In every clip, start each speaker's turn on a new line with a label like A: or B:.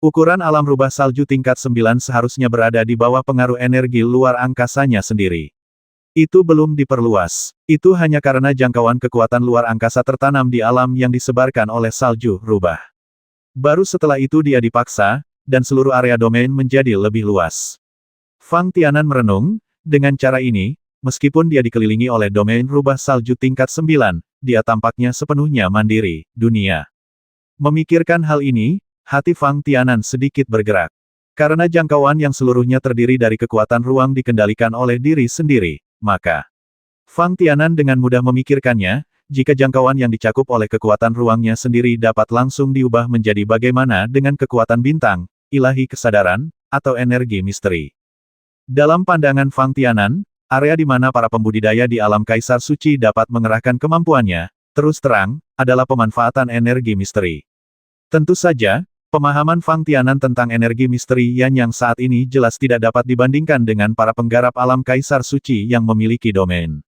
A: Ukuran alam rubah salju tingkat 9 seharusnya berada di bawah pengaruh energi luar angkasanya sendiri. Itu belum diperluas. Itu hanya karena jangkauan kekuatan luar angkasa tertanam di alam yang disebarkan oleh salju rubah. Baru setelah itu dia dipaksa, dan seluruh area domain menjadi lebih luas. Fang Tianan merenung, dengan cara ini, meskipun dia dikelilingi oleh domain rubah salju tingkat 9, dia tampaknya sepenuhnya mandiri, dunia. Memikirkan hal ini, hati Fang Tianan sedikit bergerak. Karena jangkauan yang seluruhnya terdiri dari kekuatan ruang dikendalikan oleh diri sendiri, maka Fang Tianan dengan mudah memikirkannya, jika jangkauan yang dicakup oleh kekuatan ruangnya sendiri dapat langsung diubah menjadi bagaimana dengan kekuatan bintang, ilahi kesadaran, atau energi misteri. Dalam pandangan Fang Tianan, area di mana para pembudidaya di alam Kaisar Suci dapat mengerahkan kemampuannya, terus terang, adalah pemanfaatan energi misteri. Tentu saja, pemahaman Fang Tianan tentang energi misteri yang saat ini jelas tidak dapat dibandingkan dengan para penggarap alam Kaisar Suci yang memiliki domain.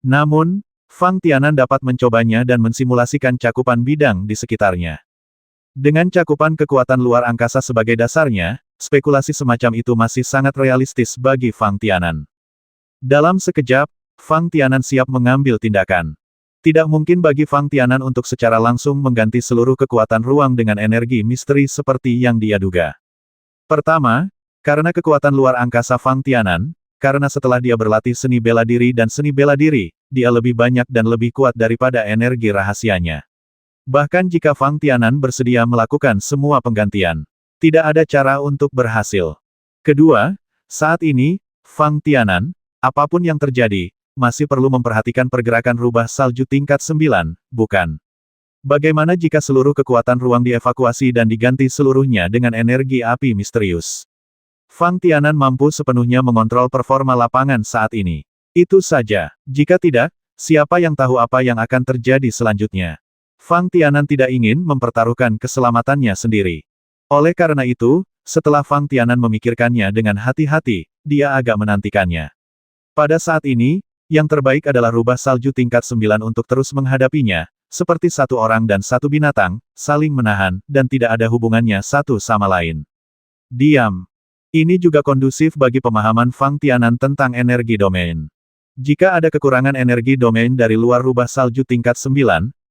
A: Namun, Fang Tianan dapat mencobanya dan mensimulasikan cakupan bidang di sekitarnya. Dengan cakupan kekuatan luar angkasa sebagai dasarnya, spekulasi semacam itu masih sangat realistis bagi Fang Tianan. Dalam sekejap, Fang Tianan siap mengambil tindakan. Tidak mungkin bagi Fang Tianan untuk secara langsung mengganti seluruh kekuatan ruang dengan energi misteri seperti yang dia duga. Pertama, karena kekuatan luar angkasa Fang Tianan, karena setelah dia berlatih seni bela diri dan seni bela diri, dia lebih banyak dan lebih kuat daripada energi rahasianya. Bahkan jika Fang Tianan bersedia melakukan semua penggantian, tidak ada cara untuk berhasil. Kedua, saat ini, Fang Tianan, apapun yang terjadi, masih perlu memperhatikan pergerakan rubah salju tingkat 9, bukan? Bagaimana jika seluruh kekuatan ruang dievakuasi dan diganti seluruhnya dengan energi api misterius? Fang Tianan mampu sepenuhnya mengontrol performa lapangan saat ini. Itu saja. Jika tidak, siapa yang tahu apa yang akan terjadi selanjutnya? Fang Tianan tidak ingin mempertaruhkan keselamatannya sendiri. Oleh karena itu, setelah Fang Tianan memikirkannya dengan hati-hati, dia agak menantikannya. Pada saat ini, yang terbaik adalah rubah salju tingkat 9 untuk terus menghadapinya, seperti satu orang dan satu binatang, saling menahan, dan tidak ada hubungannya satu sama lain. Diam. Ini juga kondusif bagi pemahaman Fang Tianan tentang energi domain. Jika ada kekurangan energi domain dari luar rubah salju tingkat 9,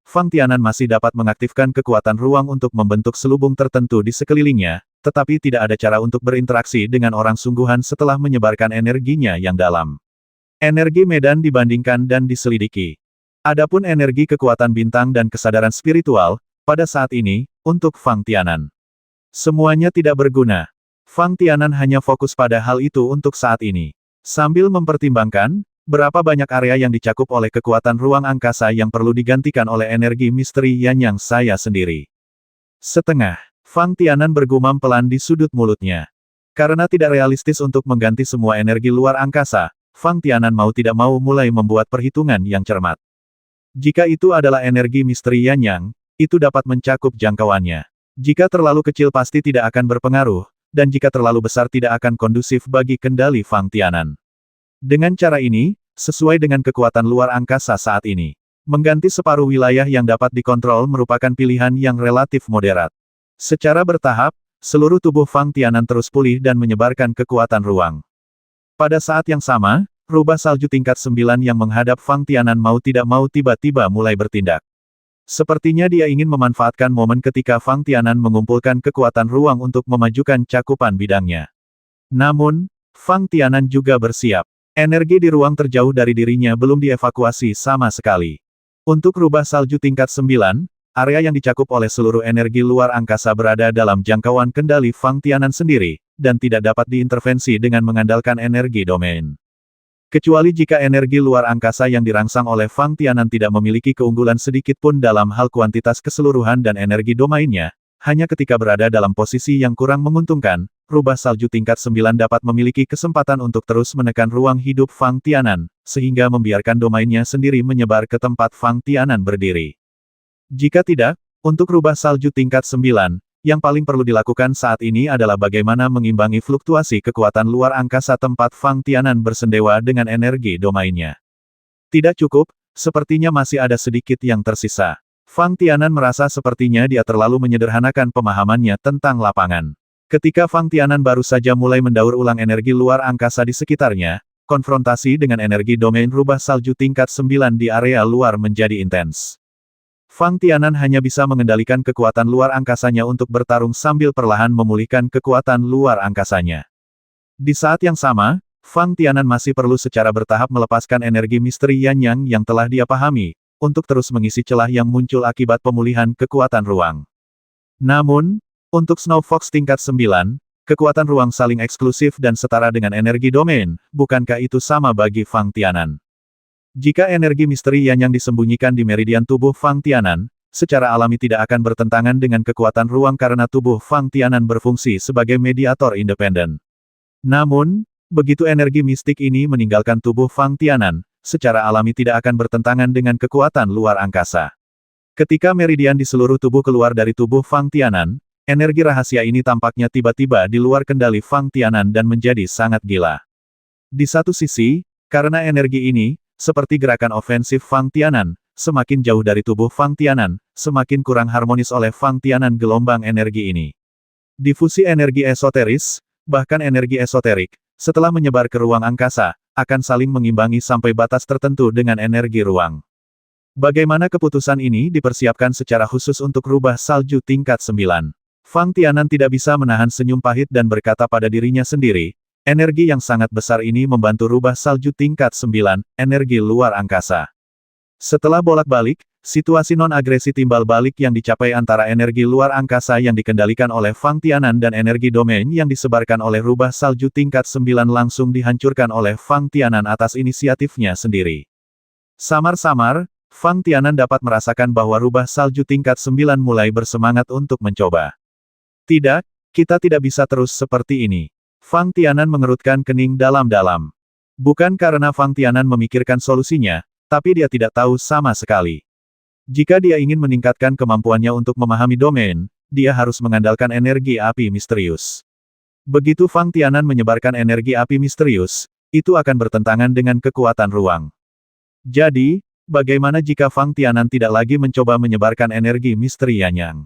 A: Fang Tianan masih dapat mengaktifkan kekuatan ruang untuk membentuk selubung tertentu di sekelilingnya, tetapi tidak ada cara untuk berinteraksi dengan orang sungguhan setelah menyebarkan energinya yang dalam. Energi medan dibandingkan dan diselidiki. Adapun energi kekuatan bintang dan kesadaran spiritual, pada saat ini, untuk Fang Tianan. Semuanya tidak berguna. Fang Tianan hanya fokus pada hal itu untuk saat ini. Sambil mempertimbangkan, berapa banyak area yang dicakup oleh kekuatan ruang angkasa yang perlu digantikan oleh energi misteri yang saya sendiri. Setengah. Fang Tianan bergumam pelan di sudut mulutnya. Karena tidak realistis untuk mengganti semua energi luar angkasa, Fang Tianan mau tidak mau mulai membuat perhitungan yang cermat. Jika itu adalah energi misteri yang, itu dapat mencakup jangkauannya. Jika terlalu kecil pasti tidak akan berpengaruh, dan jika terlalu besar tidak akan kondusif bagi kendali Fang Tianan. Dengan cara ini, sesuai dengan kekuatan luar angkasa saat ini, mengganti separuh wilayah yang dapat dikontrol merupakan pilihan yang relatif moderat. Secara bertahap, seluruh tubuh Fang Tianan terus pulih dan menyebarkan kekuatan ruang. Pada saat yang sama, rubah salju tingkat 9 yang menghadap Fang Tianan mau tidak mau tiba-tiba mulai bertindak. Sepertinya dia ingin memanfaatkan momen ketika Fang Tianan mengumpulkan kekuatan ruang untuk memajukan cakupan bidangnya. Namun, Fang Tianan juga bersiap. Energi di ruang terjauh dari dirinya belum dievakuasi sama sekali. Untuk rubah salju tingkat 9, area yang dicakup oleh seluruh energi luar angkasa berada dalam jangkauan kendali Fang Tianan sendiri, dan tidak dapat diintervensi dengan mengandalkan energi domain. Kecuali jika energi luar angkasa yang dirangsang oleh Fang Tianan tidak memiliki keunggulan sedikit pun dalam hal kuantitas keseluruhan dan energi domainnya, hanya ketika berada dalam posisi yang kurang menguntungkan, rubah salju tingkat 9 dapat memiliki kesempatan untuk terus menekan ruang hidup Fang Tianan, sehingga membiarkan domainnya sendiri menyebar ke tempat Fang Tianan berdiri. Jika tidak, untuk rubah salju tingkat 9, yang paling perlu dilakukan saat ini adalah bagaimana mengimbangi fluktuasi kekuatan luar angkasa tempat Fang Tianan bersendewa dengan energi domainnya. Tidak cukup, sepertinya masih ada sedikit yang tersisa. Fang Tianan merasa sepertinya dia terlalu menyederhanakan pemahamannya tentang lapangan. Ketika Fang Tianan baru saja mulai mendaur ulang energi luar angkasa di sekitarnya, konfrontasi dengan energi domain rubah salju tingkat 9 di area luar menjadi intens. Fang Tianan hanya bisa mengendalikan kekuatan luar angkasanya untuk bertarung sambil perlahan memulihkan kekuatan luar angkasanya. Di saat yang sama, Fang Tianan masih perlu secara bertahap melepaskan energi misteri Yanyang yang telah dia pahami, untuk terus mengisi celah yang muncul akibat pemulihan kekuatan ruang. Namun, untuk Snow Fox tingkat 9, kekuatan ruang saling eksklusif dan setara dengan energi domain, bukankah itu sama bagi Fang Tianan? Jika energi misteri yang disembunyikan di meridian tubuh Fang Tianan, secara alami tidak akan bertentangan dengan kekuatan ruang karena tubuh Fang Tianan berfungsi sebagai mediator independen. Namun, begitu energi mistik ini meninggalkan tubuh Fang Tianan, secara alami tidak akan bertentangan dengan kekuatan luar angkasa. Ketika meridian di seluruh tubuh keluar dari tubuh Fang Tianan, energi rahasia ini tampaknya tiba-tiba di luar kendali Fang Tianan dan menjadi sangat gila. Di satu sisi, karena energi ini, seperti gerakan ofensif Fang Tianan, semakin jauh dari tubuh Fang Tianan, semakin kurang harmonis oleh Fang Tianan gelombang energi ini. Difusi energi esoteris, bahkan energi esoterik, setelah menyebar ke ruang angkasa, akan saling mengimbangi sampai batas tertentu dengan energi ruang. Bagaimana keputusan ini dipersiapkan secara khusus untuk rubah salju tingkat 9? Fang Tianan tidak bisa menahan senyum pahit dan berkata pada dirinya sendiri, energi yang sangat besar ini membantu rubah salju tingkat 9, energi luar angkasa. Setelah bolak-balik, situasi non-agresi timbal balik yang dicapai antara energi luar angkasa yang dikendalikan oleh Fang Tianan dan energi domain yang disebarkan oleh rubah salju tingkat 9 langsung dihancurkan oleh Fang Tianan atas inisiatifnya sendiri. Samar-samar, Fang Tianan dapat merasakan bahwa rubah salju tingkat 9 mulai bersemangat untuk mencoba. Tidak, kita tidak bisa terus seperti ini. Fang Tianan mengerutkan kening dalam-dalam. Bukan karena Fang Tianan memikirkan solusinya, tapi dia tidak tahu sama sekali. Jika dia ingin meningkatkan kemampuannya untuk memahami domain, dia harus mengandalkan energi api misterius. Begitu Fang Tianan menyebarkan energi api misterius, itu akan bertentangan dengan kekuatan ruang. Jadi, bagaimana jika Fang Tianan tidak lagi mencoba menyebarkan energi misteri Yanyang?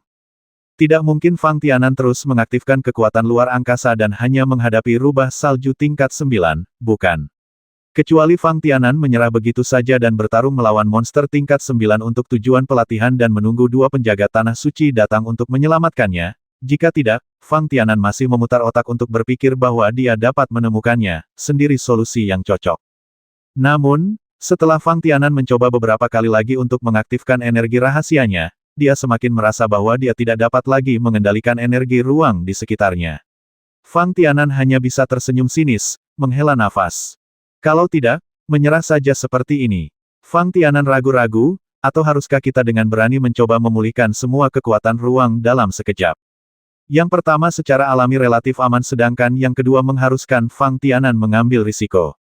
A: Tidak mungkin Fang Tianan terus mengaktifkan kekuatan luar angkasa dan hanya menghadapi rubah salju tingkat 9, bukan? Kecuali Fang Tianan menyerah begitu saja dan bertarung melawan monster tingkat 9 untuk tujuan pelatihan dan menunggu dua penjaga tanah suci datang untuk menyelamatkannya. Jika tidak, Fang Tianan masih memutar otak untuk berpikir bahwa dia dapat menemukannya sendiri solusi yang cocok. Namun, setelah Fang Tianan mencoba beberapa kali lagi untuk mengaktifkan energi rahasianya, dia semakin merasa bahwa dia tidak dapat lagi mengendalikan energi ruang di sekitarnya. Fang Tianan hanya bisa tersenyum sinis, menghela nafas. Kalau tidak, menyerah saja seperti ini. Fang Tianan ragu-ragu, atau haruskah kita dengan berani mencoba memulihkan semua kekuatan ruang dalam sekejap? Yang pertama secara alami relatif aman sedangkan yang kedua mengharuskan Fang Tianan mengambil risiko.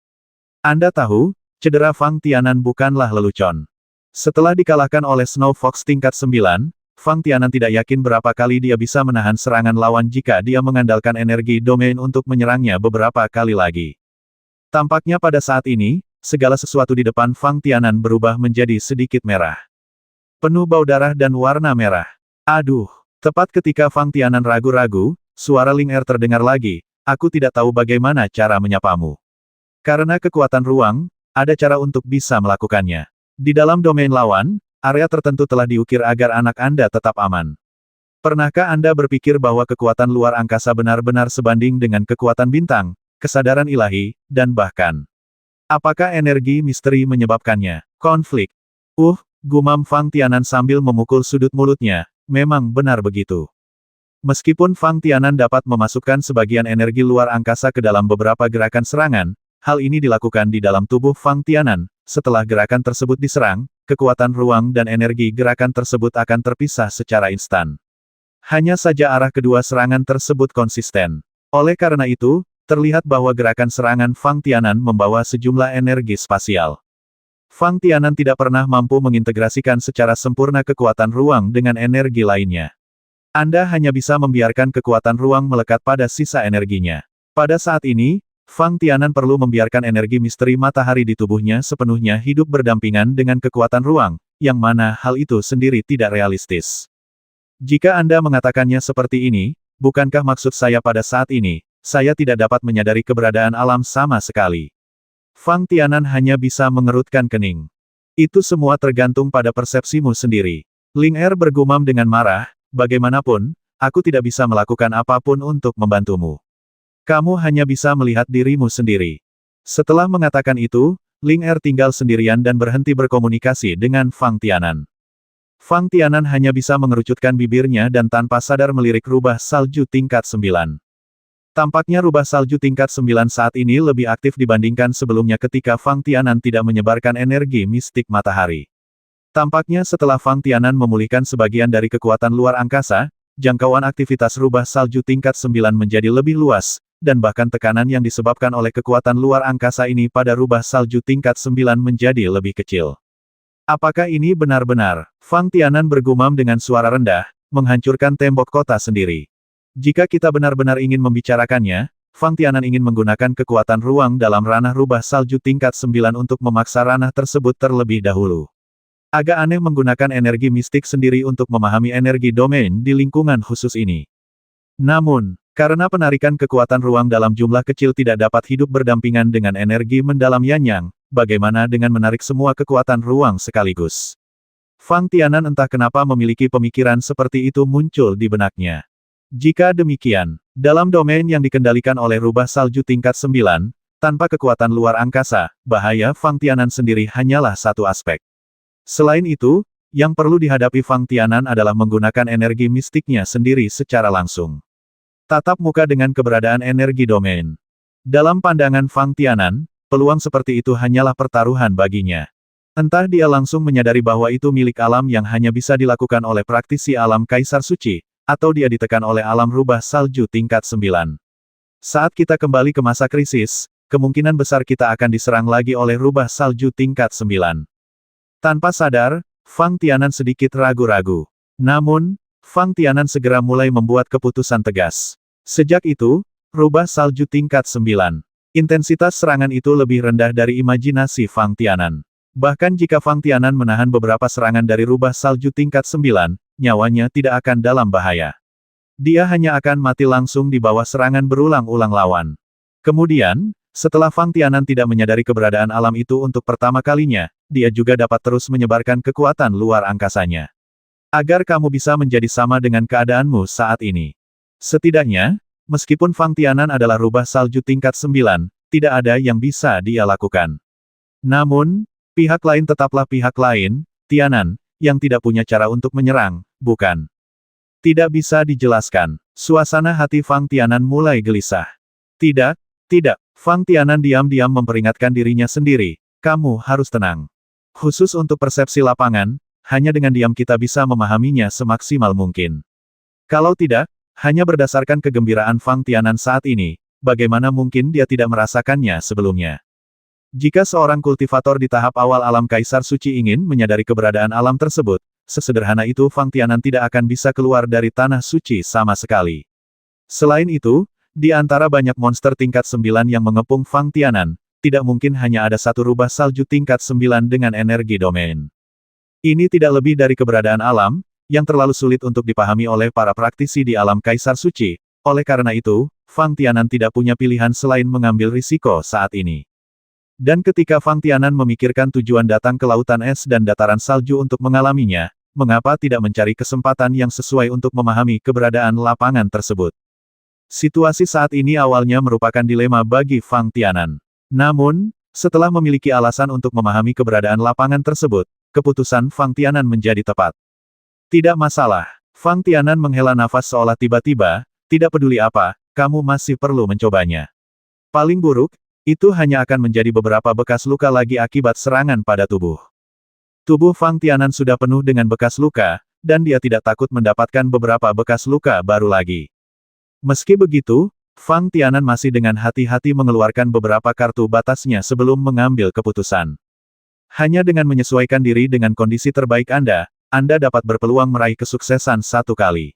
A: Anda tahu, cedera Fang Tianan bukanlah lelucon. Setelah dikalahkan oleh Snow Fox tingkat 9, Fang Tianan tidak yakin berapa kali dia bisa menahan serangan lawan jika dia mengandalkan energi domain untuk menyerangnya beberapa kali lagi. Tampaknya pada saat ini, segala sesuatu di depan Fang Tianan berubah menjadi sedikit merah. Penuh bau darah dan warna merah. Aduh, tepat ketika Fang Tianan ragu-ragu, suara Ling Er terdengar lagi, aku tidak tahu bagaimana cara menyapamu. Karena kekuatan ruang, ada cara untuk bisa melakukannya. Di dalam domain lawan, area tertentu telah diukir agar anak Anda tetap aman. Pernahkah Anda berpikir bahwa kekuatan luar angkasa benar-benar sebanding dengan kekuatan bintang, kesadaran ilahi, dan bahkan apakah energi misteri menyebabkannya? Konflik. Gumam Fang Tianan sambil memukul sudut mulutnya, memang benar begitu. Meskipun Fang Tianan dapat memasukkan sebagian energi luar angkasa ke dalam beberapa gerakan serangan, hal ini dilakukan di dalam tubuh Fang Tianan. Setelah gerakan tersebut diserang, kekuatan ruang dan energi gerakan tersebut akan terpisah secara instan. Hanya saja arah kedua serangan tersebut konsisten. Oleh karena itu, terlihat bahwa gerakan serangan Fang Tianan membawa sejumlah energi spasial. Fang Tianan tidak pernah mampu mengintegrasikan secara sempurna kekuatan ruang dengan energi lainnya. Anda hanya bisa membiarkan kekuatan ruang melekat pada sisa energinya. Pada saat ini, Fang Tianan perlu membiarkan energi misteri matahari di tubuhnya sepenuhnya hidup berdampingan dengan kekuatan ruang, yang mana hal itu sendiri tidak realistis. Jika Anda mengatakannya seperti ini, bukankah maksud saya pada saat ini, saya tidak dapat menyadari keberadaan alam sama sekali? Fang Tianan hanya bisa mengerutkan kening. Itu semua tergantung pada persepsimu sendiri. Ling Er bergumam dengan marah, bagaimanapun, aku tidak bisa melakukan apapun untuk membantumu. Kamu hanya bisa melihat dirimu sendiri. Setelah mengatakan itu, Ling Er tinggal sendirian dan berhenti berkomunikasi dengan Fang Tianan. Fang Tianan hanya bisa mengerucutkan bibirnya dan tanpa sadar melirik rubah salju tingkat 9. Tampaknya rubah salju tingkat 9 saat ini lebih aktif dibandingkan sebelumnya ketika Fang Tianan tidak menyebarkan energi mistik matahari. Tampaknya setelah Fang Tianan memulihkan sebagian dari kekuatan luar angkasa, jangkauan aktivitas rubah salju tingkat 9 menjadi lebih luas, dan bahkan tekanan yang disebabkan oleh kekuatan luar angkasa ini pada rubah salju tingkat 9 menjadi lebih kecil. Apakah ini benar-benar? Fang Tianan bergumam dengan suara rendah, menghancurkan tembok kota sendiri. Jika kita benar-benar ingin membicarakannya, Fang Tianan ingin menggunakan kekuatan ruang dalam ranah rubah salju tingkat 9 untuk memaksa ranah tersebut terlebih dahulu. Agak aneh menggunakan energi mistik sendiri untuk memahami energi domain di lingkungan khusus ini. Namun, karena penarikan kekuatan ruang dalam jumlah kecil tidak dapat hidup berdampingan dengan energi mendalam Yanyang, bagaimana dengan menarik semua kekuatan ruang sekaligus? Fang Tianan entah kenapa memiliki pemikiran seperti itu muncul di benaknya. Jika demikian, dalam domain yang dikendalikan oleh rubah salju tingkat 9, tanpa kekuatan luar angkasa, bahaya Fang Tianan sendiri hanyalah satu aspek. Selain itu, yang perlu dihadapi Fang Tianan adalah menggunakan energi mistiknya sendiri secara langsung. Tatap muka dengan keberadaan energi domain. Dalam pandangan Fang Tianan, peluang seperti itu hanyalah pertaruhan baginya. Entah dia langsung menyadari bahwa itu milik alam yang hanya bisa dilakukan oleh praktisi alam Kaisar Suci, atau dia ditekan oleh alam rubah salju tingkat 9. Saat kita kembali ke masa krisis, kemungkinan besar kita akan diserang lagi oleh rubah salju tingkat 9. Tanpa sadar, Fang Tianan sedikit ragu-ragu. Namun, Fang Tianan segera mulai membuat keputusan tegas. Sejak itu, rubah salju tingkat 9. Intensitas serangan itu lebih rendah dari imajinasi Fang Tianan. Bahkan jika Fang Tianan menahan beberapa serangan dari rubah salju tingkat 9, nyawanya tidak akan dalam bahaya. Dia hanya akan mati langsung di bawah serangan berulang-ulang lawan. Kemudian, setelah Fang Tianan tidak menyadari keberadaan alam itu untuk pertama kalinya, dia juga dapat terus menyebarkan kekuatan luar angkasanya. Agar kamu bisa menjadi sama dengan keadaanmu saat ini. Setidaknya, meskipun Fang Tianan adalah rubah salju tingkat 9, tidak ada yang bisa dia lakukan. Namun, pihak lain tetaplah pihak lain, Tianan, yang tidak punya cara untuk menyerang, bukan? Tidak bisa dijelaskan. Suasana hati Fang Tianan mulai gelisah. Tidak, tidak. Fang Tianan diam-diam memperingatkan dirinya sendiri, kamu harus tenang. Khusus untuk persepsi lapangan, hanya dengan diam kita bisa memahaminya semaksimal mungkin. Kalau tidak, hanya berdasarkan kegembiraan Fang Tianan saat ini, bagaimana mungkin dia tidak merasakannya sebelumnya? Jika seorang kultivator di tahap awal alam Kaisar Suci ingin menyadari keberadaan alam tersebut, sesederhana itu Fang Tianan tidak akan bisa keluar dari tanah suci sama sekali. Selain itu, di antara banyak monster tingkat 9 yang mengepung Fang Tianan, tidak mungkin hanya ada satu rubah salju tingkat 9 dengan energi domain. Ini tidak lebih dari keberadaan alam, yang terlalu sulit untuk dipahami oleh para praktisi di alam Kaisar Suci. Oleh karena itu, Fang Tianan tidak punya pilihan selain mengambil risiko saat ini. Dan ketika Fang Tianan memikirkan tujuan datang ke lautan es dan dataran salju untuk mengalaminya, mengapa tidak mencari kesempatan yang sesuai untuk memahami keberadaan lapangan tersebut? Situasi saat ini awalnya merupakan dilema bagi Fang Tianan. Namun, setelah memiliki alasan untuk memahami keberadaan lapangan tersebut, keputusan Fang Tianan menjadi tepat. Tidak masalah. Fang Tianan menghela nafas seolah tiba-tiba, tidak peduli apa, kamu masih perlu mencobanya. Paling buruk, itu hanya akan menjadi beberapa bekas luka lagi akibat serangan pada tubuh. Tubuh Fang Tianan sudah penuh dengan bekas luka, dan dia tidak takut mendapatkan beberapa bekas luka baru lagi. Meski begitu, Fang Tianan masih dengan hati-hati mengeluarkan beberapa kartu batasnya sebelum mengambil keputusan. Hanya dengan menyesuaikan diri dengan kondisi terbaik Anda dapat berpeluang meraih kesuksesan satu kali.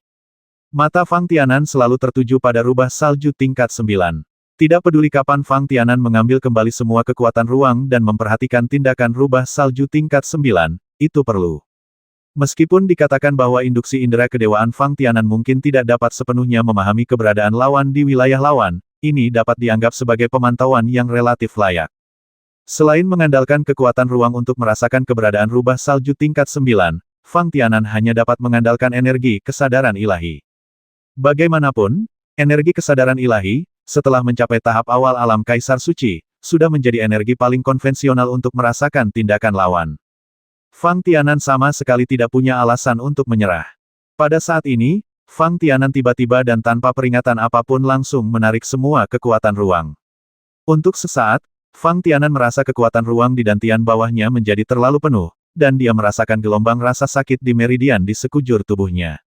A: Mata Fang Tianan selalu tertuju pada rubah salju tingkat 9. Tidak peduli kapan Fang Tianan mengambil kembali semua kekuatan ruang dan memperhatikan tindakan rubah salju tingkat 9, itu perlu. Meskipun dikatakan bahwa induksi indera kedewaan Fang Tianan mungkin tidak dapat sepenuhnya memahami keberadaan lawan di wilayah lawan, ini dapat dianggap sebagai pemantauan yang relatif layak. Selain mengandalkan kekuatan ruang untuk merasakan keberadaan rubah salju tingkat 9, Fang Tianan hanya dapat mengandalkan energi kesadaran ilahi. Bagaimanapun, energi kesadaran ilahi, setelah mencapai tahap awal alam Kaisar Suci, sudah menjadi energi paling konvensional untuk merasakan tindakan lawan. Fang Tianan sama sekali tidak punya alasan untuk menyerah. Pada saat ini, Fang Tianan tiba-tiba dan tanpa peringatan apapun langsung menarik semua kekuatan ruang. Untuk sesaat, Fang Tianan merasa kekuatan ruang di dantian bawahnya menjadi terlalu penuh, dan dia merasakan gelombang rasa sakit di meridian di sekujur tubuhnya.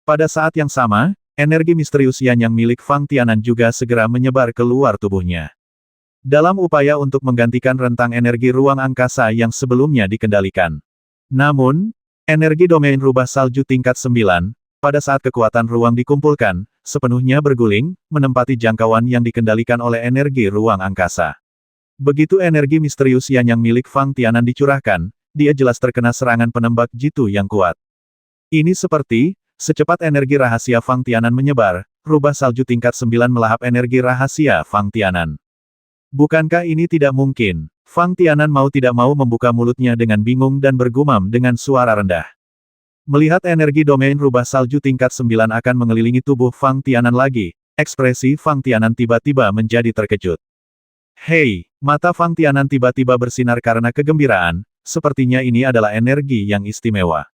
A: Pada saat yang sama, energi misterius yang milik Fang Tianan juga segera menyebar ke luar tubuhnya. Dalam upaya untuk menggantikan rentang energi ruang angkasa yang sebelumnya dikendalikan. Namun, energi domain rubah salju tingkat 9, pada saat kekuatan ruang dikumpulkan, sepenuhnya berguling, menempati jangkauan yang dikendalikan oleh energi ruang angkasa. Begitu energi misterius yang milik Fang Tianan dicurahkan, dia jelas terkena serangan penembak jitu yang kuat. Ini seperti, secepat energi rahasia Fang Tianan menyebar, rubah salju tingkat 9 melahap energi rahasia Fang Tianan. Bukankah ini tidak mungkin? Fang Tianan mau tidak mau membuka mulutnya dengan bingung dan bergumam dengan suara rendah. Melihat energi domain rubah salju tingkat 9 akan mengelilingi tubuh Fang Tianan lagi, ekspresi Fang Tianan tiba-tiba menjadi terkejut. Hei, mata Fang Tianan tiba-tiba bersinar karena kegembiraan, sepertinya ini adalah energi yang istimewa.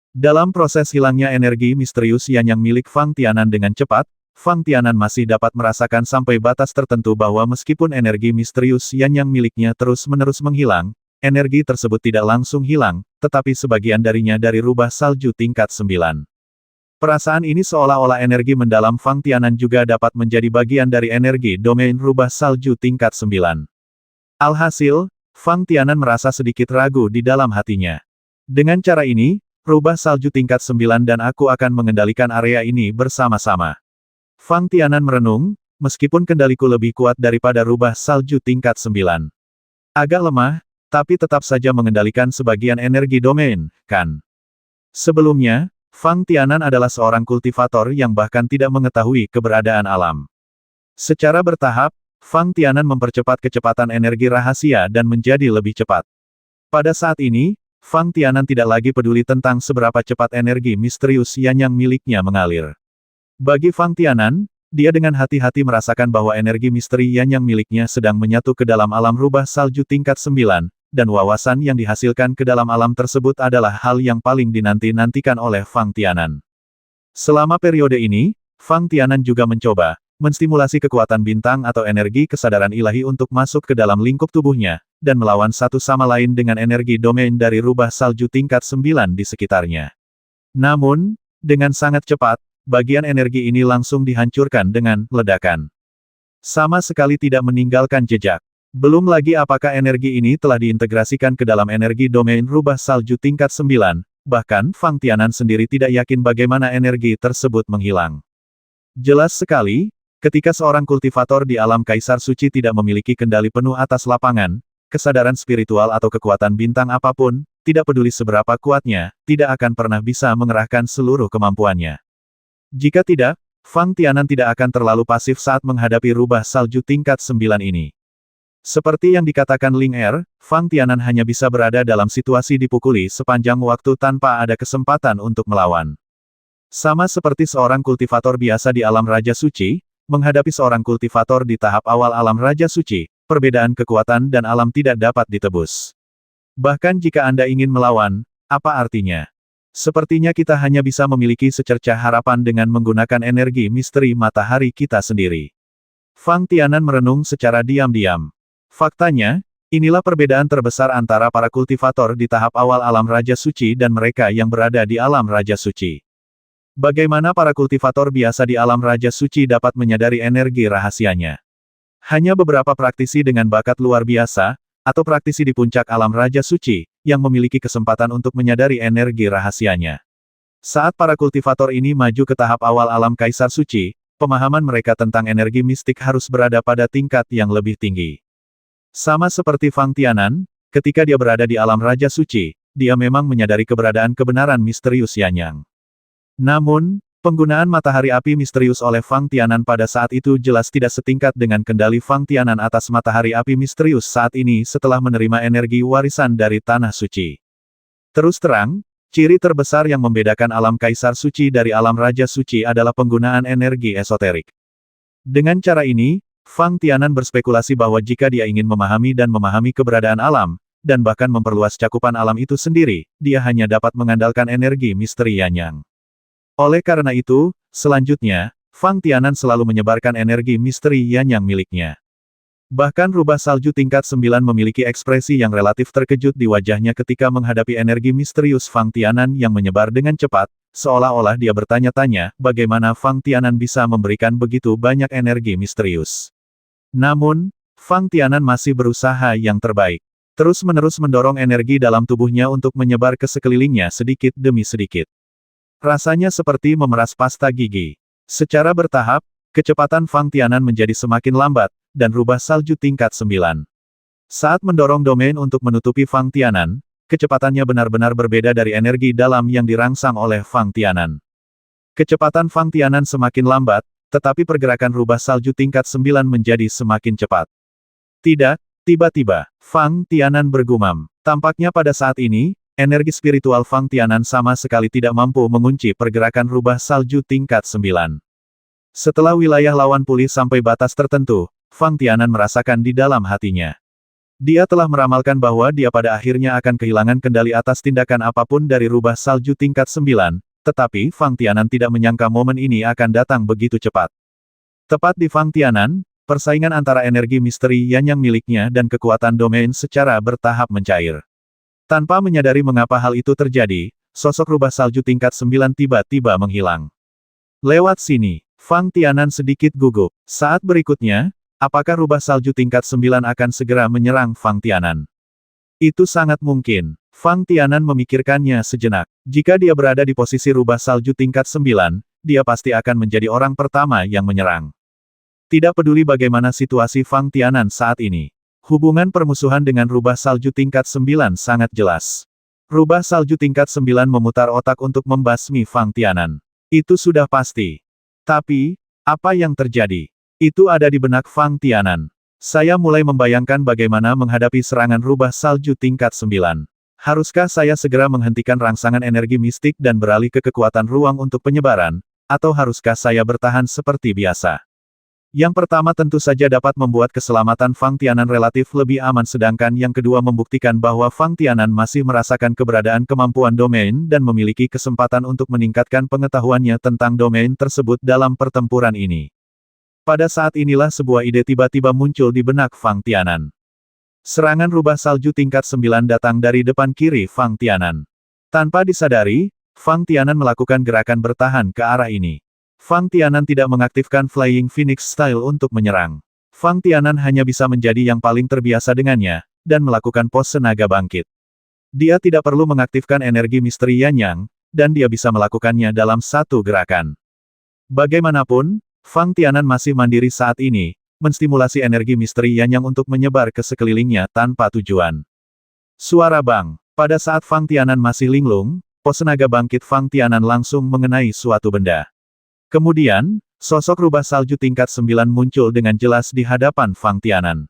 A: Dalam proses hilangnya energi misterius yang milik Fang Tianan dengan cepat, Fang Tianan masih dapat merasakan sampai batas tertentu bahwa meskipun energi misterius yang miliknya terus-menerus menghilang, energi tersebut tidak langsung hilang, tetapi sebagian darinya dari rubah salju tingkat 9. Perasaan ini seolah-olah energi mendalam Fang Tianan juga dapat menjadi bagian dari energi domain rubah salju tingkat 9. Alhasil, Fang Tianan merasa sedikit ragu di dalam hatinya. Dengan cara ini, rubah salju tingkat 9 dan aku akan mengendalikan area ini bersama-sama. Fang Tianan merenung, meskipun kendaliku lebih kuat daripada rubah salju tingkat 9. Agak lemah, tapi tetap saja mengendalikan sebagian energi domain, kan? Sebelumnya, Fang Tianan adalah seorang kultivator yang bahkan tidak mengetahui keberadaan alam. Secara bertahap, Fang Tianan mempercepat kecepatan energi rahasia dan menjadi lebih cepat. Pada saat ini, Fang Tianan tidak lagi peduli tentang seberapa cepat energi misterius yang miliknya mengalir. Bagi Fang Tianan, dia dengan hati-hati merasakan bahwa energi misteri yang miliknya sedang menyatu ke dalam alam rubah salju tingkat 9, dan wawasan yang dihasilkan ke dalam alam tersebut adalah hal yang paling dinanti-nantikan oleh Fang Tianan. Selama periode ini, Fang Tianan juga mencoba menstimulasi kekuatan bintang atau energi kesadaran ilahi untuk masuk ke dalam lingkup tubuhnya, dan melawan satu sama lain dengan energi domain dari rubah salju tingkat 9 di sekitarnya. Namun, dengan sangat cepat, bagian energi ini langsung dihancurkan dengan ledakan. Sama sekali tidak meninggalkan jejak. Belum lagi apakah energi ini telah diintegrasikan ke dalam energi domain rubah salju tingkat 9, bahkan Fang Tianan sendiri tidak yakin bagaimana energi tersebut menghilang. Jelas sekali, ketika seorang kultivator di alam Kaisar Suci tidak memiliki kendali penuh atas lapangan, kesadaran spiritual atau kekuatan bintang apapun, tidak peduli seberapa kuatnya, tidak akan pernah bisa mengerahkan seluruh kemampuannya. Jika tidak, Fang Tianan tidak akan terlalu pasif saat menghadapi rubah salju tingkat 9 ini. Seperti yang dikatakan Ling Er, Fang Tianan hanya bisa berada dalam situasi dipukuli sepanjang waktu tanpa ada kesempatan untuk melawan. Sama seperti seorang kultivator biasa di alam Raja Suci, menghadapi seorang kultivator di tahap awal alam Raja Suci, perbedaan kekuatan dan alam tidak dapat ditebus. Bahkan jika Anda ingin melawan, apa artinya? Sepertinya kita hanya bisa memiliki secercah harapan dengan menggunakan energi misteri matahari kita sendiri. Fang Tianan merenung secara diam-diam. Faktanya, inilah perbedaan terbesar antara para kultivator di tahap awal alam Raja Suci dan mereka yang berada di alam Raja Suci. Bagaimana para kultivator biasa di alam Raja Suci dapat menyadari energi rahasianya? Hanya beberapa praktisi dengan bakat luar biasa, atau praktisi di puncak alam Raja Suci, yang memiliki kesempatan untuk menyadari energi rahasianya. Saat para kultivator ini maju ke tahap awal alam Kaisar Suci, pemahaman mereka tentang energi mistik harus berada pada tingkat yang lebih tinggi. Sama seperti Fang Tianan, ketika dia berada di alam Raja Suci, dia memang menyadari keberadaan kebenaran misterius Yanyang. Namun, penggunaan matahari api misterius oleh Fang Tianan pada saat itu jelas tidak setingkat dengan kendali Fang Tianan atas matahari api misterius saat ini setelah menerima energi warisan dari Tanah Suci. Terus terang, ciri terbesar yang membedakan alam Kaisar Suci dari alam Raja Suci adalah penggunaan energi esoterik. Dengan cara ini, Fang Tianan berspekulasi bahwa jika dia ingin memahami dan memahami keberadaan alam, dan bahkan memperluas cakupan alam itu sendiri, dia hanya dapat mengandalkan energi misteri Yanyang. Oleh karena itu, selanjutnya, Fang Tianan selalu menyebarkan energi misteri Yanyang miliknya. Bahkan rubah salju tingkat 9 memiliki ekspresi yang relatif terkejut di wajahnya ketika menghadapi energi misterius Fang Tianan yang menyebar dengan cepat, seolah-olah dia bertanya-tanya, bagaimana Fang Tianan bisa memberikan begitu banyak energi misterius. Namun, Fang Tianan masih berusaha yang terbaik. Terus-menerus mendorong energi dalam tubuhnya untuk menyebar ke sekelilingnya sedikit demi sedikit. Rasanya seperti memeras pasta gigi. Secara bertahap, kecepatan Fang Tianan menjadi semakin lambat, dan rubah salju tingkat 9. Saat mendorong domain untuk menutupi Fang Tianan, kecepatannya benar-benar berbeda dari energi dalam yang dirangsang oleh Fang Tianan. Kecepatan Fang Tianan semakin lambat, tetapi pergerakan rubah salju tingkat 9 menjadi semakin cepat. Tidak, tiba-tiba, Fang Tianan bergumam. Tampaknya pada saat ini, energi spiritual Fang Tianan sama sekali tidak mampu mengunci pergerakan rubah salju tingkat 9. Setelah wilayah lawan pulih sampai batas tertentu, Fang Tianan merasakan di dalam hatinya. Dia telah meramalkan bahwa dia pada akhirnya akan kehilangan kendali atas tindakan apapun dari rubah salju tingkat 9, tetapi Fang Tianan tidak menyangka momen ini akan datang begitu cepat. Tepat di Fang Tianan, persaingan antara energi misteri Yanyang miliknya dan kekuatan domain secara bertahap mencair. Tanpa menyadari mengapa hal itu terjadi, sosok rubah salju tingkat 9 tiba-tiba menghilang. Lewat sini, Fang Tianan sedikit gugup. Saat berikutnya, apakah rubah salju tingkat 9 akan segera menyerang Fang Tianan? Itu sangat mungkin. Fang Tianan memikirkannya sejenak. Jika dia berada di posisi rubah salju tingkat 9, dia pasti akan menjadi orang pertama yang menyerang. Tidak peduli bagaimana situasi Fang Tianan saat ini. Hubungan permusuhan dengan rubah salju tingkat 9 sangat jelas. Rubah salju tingkat 9 memutar otak untuk membasmi Fang Tianan. Itu sudah pasti. Tapi, apa yang terjadi? Itu ada di benak Fang Tianan. Saya mulai membayangkan bagaimana menghadapi serangan rubah salju tingkat 9. Haruskah saya segera menghentikan rangsangan energi mistik dan beralih ke kekuatan ruang untuk penyebaran, atau haruskah saya bertahan seperti biasa? Yang pertama tentu saja dapat membuat keselamatan Fang Tianan relatif lebih aman, sedangkan yang kedua membuktikan bahwa Fang Tianan masih merasakan keberadaan kemampuan domain dan memiliki kesempatan untuk meningkatkan pengetahuannya tentang domain tersebut dalam pertempuran ini. Pada saat inilah sebuah ide tiba-tiba muncul di benak Fang Tianan. Serangan rubah salju tingkat 9 datang dari depan kiri Fang Tianan. Tanpa disadari, Fang Tianan melakukan gerakan bertahan ke arah ini. Fang Tianan tidak mengaktifkan Flying Phoenix Style untuk menyerang. Fang Tianan hanya bisa menjadi yang paling terbiasa dengannya, dan melakukan pose naga bangkit. Dia tidak perlu mengaktifkan energi misteri Yanyang, dan dia bisa melakukannya dalam satu gerakan. Bagaimanapun, Fang Tianan masih mandiri saat ini, menstimulasi energi misteri Yanyang untuk menyebar ke sekelilingnya tanpa tujuan. Suara bang. Pada saat Fang Tianan masih linglung, pose naga bangkit Fang Tianan langsung mengenai suatu benda. Kemudian, sosok rubah salju tingkat 9 muncul dengan jelas di hadapan Fang Tianan.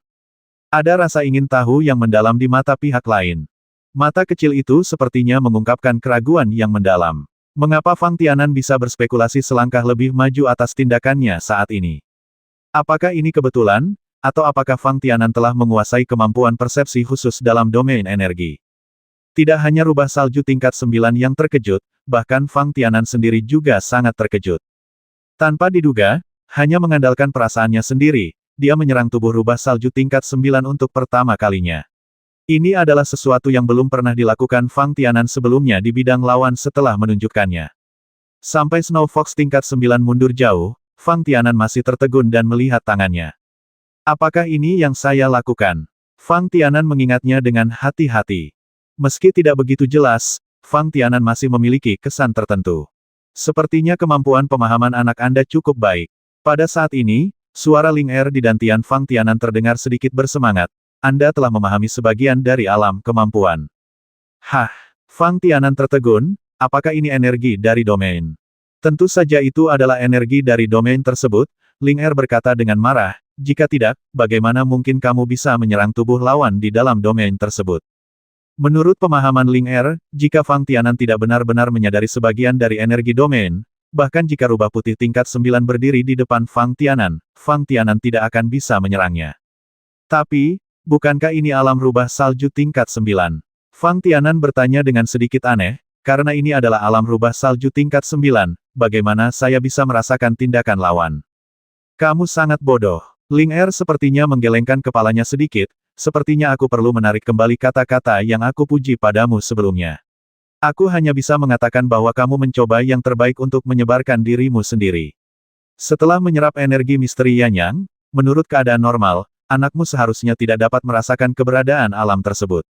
A: Ada rasa ingin tahu yang mendalam di mata pihak lain. Mata kecil itu sepertinya mengungkapkan keraguan yang mendalam. Mengapa Fang Tianan bisa berspekulasi selangkah lebih maju atas tindakannya saat ini? Apakah ini kebetulan, atau apakah Fang Tianan telah menguasai kemampuan persepsi khusus dalam domain energi? Tidak hanya rubah salju tingkat 9 yang terkejut, bahkan Fang Tianan sendiri juga sangat terkejut. Tanpa diduga, hanya mengandalkan perasaannya sendiri, dia menyerang tubuh rubah salju tingkat 9 untuk pertama kalinya. Ini adalah sesuatu yang belum pernah dilakukan Fang Tianan sebelumnya di bidang lawan setelah menunjukkannya. Sampai Snow Fox tingkat 9 mundur jauh, Fang Tianan masih tertegun dan melihat tangannya. Apakah ini yang saya lakukan? Fang Tianan mengingatnya dengan hati-hati. Meski tidak begitu jelas, Fang Tianan masih memiliki kesan tertentu. Sepertinya kemampuan pemahaman anak Anda cukup baik. Pada saat ini, suara Ling Er di dantian Fang Tianan terdengar sedikit bersemangat. Anda telah memahami sebagian dari alam kemampuan. Hah, Fang Tianan tertegun, apakah ini energi dari domain? Tentu saja itu adalah energi dari domain tersebut, Ling Er berkata dengan marah, jika tidak, bagaimana mungkin kamu bisa menyerang tubuh lawan di dalam domain tersebut? Menurut pemahaman Ling Er, jika Fang Tianan tidak benar-benar menyadari sebagian dari energi domain, bahkan jika rubah putih tingkat 9 berdiri di depan Fang Tianan tidak akan bisa menyerangnya. Tapi, bukankah ini alam rubah salju tingkat 9? Fang Tianan bertanya dengan sedikit aneh, karena ini adalah alam rubah salju tingkat 9, bagaimana saya bisa merasakan tindakan lawan? Kamu sangat bodoh. Ling Er sepertinya menggelengkan kepalanya sedikit, sepertinya aku perlu menarik kembali kata-kata yang aku puji padamu sebelumnya. Aku hanya bisa mengatakan bahwa kamu mencoba yang terbaik untuk menyebarkan dirimu sendiri. Setelah menyerap energi misteri Yanyang, menurut keadaan normal, anakmu seharusnya tidak dapat merasakan keberadaan alam tersebut.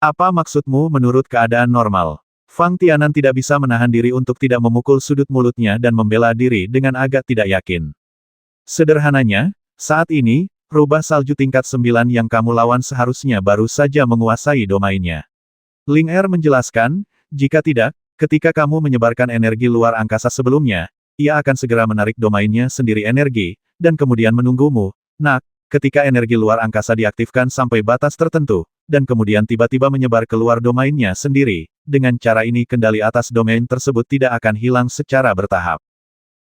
A: Apa maksudmu menurut keadaan normal? Fang Tianan tidak bisa menahan diri untuk tidak memukul sudut mulutnya dan membela diri dengan agak tidak yakin. Sederhananya, saat ini, rubah salju tingkat 9 yang kamu lawan seharusnya baru saja menguasai domainnya. Ling Er menjelaskan, jika tidak, ketika kamu menyebarkan energi luar angkasa sebelumnya, ia akan segera menarik domainnya sendiri energi, dan kemudian menunggumu. Nak, ketika energi luar angkasa diaktifkan sampai batas tertentu, dan kemudian tiba-tiba menyebar keluar domainnya sendiri, dengan cara ini kendali atas domain tersebut tidak akan hilang secara bertahap.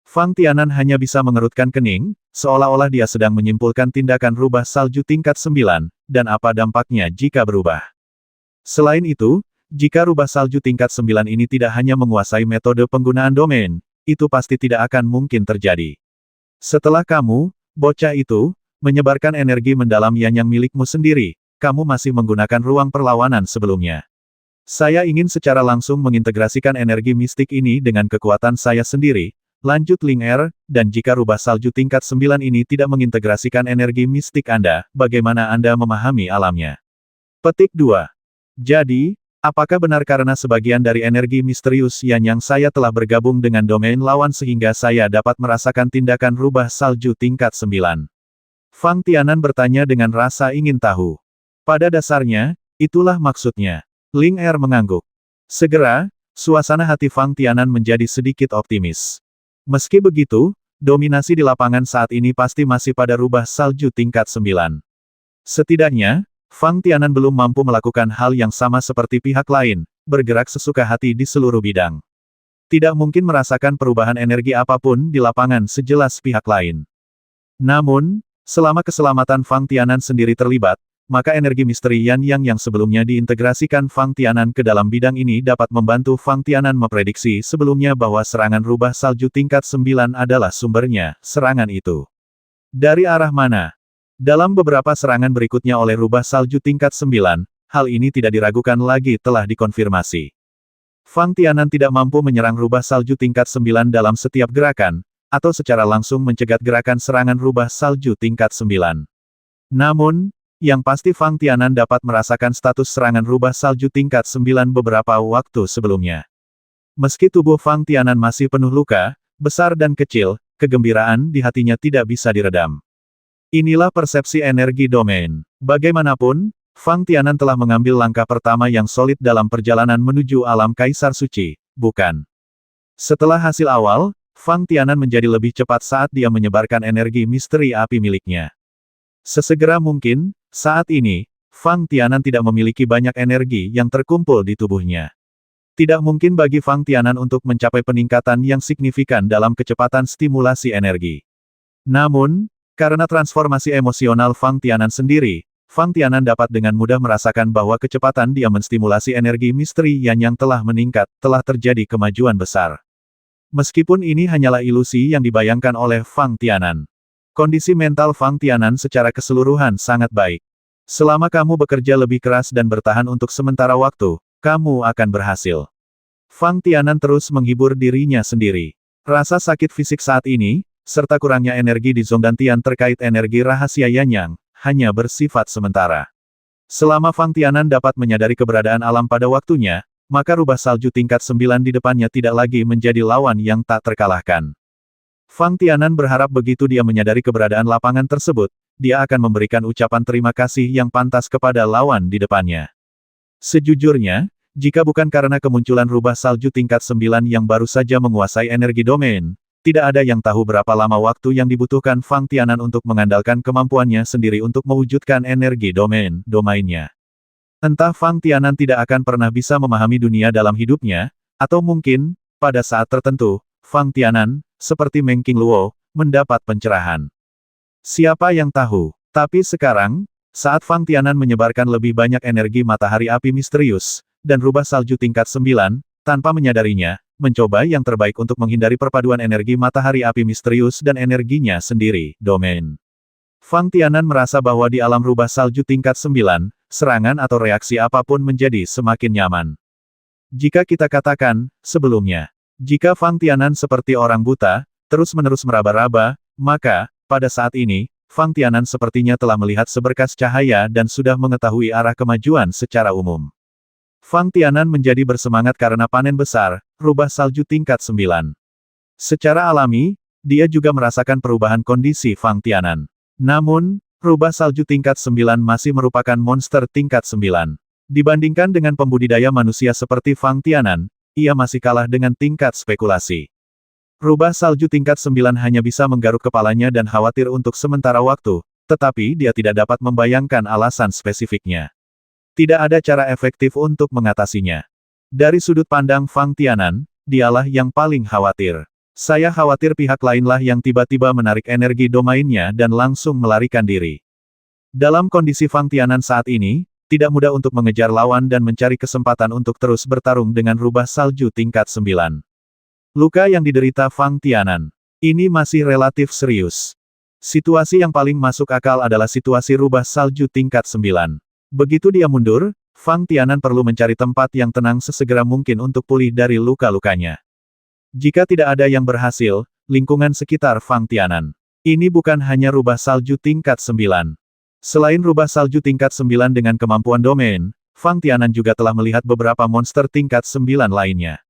A: Fang Tianan hanya bisa mengerutkan kening, seolah-olah dia sedang menyimpulkan tindakan rubah salju tingkat 9, dan apa dampaknya jika berubah. Selain itu, jika rubah salju tingkat 9 ini tidak hanya menguasai metode penggunaan domain, itu pasti tidak akan mungkin terjadi. Setelah kamu, bocah itu, menyebarkan energi mendalam Yanyang milikmu sendiri, kamu masih menggunakan ruang perlawanan sebelumnya. Saya ingin secara langsung mengintegrasikan energi mistik ini dengan kekuatan saya sendiri, lanjut Ling Er, dan jika rubah salju tingkat 9 ini tidak mengintegrasikan energi mistik Anda, bagaimana Anda memahami alamnya? Petik 2. Jadi, apakah benar karena sebagian dari energi misterius Yanyang saya telah bergabung dengan domain lawan sehingga saya dapat merasakan tindakan rubah salju tingkat 9? Fang Tianan bertanya dengan rasa ingin tahu. Pada dasarnya, itulah maksudnya. Ling Er mengangguk. Segera, suasana hati Fang Tianan menjadi sedikit optimis. Meski begitu, dominasi di lapangan saat ini pasti masih pada rubah salju tingkat 9. Setidaknya, Fang Tianan belum mampu melakukan hal yang sama seperti pihak lain, bergerak sesuka hati di seluruh bidang. Tidak mungkin merasakan perubahan energi apapun di lapangan sejelas pihak lain. Namun, selama keselamatan Fang Tianan sendiri terlibat, maka energi misteri Yanyang yang sebelumnya diintegrasikan Fang Tianan ke dalam bidang ini dapat membantu Fang Tianan memprediksi sebelumnya bahwa serangan rubah salju tingkat 9 adalah sumbernya, serangan itu. Dari arah mana? Dalam beberapa serangan berikutnya oleh rubah salju tingkat 9, hal ini tidak diragukan lagi telah dikonfirmasi. Fang Tianan tidak mampu menyerang rubah salju tingkat 9 dalam setiap gerakan, atau secara langsung mencegat gerakan serangan rubah salju tingkat 9. Namun, yang pasti Fang Tianan dapat merasakan status serangan rubah salju tingkat 9 beberapa waktu sebelumnya. Meski tubuh Fang Tianan masih penuh luka, besar dan kecil, kegembiraan di hatinya tidak bisa diredam. Inilah persepsi energi domain. Bagaimanapun, Fang Tianan telah mengambil langkah pertama yang solid dalam perjalanan menuju alam Kaisar Suci, bukan? Setelah hasil awal, Fang Tianan menjadi lebih cepat saat dia menyebarkan energi misteri api miliknya. Sesegera mungkin, saat ini, Fang Tianan tidak memiliki banyak energi yang terkumpul di tubuhnya. Tidak mungkin bagi Fang Tianan untuk mencapai peningkatan yang signifikan dalam kecepatan stimulasi energi. Namun, karena transformasi emosional Fang Tianan sendiri, Fang Tianan dapat dengan mudah merasakan bahwa kecepatan dia menstimulasi energi misteri yang telah meningkat, telah terjadi kemajuan besar. Meskipun ini hanyalah ilusi yang dibayangkan oleh Fang Tianan. Kondisi mental Fang Tianan secara keseluruhan sangat baik. Selama kamu bekerja lebih keras dan bertahan untuk sementara waktu, kamu akan berhasil. Fang Tianan terus menghibur dirinya sendiri. Rasa sakit fisik saat ini, serta kurangnya energi di Zongdantian terkait energi rahasia Yanyang, hanya bersifat sementara. Selama Fang Tianan dapat menyadari keberadaan alam pada waktunya, maka rubah salju tingkat 9 di depannya tidak lagi menjadi lawan yang tak terkalahkan. Fang Tianan berharap begitu dia menyadari keberadaan lapangan tersebut, dia akan memberikan ucapan terima kasih yang pantas kepada lawan di depannya. Sejujurnya, jika bukan karena kemunculan rubah salju tingkat 9 yang baru saja menguasai energi domain, tidak ada yang tahu berapa lama waktu yang dibutuhkan Fang Tianan untuk mengandalkan kemampuannya sendiri untuk mewujudkan energi domainnya. Entah Fang Tianan tidak akan pernah bisa memahami dunia dalam hidupnya, atau mungkin, pada saat tertentu, Fang Tianan, seperti Meng Qingluo, mendapat pencerahan. Siapa yang tahu? Tapi sekarang, saat Fang Tianan menyebarkan lebih banyak energi matahari api misterius, dan rubah salju tingkat 9, tanpa menyadarinya, mencoba yang terbaik untuk menghindari perpaduan energi matahari api misterius dan energinya sendiri, domain. Fang Tianan merasa bahwa di alam rubah salju tingkat 9, serangan atau reaksi apapun menjadi semakin nyaman. Jika kita katakan, sebelumnya, jika Fang Tianan seperti orang buta, terus-menerus meraba-raba, maka, pada saat ini, Fang Tianan sepertinya telah melihat seberkas cahaya dan sudah mengetahui arah kemajuan secara umum. Fang Tianan menjadi bersemangat karena panen besar, rubah salju tingkat 9. Secara alami, dia juga merasakan perubahan kondisi Fang Tianan. Namun, rubah salju tingkat 9 masih merupakan monster tingkat 9. Dibandingkan dengan pembudidaya manusia seperti Fang Tianan, ia masih kalah dengan tingkat spekulasi. Rubah salju tingkat 9 hanya bisa menggaruk kepalanya dan khawatir untuk sementara waktu, tetapi dia tidak dapat membayangkan alasan spesifiknya. Tidak ada cara efektif untuk mengatasinya. Dari sudut pandang Fang Tianan, dialah yang paling khawatir. Saya khawatir pihak lainlah yang tiba-tiba menarik energi domainnya dan langsung melarikan diri. Dalam kondisi Fang Tianan saat ini, tidak mudah untuk mengejar lawan dan mencari kesempatan untuk terus bertarung dengan rubah salju tingkat 9. Luka yang diderita Fang Tianan. Ini masih relatif serius. Situasi yang paling masuk akal adalah situasi rubah salju tingkat 9. Begitu dia mundur, Fang Tianan perlu mencari tempat yang tenang sesegera mungkin untuk pulih dari luka-lukanya. Jika tidak ada yang berhasil, lingkungan sekitar Fang Tianan. Ini bukan hanya rubah salju tingkat 9. Selain rubah salju tingkat 9 dengan kemampuan domain, Fang Tianan juga telah melihat beberapa monster tingkat 9 lainnya.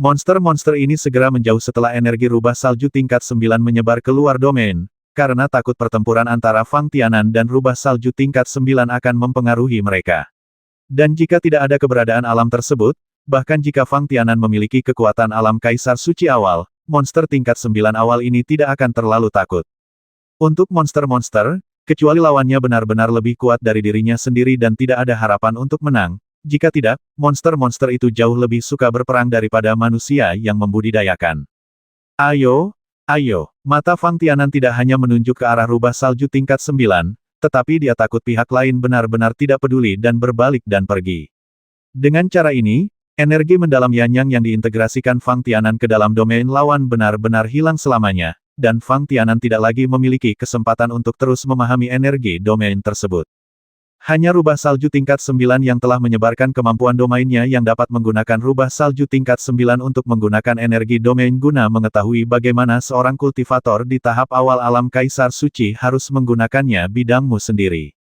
A: Monster-monster ini segera menjauh setelah energi rubah salju tingkat 9 menyebar keluar domain, karena takut pertempuran antara Fang Tianan dan rubah salju tingkat 9 akan mempengaruhi mereka. Dan jika tidak ada keberadaan alam tersebut, bahkan jika Fang Tianan memiliki kekuatan alam kaisar suci awal, monster tingkat 9 awal ini tidak akan terlalu takut. Untuk monster-monster, kecuali lawannya benar-benar lebih kuat dari dirinya sendiri dan tidak ada harapan untuk menang, jika tidak, monster-monster itu jauh lebih suka berperang daripada manusia yang membudidayakan. Ayo, ayo, mata Fang Tianan tidak hanya menunjuk ke arah rubah salju tingkat 9, tetapi dia takut pihak lain benar-benar tidak peduli dan berbalik dan pergi. Dengan cara ini, energi mendalam Yanyang yang diintegrasikan Fang Tianan ke dalam domain lawan benar-benar hilang selamanya, dan Fang Tianan tidak lagi memiliki kesempatan untuk terus memahami energi domain tersebut. Hanya rubah salju tingkat 9 yang telah menyebarkan kemampuan domainnya yang dapat menggunakan rubah salju tingkat 9 untuk menggunakan energi domain guna mengetahui bagaimana seorang kultivator di tahap awal alam kaisar suci harus menggunakannya bidangmu sendiri.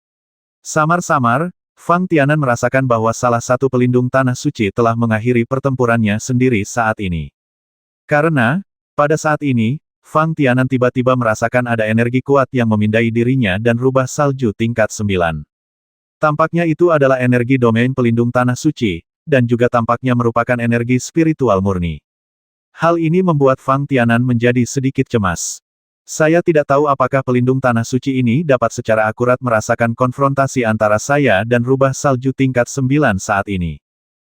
A: Samar-samar, Fang Tianan merasakan bahwa salah satu pelindung tanah suci telah mengakhiri pertempurannya sendiri saat ini. Karena, pada saat ini, Fang Tianan tiba-tiba merasakan ada energi kuat yang memindai dirinya dan rubah salju tingkat 9. Tampaknya itu adalah energi domain pelindung tanah suci, dan juga tampaknya merupakan energi spiritual murni. Hal ini membuat Fang Tianan menjadi sedikit cemas. Saya tidak tahu apakah pelindung tanah suci ini dapat secara akurat merasakan konfrontasi antara saya dan rubah salju tingkat 9 saat ini.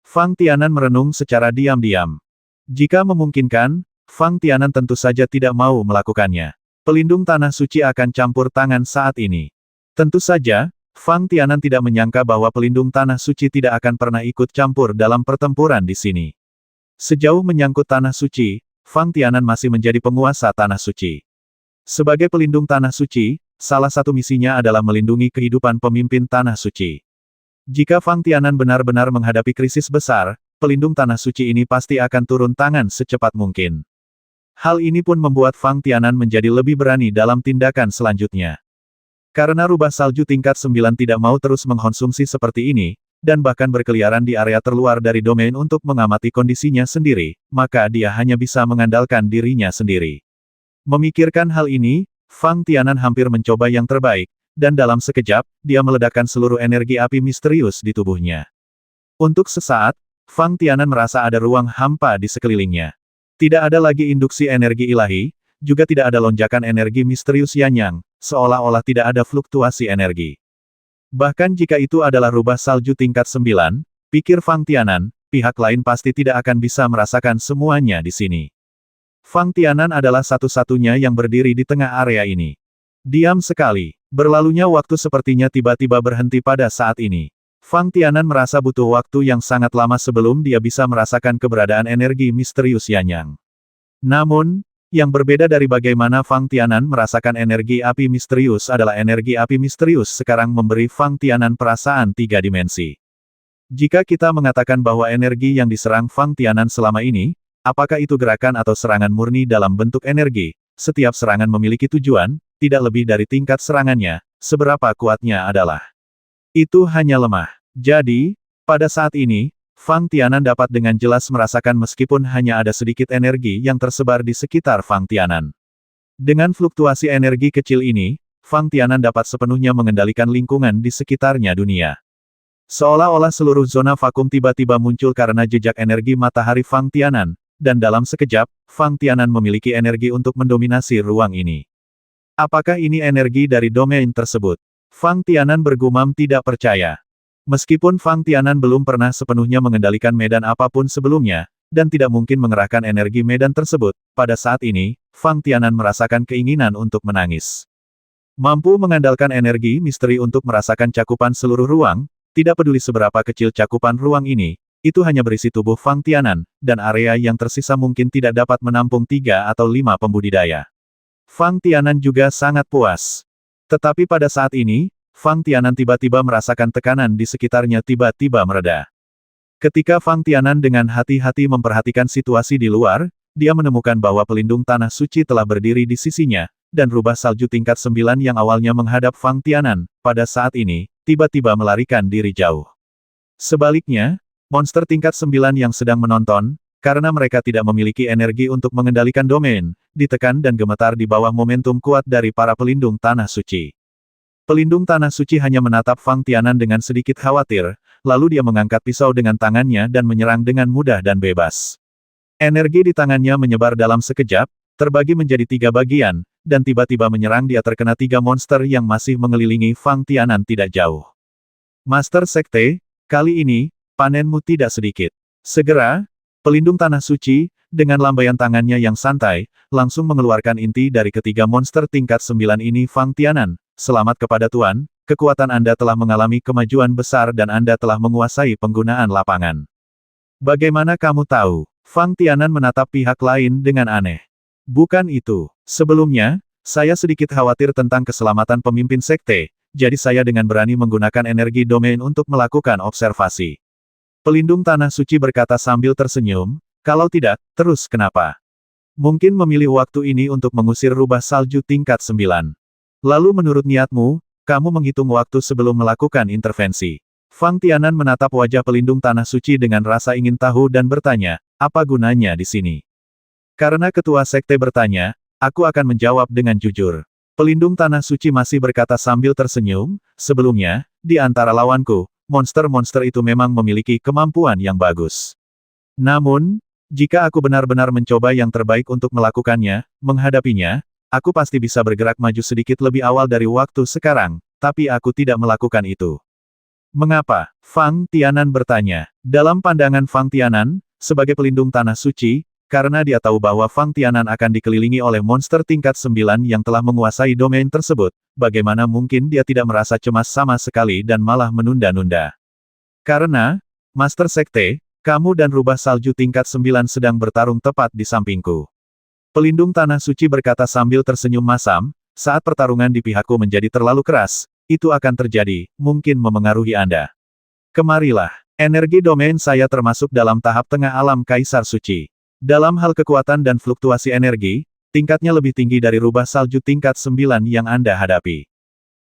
A: Fang Tianan merenung secara diam-diam. Jika memungkinkan, Fang Tianan tentu saja tidak mau melakukannya. Pelindung tanah suci akan campur tangan saat ini. Tentu saja, Fang Tianan tidak menyangka bahwa pelindung tanah suci tidak akan pernah ikut campur dalam pertempuran di sini. Sejauh menyangkut tanah suci, Fang Tianan masih menjadi penguasa tanah suci. Sebagai pelindung tanah suci, salah satu misinya adalah melindungi kehidupan pemimpin tanah suci. Jika Fang Tianan benar-benar menghadapi krisis besar, pelindung tanah suci ini pasti akan turun tangan secepat mungkin. Hal ini pun membuat Fang Tianan menjadi lebih berani dalam tindakan selanjutnya. Karena rubah salju tingkat 9 tidak mau terus mengkonsumsi seperti ini, dan bahkan berkeliaran di area terluar dari domain untuk mengamati kondisinya sendiri, maka dia hanya bisa mengandalkan dirinya sendiri. Memikirkan hal ini, Fang Tianan hampir mencoba yang terbaik, dan dalam sekejap, dia meledakkan seluruh energi api misterius di tubuhnya. Untuk sesaat, Fang Tianan merasa ada ruang hampa di sekelilingnya. Tidak ada lagi induksi energi ilahi, juga tidak ada lonjakan energi misterius Yanyang, seolah-olah tidak ada fluktuasi energi. Bahkan jika itu adalah rubah salju tingkat 9, pikir Fang Tianan, pihak lain pasti tidak akan bisa merasakan semuanya di sini. Fang Tianan adalah satu-satunya yang berdiri di tengah area ini. Diam sekali. Berlalunya waktu sepertinya tiba-tiba berhenti pada saat ini. Fang Tianan merasa butuh waktu yang sangat lama sebelum dia bisa merasakan keberadaan energi misterius Yanyang. Namun, yang berbeda dari bagaimana Fang Tianan merasakan energi api misterius adalah energi api misterius sekarang memberi Fang Tianan perasaan 3 dimensi. Jika kita mengatakan bahwa energi yang diserang Fang Tianan selama ini, apakah itu gerakan atau serangan murni dalam bentuk energi, setiap serangan memiliki tujuan, tidak lebih dari tingkat serangannya, seberapa kuatnya adalah. Itu hanya lemah. Jadi, pada saat ini, Fang Tianan dapat dengan jelas merasakan meskipun hanya ada sedikit energi yang tersebar di sekitar Fang Tianan. Dengan fluktuasi energi kecil ini, Fang Tianan dapat sepenuhnya mengendalikan lingkungan di sekitarnya dunia. Seolah-olah seluruh zona vakum tiba-tiba muncul karena jejak energi matahari Fang Tianan, dan dalam sekejap, Fang Tianan memiliki energi untuk mendominasi ruang ini. Apakah ini energi dari domain tersebut? Fang Tianan bergumam tidak percaya. Meskipun Fang Tianan belum pernah sepenuhnya mengendalikan medan apapun sebelumnya, dan tidak mungkin mengerahkan energi medan tersebut, pada saat ini, Fang Tianan merasakan keinginan untuk menangis. Mampu mengandalkan energi misteri untuk merasakan cakupan seluruh ruang, tidak peduli seberapa kecil cakupan ruang ini, itu hanya berisi tubuh Fang Tianan, dan area yang tersisa mungkin tidak dapat menampung 3 atau 5 pembudidaya. Fang Tianan juga sangat puas. Tetapi pada saat ini, Fang Tianan tiba-tiba merasakan tekanan di sekitarnya tiba-tiba mereda. Ketika Fang Tianan dengan hati-hati memperhatikan situasi di luar, dia menemukan bahwa pelindung tanah suci telah berdiri di sisinya, dan rubah salju tingkat 9 yang awalnya menghadap Fang Tianan, pada saat ini, tiba-tiba melarikan diri jauh. Sebaliknya, monster tingkat 9 yang sedang menonton, karena mereka tidak memiliki energi untuk mengendalikan domain, ditekan dan gemetar di bawah momentum kuat dari para pelindung tanah suci. Pelindung tanah suci hanya menatap Fang Tianan dengan sedikit khawatir, lalu dia mengangkat pisau dengan tangannya dan menyerang dengan mudah dan bebas. Energi di tangannya menyebar dalam sekejap, terbagi menjadi 3 bagian, dan tiba-tiba menyerang dia terkena 3 monster yang masih mengelilingi Fang Tianan tidak jauh. Master Sekte, kali ini, panenmu tidak sedikit. Segera, pelindung tanah suci, dengan lambaian tangannya yang santai, langsung mengeluarkan inti dari ketiga monster tingkat 9 ini. Fang Tianan, selamat kepada Tuan, kekuatan Anda telah mengalami kemajuan besar dan Anda telah menguasai penggunaan lapangan. Bagaimana kamu tahu? Fang Tianan menatap pihak lain dengan aneh. Bukan itu. Sebelumnya, saya sedikit khawatir tentang keselamatan pemimpin sekte, jadi saya dengan berani menggunakan energi domain untuk melakukan observasi. Pelindung tanah suci berkata sambil tersenyum, kalau tidak, terus kenapa? Mungkin memilih waktu ini untuk mengusir rubah salju tingkat 9. Lalu menurut niatmu, kamu menghitung waktu sebelum melakukan intervensi. Fang Tianan menatap wajah pelindung tanah suci dengan rasa ingin tahu dan bertanya, apa gunanya di sini? Karena ketua sekte bertanya, aku akan menjawab dengan jujur. Pelindung tanah suci masih berkata sambil tersenyum, sebelumnya, di antara lawanku, monster-monster itu memang memiliki kemampuan yang bagus. Namun, jika aku benar-benar mencoba yang terbaik untuk melakukannya, menghadapinya, aku pasti bisa bergerak maju sedikit lebih awal dari waktu sekarang, tapi aku tidak melakukan itu. Mengapa? Fang Tianan bertanya. Dalam pandangan Fang Tianan, sebagai pelindung tanah suci, karena dia tahu bahwa Fang Tianan akan dikelilingi oleh monster tingkat 9 yang telah menguasai domain tersebut, bagaimana mungkin dia tidak merasa cemas sama sekali dan malah menunda-nunda. Karena, Master Sekte, kamu dan rubah salju tingkat 9 sedang bertarung tepat di sampingku. Pelindung tanah suci berkata sambil tersenyum masam, saat pertarungan di pihakku menjadi terlalu keras, itu akan terjadi, mungkin memengaruhi Anda. Kemarilah, energi domain saya termasuk dalam tahap tengah alam Kaisar Suci. Dalam hal kekuatan dan fluktuasi energi, tingkatnya lebih tinggi dari rubah salju tingkat 9 yang Anda hadapi.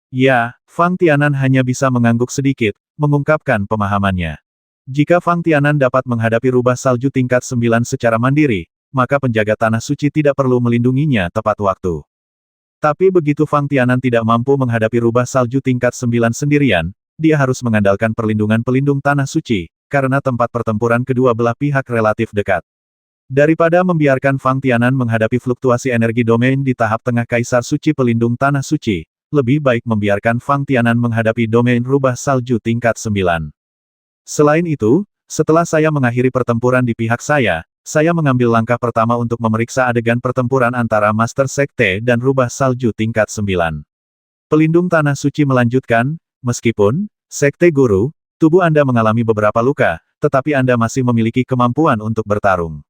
A: Ya, Fang Tianan hanya bisa mengangguk sedikit, mengungkapkan pemahamannya. Jika Fang Tianan dapat menghadapi rubah salju tingkat 9 secara mandiri, maka penjaga tanah suci tidak perlu melindunginya tepat waktu. Tapi begitu Fang Tianan tidak mampu menghadapi rubah salju tingkat 9 sendirian, dia harus mengandalkan perlindungan pelindung tanah suci, karena tempat pertempuran kedua belah pihak relatif dekat. Daripada membiarkan Fang Tianan menghadapi fluktuasi energi domain di tahap tengah Kaisar Suci pelindung tanah suci, lebih baik membiarkan Fang Tianan menghadapi domain rubah salju tingkat 9. Selain itu, setelah saya mengakhiri pertempuran di pihak saya mengambil langkah pertama untuk memeriksa adegan pertempuran antara Master Sekte dan rubah salju tingkat 9. Pelindung tanah suci melanjutkan, meskipun, Sekte Guru, tubuh Anda mengalami beberapa luka, tetapi Anda masih memiliki kemampuan untuk bertarung.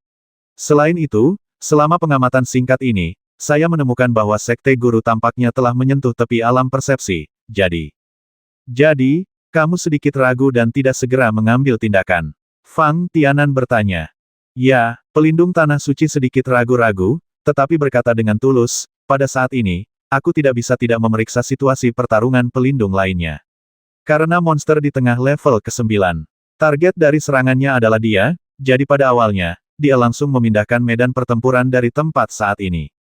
A: Selain itu, selama pengamatan singkat ini, saya menemukan bahwa Sekte Guru tampaknya telah menyentuh tepi alam persepsi, jadi, kamu sedikit ragu dan tidak segera mengambil tindakan. Fang Tianan bertanya. Ya, pelindung tanah suci sedikit ragu-ragu, tetapi berkata dengan tulus, pada saat ini, aku tidak bisa tidak memeriksa situasi pertarungan pelindung lainnya. Karena monster di tengah level ke-9. Target dari serangannya adalah dia, jadi pada awalnya, dia langsung memindahkan medan pertempuran dari tempat saat ini.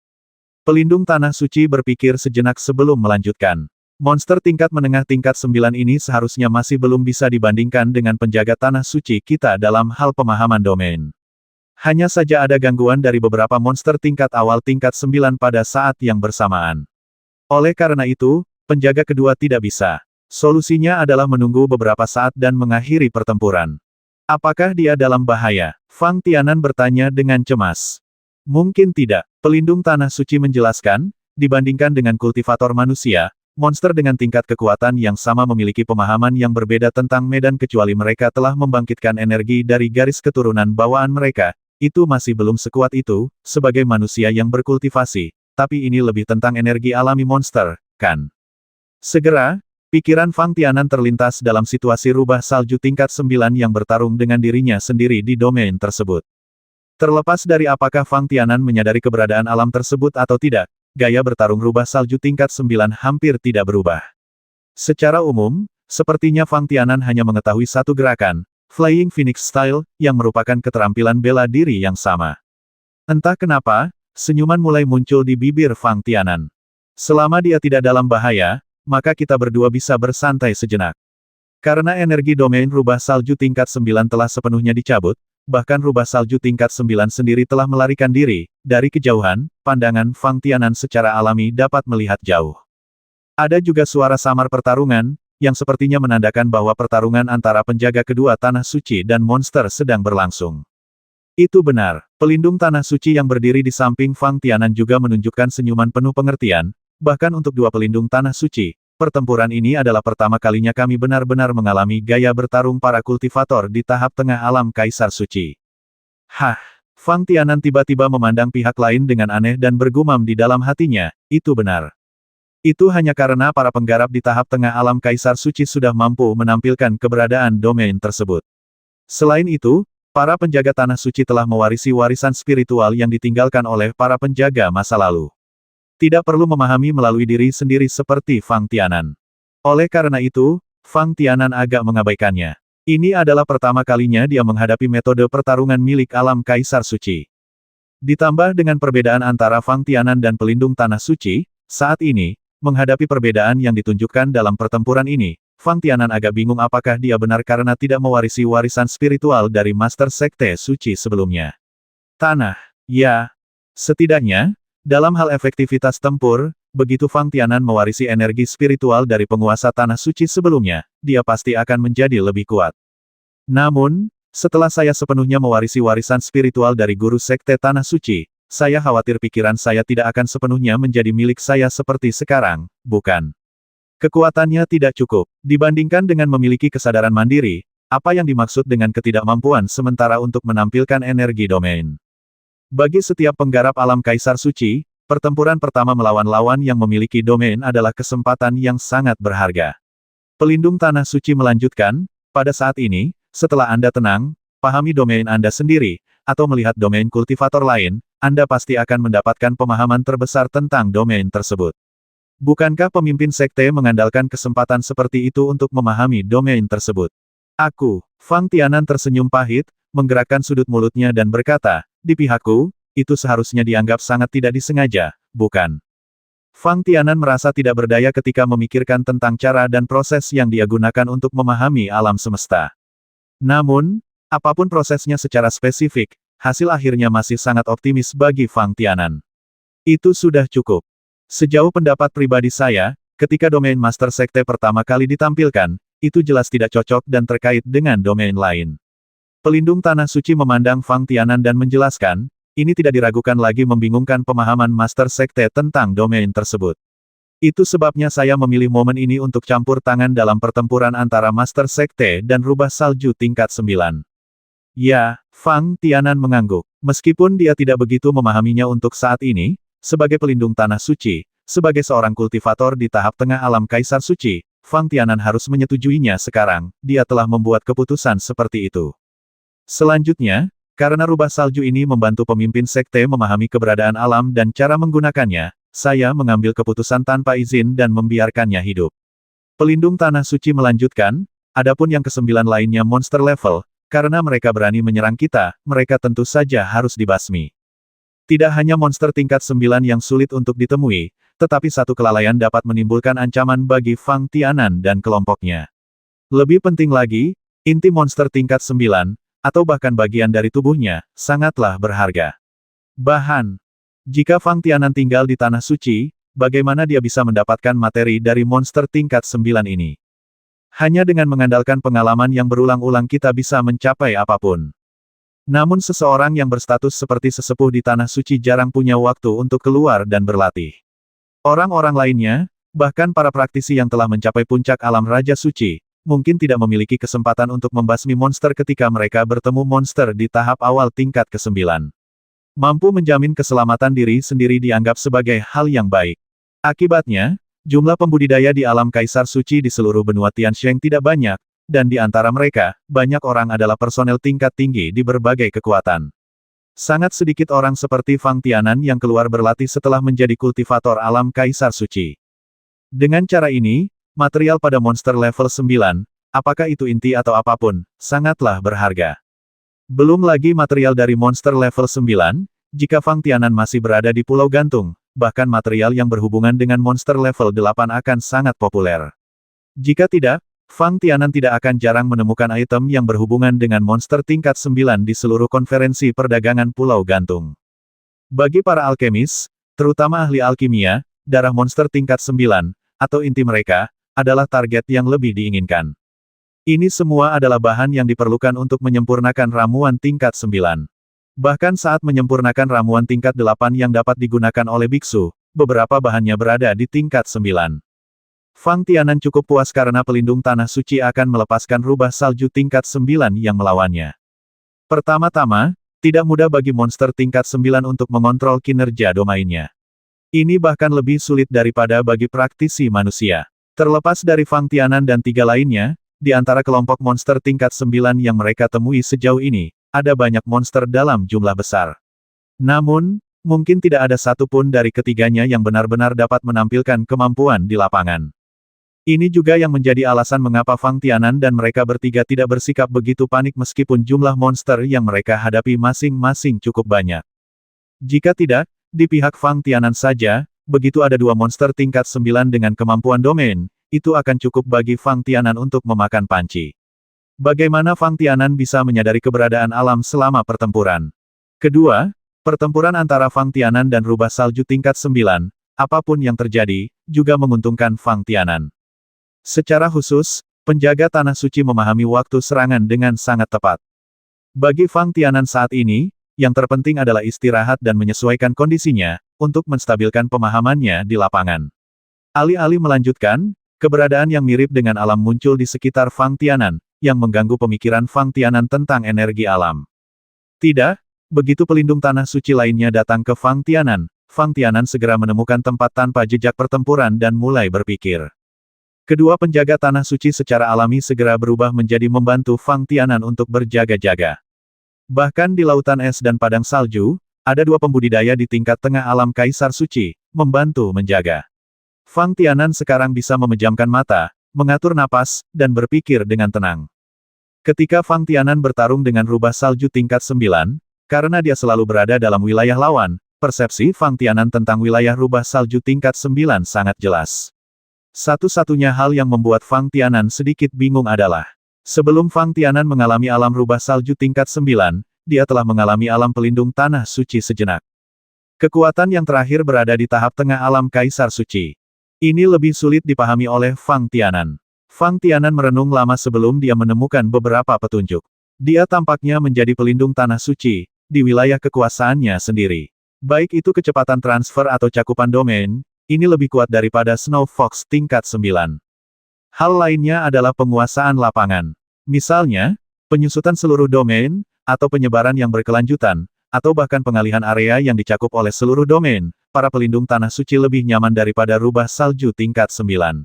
A: Pelindung tanah suci berpikir sejenak sebelum melanjutkan. Monster tingkat menengah tingkat 9 ini seharusnya masih belum bisa dibandingkan dengan penjaga tanah suci kita dalam hal pemahaman domain. Hanya saja ada gangguan dari beberapa monster tingkat awal tingkat 9 pada saat yang bersamaan. Oleh karena itu, penjaga kedua tidak bisa. Solusinya adalah menunggu beberapa saat dan mengakhiri pertempuran. Apakah dia dalam bahaya? Fang Tianan bertanya dengan cemas. Mungkin tidak. Pelindung tanah suci menjelaskan, dibandingkan dengan kultivator manusia, monster dengan tingkat kekuatan yang sama memiliki pemahaman yang berbeda tentang medan kecuali mereka telah membangkitkan energi dari garis keturunan bawaan mereka, itu masih belum sekuat itu, sebagai manusia yang berkultivasi, tapi ini lebih tentang energi alami monster, kan? Segera, pikiran Fang Tianan terlintas dalam situasi rubah salju tingkat 9 yang bertarung dengan dirinya sendiri di domain tersebut. Terlepas dari apakah Fang Tianan menyadari keberadaan alam tersebut atau tidak, gaya bertarung rubah salju tingkat 9 hampir tidak berubah. Secara umum, sepertinya Fang Tianan hanya mengetahui satu gerakan, Flying Phoenix Style, yang merupakan keterampilan bela diri yang sama. Entah kenapa, senyuman mulai muncul di bibir Fang Tianan. Selama dia tidak dalam bahaya, maka kita berdua bisa bersantai sejenak. Karena energi domain rubah salju tingkat 9 telah sepenuhnya dicabut, bahkan rubah salju tingkat 9 sendiri telah melarikan diri, dari kejauhan, pandangan Fang Tianan secara alami dapat melihat jauh. Ada juga suara samar pertarungan, yang sepertinya menandakan bahwa pertarungan antara penjaga kedua tanah suci dan monster sedang berlangsung. Itu benar, pelindung tanah suci yang berdiri di samping Fang Tianan juga menunjukkan senyuman penuh pengertian. Bahkan untuk dua pelindung tanah suci, pertempuran ini adalah pertama kalinya kami benar-benar mengalami gaya bertarung para kultivator di tahap tengah alam Kaisar Suci. Hah! Fang Tianan tiba-tiba memandang pihak lain dengan aneh dan bergumam di dalam hatinya, itu benar. Itu hanya karena para penggarap di tahap tengah alam Kaisar Suci sudah mampu menampilkan keberadaan domain tersebut. Selain itu, para penjaga tanah suci telah mewarisi warisan spiritual yang ditinggalkan oleh para penjaga masa lalu. Tidak perlu memahami melalui diri sendiri seperti Fang Tianan. Oleh karena itu, Fang Tianan agak mengabaikannya. Ini adalah pertama kalinya dia menghadapi metode pertarungan milik alam Kaisar Suci. Ditambah dengan perbedaan antara Fang Tianan dan pelindung tanah suci, saat ini, menghadapi perbedaan yang ditunjukkan dalam pertempuran ini, Fang Tianan agak bingung apakah dia benar karena tidak mewarisi warisan spiritual dari Master Sekte Suci sebelumnya. Tanah, ya. Setidaknya, dalam hal efektivitas tempur, begitu Fang Tianan mewarisi energi spiritual dari penguasa tanah suci sebelumnya, dia pasti akan menjadi lebih kuat. Namun, setelah saya sepenuhnya mewarisi warisan spiritual dari guru sekte tanah suci, saya khawatir pikiran saya tidak akan sepenuhnya menjadi milik saya seperti sekarang, bukan? Kekuatannya tidak cukup, dibandingkan dengan memiliki kesadaran mandiri, apa yang dimaksud dengan ketidakmampuan sementara untuk menampilkan energi domain. Bagi setiap penggarap alam Kaisar Suci, pertempuran pertama melawan lawan yang memiliki domain adalah kesempatan yang sangat berharga. Pelindung tanah suci melanjutkan, pada saat ini, setelah Anda tenang, pahami domain Anda sendiri, atau melihat domain kultivator lain, Anda pasti akan mendapatkan pemahaman terbesar tentang domain tersebut. Bukankah pemimpin sekte mengandalkan kesempatan seperti itu untuk memahami domain tersebut? Fang Tianan tersenyum pahit, menggerakkan sudut mulutnya dan berkata, di pihakku, itu seharusnya dianggap sangat tidak disengaja, bukan? Fang Tianan merasa tidak berdaya ketika memikirkan tentang cara dan proses yang dia gunakan untuk memahami alam semesta. Namun, apapun prosesnya secara spesifik, hasil akhirnya masih sangat optimis bagi Fang Tianan. Itu sudah cukup. Sejauh pendapat pribadi saya, ketika domain Master Sekte pertama kali ditampilkan, itu jelas tidak cocok dan terkait dengan domain lain. Pelindung Tanah Suci memandang Fang Tianan dan menjelaskan, ini tidak diragukan lagi membingungkan pemahaman Master Sekte tentang domain tersebut. Itu sebabnya saya memilih momen ini untuk campur tangan dalam pertempuran antara Master Sekte dan Rubah Salju tingkat 9. Ya, Fang Tianan mengangguk. Meskipun dia tidak begitu memahaminya untuk saat ini, sebagai pelindung Tanah Suci, sebagai seorang kultivator di tahap tengah alam Kaisar Suci, Fang Tianan harus menyetujuinya sekarang, dia telah membuat keputusan seperti itu. Selanjutnya, karena rubah salju ini membantu pemimpin sekte memahami keberadaan alam dan cara menggunakannya, saya mengambil keputusan tanpa izin dan membiarkannya hidup. Pelindung Tanah Suci melanjutkan, adapun yang kesembilan lainnya monster level, karena mereka berani menyerang kita, mereka tentu saja harus dibasmi. Tidak hanya monster tingkat 9 yang sulit untuk ditemui, tetapi satu kelalaian dapat menimbulkan ancaman bagi Fang Tianan dan kelompoknya. Lebih penting lagi, inti monster tingkat 9, atau bahkan bagian dari tubuhnya, sangatlah berharga. Jika Fang Tianan tinggal di Tanah Suci, bagaimana dia bisa mendapatkan materi dari monster tingkat 9 ini? Hanya dengan mengandalkan pengalaman yang berulang-ulang kita bisa mencapai apapun. Namun seseorang yang berstatus seperti sesepuh di Tanah Suci jarang punya waktu untuk keluar dan berlatih. Orang-orang lainnya, bahkan para praktisi yang telah mencapai puncak alam Raja Suci, mungkin tidak memiliki kesempatan untuk membasmi monster ketika mereka bertemu monster di tahap awal tingkat ke-9. Mampu menjamin keselamatan diri sendiri dianggap sebagai hal yang baik. Akibatnya, jumlah pembudidaya di alam Kaisar Suci di seluruh benua Tiansheng tidak banyak, dan di antara mereka, banyak orang adalah personel tingkat tinggi di berbagai kekuatan. Sangat sedikit orang seperti Fang Tianan yang keluar berlatih setelah menjadi kultivator alam Kaisar Suci. Dengan cara ini, material pada monster level 9, apakah itu inti atau apapun, sangatlah berharga. Belum lagi material dari monster level 9, jika Fang Tianan masih berada di Pulau Gantung, bahkan material yang berhubungan dengan monster level 8 akan sangat populer. Jika tidak, Fang Tianan tidak akan jarang menemukan item yang berhubungan dengan monster tingkat 9 di seluruh konferensi perdagangan Pulau Gantung. Bagi para alkemis, terutama ahli alkimia, darah monster tingkat 9, atau inti mereka, adalah target yang lebih diinginkan. Ini semua adalah bahan yang diperlukan untuk menyempurnakan ramuan tingkat 9. Bahkan saat menyempurnakan ramuan tingkat 8 yang dapat digunakan oleh biksu, beberapa bahannya berada di tingkat 9. Fang Tianan cukup puas karena pelindung Tanah Suci akan melepaskan rubah salju tingkat 9 yang melawannya. Pertama-tama, tidak mudah bagi monster tingkat 9 untuk mengontrol kinerja domainnya. Ini bahkan lebih sulit daripada bagi praktisi manusia. Terlepas dari Fang Tianan dan 3 lainnya, di antara kelompok monster tingkat 9 yang mereka temui sejauh ini, ada banyak monster dalam jumlah besar. Namun, mungkin tidak ada satupun dari ketiganya yang benar-benar dapat menampilkan kemampuan di lapangan. Ini juga yang menjadi alasan mengapa Fang Tianan dan mereka bertiga tidak bersikap begitu panik meskipun jumlah monster yang mereka hadapi masing-masing cukup banyak. Jika tidak, di pihak Fang Tianan saja, begitu ada 2 monster tingkat 9 dengan kemampuan domain, itu akan cukup bagi Fang Tianan untuk memakan panci. Bagaimana Fang Tianan bisa menyadari keberadaan alam selama pertempuran? Kedua, pertempuran antara Fang Tianan dan rubah salju tingkat 9, apapun yang terjadi, juga menguntungkan Fang Tianan. Secara khusus, penjaga Tanah Suci memahami waktu serangan dengan sangat tepat. Bagi Fang Tianan saat ini, yang terpenting adalah istirahat dan menyesuaikan kondisinya, untuk menstabilkan pemahamannya di lapangan. Alih-alih melanjutkan, keberadaan yang mirip dengan alam muncul di sekitar Fang Tianan, yang mengganggu pemikiran Fang Tianan tentang energi alam. Tidak, begitu pelindung Tanah Suci lainnya datang ke Fang Tianan segera menemukan tempat tanpa jejak pertempuran dan mulai berpikir. Kedua penjaga Tanah Suci secara alami segera berubah menjadi membantu Fang Tianan untuk berjaga-jaga. Bahkan di lautan es dan padang salju, ada 2 pembudidaya di tingkat tengah alam Kaisar Suci, membantu menjaga. Fang Tianan sekarang bisa memejamkan mata, mengatur napas, dan berpikir dengan tenang. Ketika Fang Tianan bertarung dengan rubah salju tingkat 9, Karena dia selalu berada dalam wilayah lawan, persepsi Fang Tianan tentang wilayah rubah salju tingkat 9 sangat jelas. Satu-satunya hal yang membuat Fang Tianan sedikit bingung adalah, sebelum Fang Tianan mengalami alam rubah salju tingkat 9, dia telah mengalami alam pelindung tanah suci sejenak. Kekuatan yang terakhir berada di tahap tengah alam Kaisar Suci. Ini lebih sulit dipahami oleh Fang Tianan. Fang Tianan merenung lama sebelum dia menemukan beberapa petunjuk. Dia tampaknya menjadi pelindung tanah suci, di wilayah kekuasaannya sendiri. Baik itu kecepatan transfer atau cakupan domain, ini lebih kuat daripada Snow Fox tingkat 9. Hal lainnya adalah penguasaan lapangan. Misalnya, penyusutan seluruh domain, atau penyebaran yang berkelanjutan, atau bahkan pengalihan area yang dicakup oleh seluruh domain, para pelindung tanah suci lebih nyaman daripada rubah salju tingkat 9.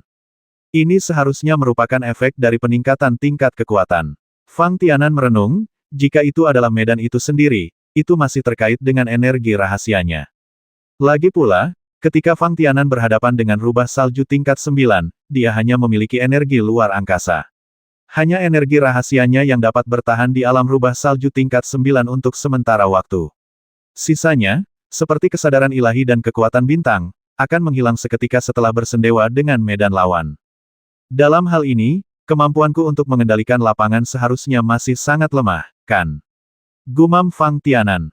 A: Ini seharusnya merupakan efek dari peningkatan tingkat kekuatan. Fang Tianan merenung, jika itu adalah medan itu sendiri, itu masih terkait dengan energi rahasianya. Lagi pula, ketika Fang Tianan berhadapan dengan rubah salju tingkat 9, dia hanya memiliki energi luar angkasa. Hanya energi rahasianya yang dapat bertahan di alam rubah salju tingkat 9 untuk sementara waktu. Sisanya, seperti kesadaran ilahi dan kekuatan bintang, akan menghilang seketika setelah bersendewa dengan medan lawan. Dalam hal ini, kemampuanku untuk mengendalikan lapangan seharusnya masih sangat lemah, kan? Gumam Fang Tianan.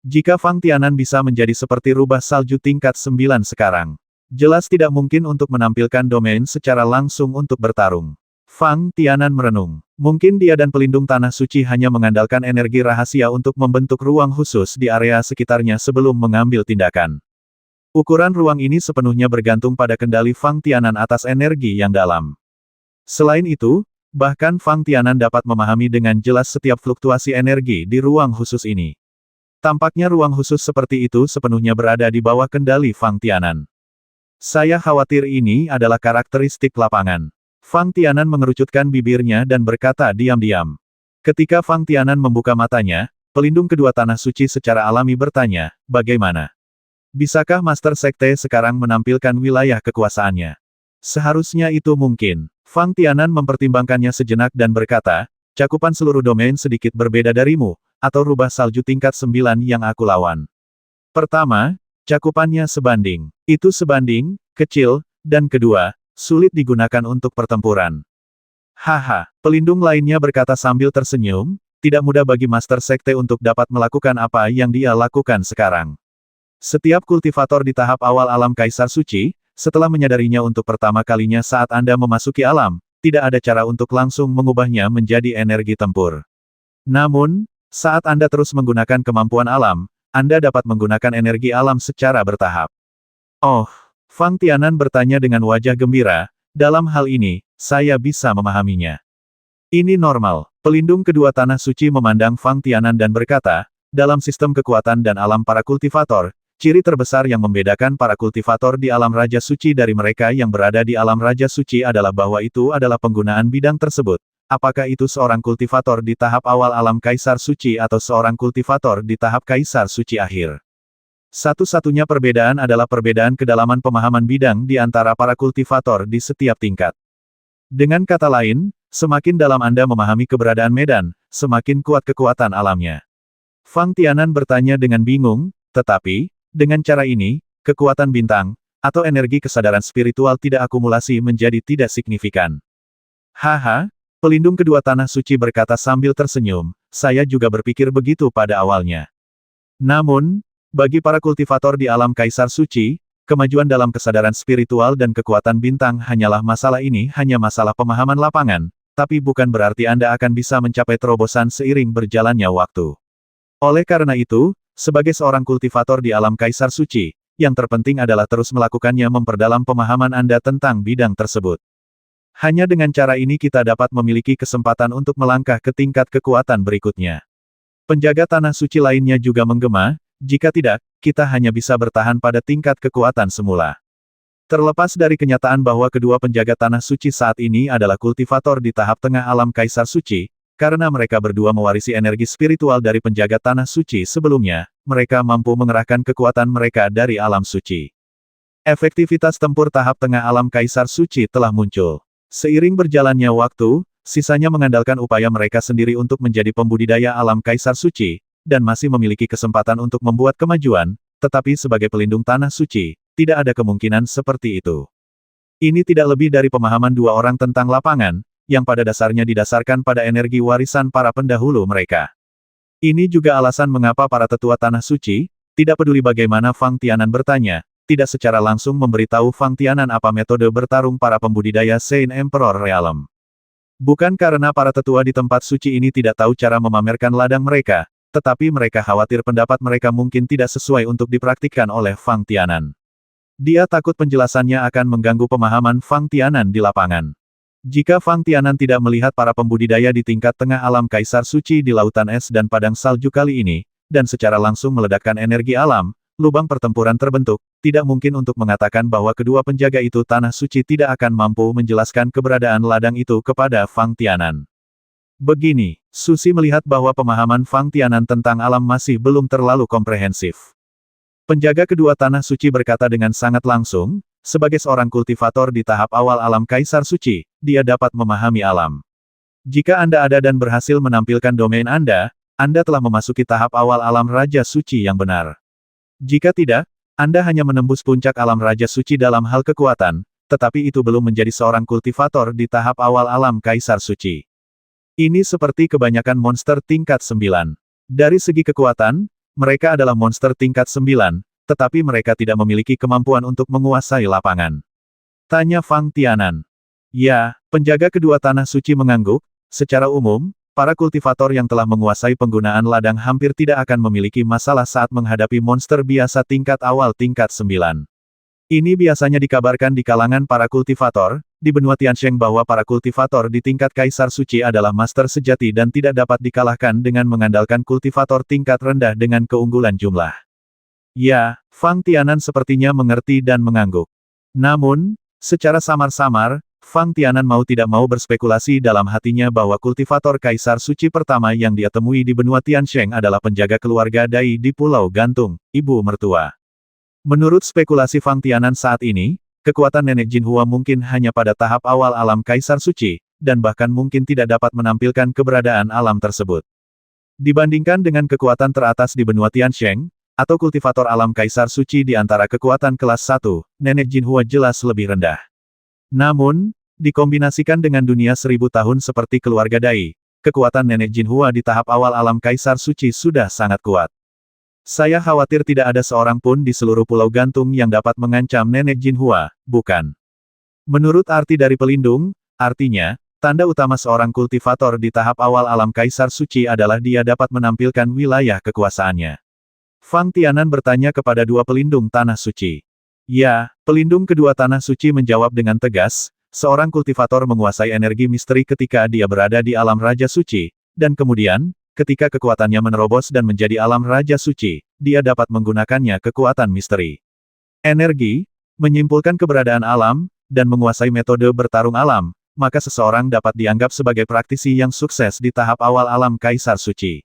A: Jika Fang Tianan bisa menjadi seperti rubah salju tingkat 9 sekarang, jelas tidak mungkin untuk menampilkan domain secara langsung untuk bertarung. Fang Tianan merenung. Mungkin dia dan pelindung tanah suci hanya mengandalkan energi rahasia untuk membentuk ruang khusus di area sekitarnya sebelum mengambil tindakan. Ukuran ruang ini sepenuhnya bergantung pada kendali Fang Tianan atas energi yang dalam. Selain itu, bahkan Fang Tianan dapat memahami dengan jelas setiap fluktuasi energi di ruang khusus ini. Tampaknya ruang khusus seperti itu sepenuhnya berada di bawah kendali Fang Tianan. Saya khawatir ini adalah karakteristik lapangan. Fang Tianan mengerucutkan bibirnya dan berkata diam-diam. Ketika Fang Tianan membuka matanya, pelindung kedua tanah suci secara alami bertanya, bagaimana? Bisakah Master Sekte sekarang menampilkan wilayah kekuasaannya? Seharusnya itu mungkin. Fang Tianan mempertimbangkannya sejenak dan berkata, cakupan seluruh domain sedikit berbeda darimu, atau rubah salju tingkat 9 yang aku lawan. Pertama, cakupannya sebanding. Itu sebanding, kecil, dan kedua, sulit digunakan untuk pertempuran. Haha, pelindung lainnya berkata sambil tersenyum, tidak mudah bagi Master Sekte untuk dapat melakukan apa yang dia lakukan sekarang. Setiap kultivator di tahap awal alam Kaisar Suci, setelah menyadarinya untuk pertama kalinya saat Anda memasuki alam, tidak ada cara untuk langsung mengubahnya menjadi energi tempur. Namun, saat Anda terus menggunakan kemampuan alam, Anda dapat menggunakan energi alam secara bertahap. Oh, Fang Tianan bertanya dengan wajah gembira, dalam hal ini, saya bisa memahaminya. Ini normal. Pelindung kedua tanah suci memandang Fang Tianan dan berkata, dalam sistem kekuatan dan alam para kultivator, ciri terbesar yang membedakan para kultivator di alam Raja Suci dari mereka yang berada di alam Raja Suci adalah bahwa itu adalah penggunaan bidang tersebut. Apakah itu seorang kultivator di tahap awal alam Kaisar Suci atau seorang kultivator di tahap Kaisar Suci akhir? Satu-satunya perbedaan adalah perbedaan kedalaman pemahaman bidang di antara para kultivator di setiap tingkat. Dengan kata lain, semakin dalam Anda memahami keberadaan medan, semakin kuat kekuatan alamnya. Fang Tianan bertanya dengan bingung, tetapi, dengan cara ini, kekuatan bintang, atau energi kesadaran spiritual tidak akumulasi menjadi tidak signifikan. Haha, pelindung kedua tanah suci berkata sambil tersenyum, saya juga berpikir begitu pada awalnya. Namun, bagi para kultivator di alam Kaisar Suci, kemajuan dalam kesadaran spiritual dan kekuatan bintang hanyalah masalah ini hanya masalah pemahaman lapangan, tapi bukan berarti Anda akan bisa mencapai terobosan seiring berjalannya waktu. Oleh karena itu, sebagai seorang kultivator di alam Kaisar Suci, yang terpenting adalah terus melakukannya memperdalam pemahaman Anda tentang bidang tersebut. Hanya dengan cara ini kita dapat memiliki kesempatan untuk melangkah ke tingkat kekuatan berikutnya. Penjaga tanah suci lainnya juga menggema, jika tidak, kita hanya bisa bertahan pada tingkat kekuatan semula. Terlepas dari kenyataan bahwa kedua penjaga tanah suci saat ini adalah kultivator di tahap tengah alam Kaisar Suci, karena mereka berdua mewarisi energi spiritual dari penjaga tanah suci sebelumnya, mereka mampu mengerahkan kekuatan mereka dari alam suci. Efektivitas tempur tahap tengah alam Kaisar Suci telah muncul. Seiring berjalannya waktu, sisanya mengandalkan upaya mereka sendiri untuk menjadi pembudidaya alam Kaisar Suci, dan masih memiliki kesempatan untuk membuat kemajuan, tetapi sebagai pelindung tanah suci, tidak ada kemungkinan seperti itu. Ini tidak lebih dari pemahaman dua orang tentang lapangan, yang pada dasarnya didasarkan pada energi warisan para pendahulu mereka. Ini juga alasan mengapa para tetua tanah suci, tidak peduli bagaimana Fang Tianan bertanya, tidak secara langsung memberitahu Fang Tianan apa metode bertarung para pembudidaya Saint Emperor Realm. Bukan karena para tetua di tempat suci ini tidak tahu cara memamerkan ladang mereka, tetapi mereka khawatir pendapat mereka mungkin tidak sesuai untuk dipraktikkan oleh Fang Tianan. Dia takut penjelasannya akan mengganggu pemahaman Fang Tianan di lapangan. Jika Fang Tianan tidak melihat para pembudidaya di tingkat tengah alam Kaisar Suci di lautan es dan padang salju kali ini, dan secara langsung meledakkan energi alam, lubang pertempuran terbentuk, tidak mungkin untuk mengatakan bahwa kedua penjaga itu tanah suci tidak akan mampu menjelaskan keberadaan ladang itu kepada Fang Tianan. Begini, Susi melihat bahwa pemahaman Fang Tianan tentang alam masih belum terlalu komprehensif. Penjaga kedua tanah suci berkata dengan sangat langsung, sebagai seorang kultivator di tahap awal alam Kaisar Suci, dia dapat memahami alam. Jika Anda ada dan berhasil menampilkan domain Anda telah memasuki tahap awal alam Raja Suci yang benar. Jika tidak, Anda hanya menembus puncak alam Raja Suci dalam hal kekuatan, tetapi itu belum menjadi seorang kultivator di tahap awal alam Kaisar Suci. Ini seperti kebanyakan monster tingkat 9. Dari segi kekuatan, mereka adalah monster tingkat 9, tetapi mereka tidak memiliki kemampuan untuk menguasai lapangan. Tanya Fang Tianan. Ya, penjaga kedua tanah suci mengangguk, secara umum, para kultivator yang telah menguasai penggunaan ladang hampir tidak akan memiliki masalah saat menghadapi monster biasa tingkat awal tingkat 9. Ini biasanya dikabarkan di kalangan para kultivator, di benua Tiansheng bahwa para kultivator di tingkat Kaisar Suci adalah master sejati dan tidak dapat dikalahkan dengan mengandalkan kultivator tingkat rendah dengan keunggulan jumlah. Ya, Fang Tianan sepertinya mengerti dan mengangguk. Namun, secara samar-samar, Fang Tianan mau tidak mau berspekulasi dalam hatinya bahwa kultivator Kaisar Suci pertama yang dia temui di benua Tiansheng adalah penjaga keluarga Dai di Pulau Gantung, ibu mertua. Menurut spekulasi Fang Tianan saat ini, kekuatan nenek Jinhua mungkin hanya pada tahap awal alam Kaisar Suci, dan bahkan mungkin tidak dapat menampilkan keberadaan alam tersebut. Dibandingkan dengan kekuatan teratas di benua Tiansheng, atau kultivator alam Kaisar Suci di antara kekuatan kelas 1, nenek Jinhua jelas lebih rendah. Namun, dikombinasikan dengan dunia 1000 tahun seperti keluarga Dai, kekuatan nenek Jinhua di tahap awal alam Kaisar Suci sudah sangat kuat. Saya khawatir tidak ada seorang pun di seluruh Pulau Gantung yang dapat mengancam nenek Jinhua, bukan? Menurut arti dari pelindung, artinya, tanda utama seorang kultivator di tahap awal alam Kaisar Suci adalah dia dapat menampilkan wilayah kekuasaannya. Fang Tianan bertanya kepada dua pelindung tanah suci. Ya, pelindung kedua tanah suci menjawab dengan tegas, seorang kultivator menguasai energi misteri ketika dia berada di alam Raja Suci, dan kemudian, ketika kekuatannya menerobos dan menjadi alam Raja Suci, dia dapat menggunakannya kekuatan misteri. Energi, menyimpulkan keberadaan alam, dan menguasai metode bertarung alam, maka seseorang dapat dianggap sebagai praktisi yang sukses di tahap awal alam Kaisar Suci.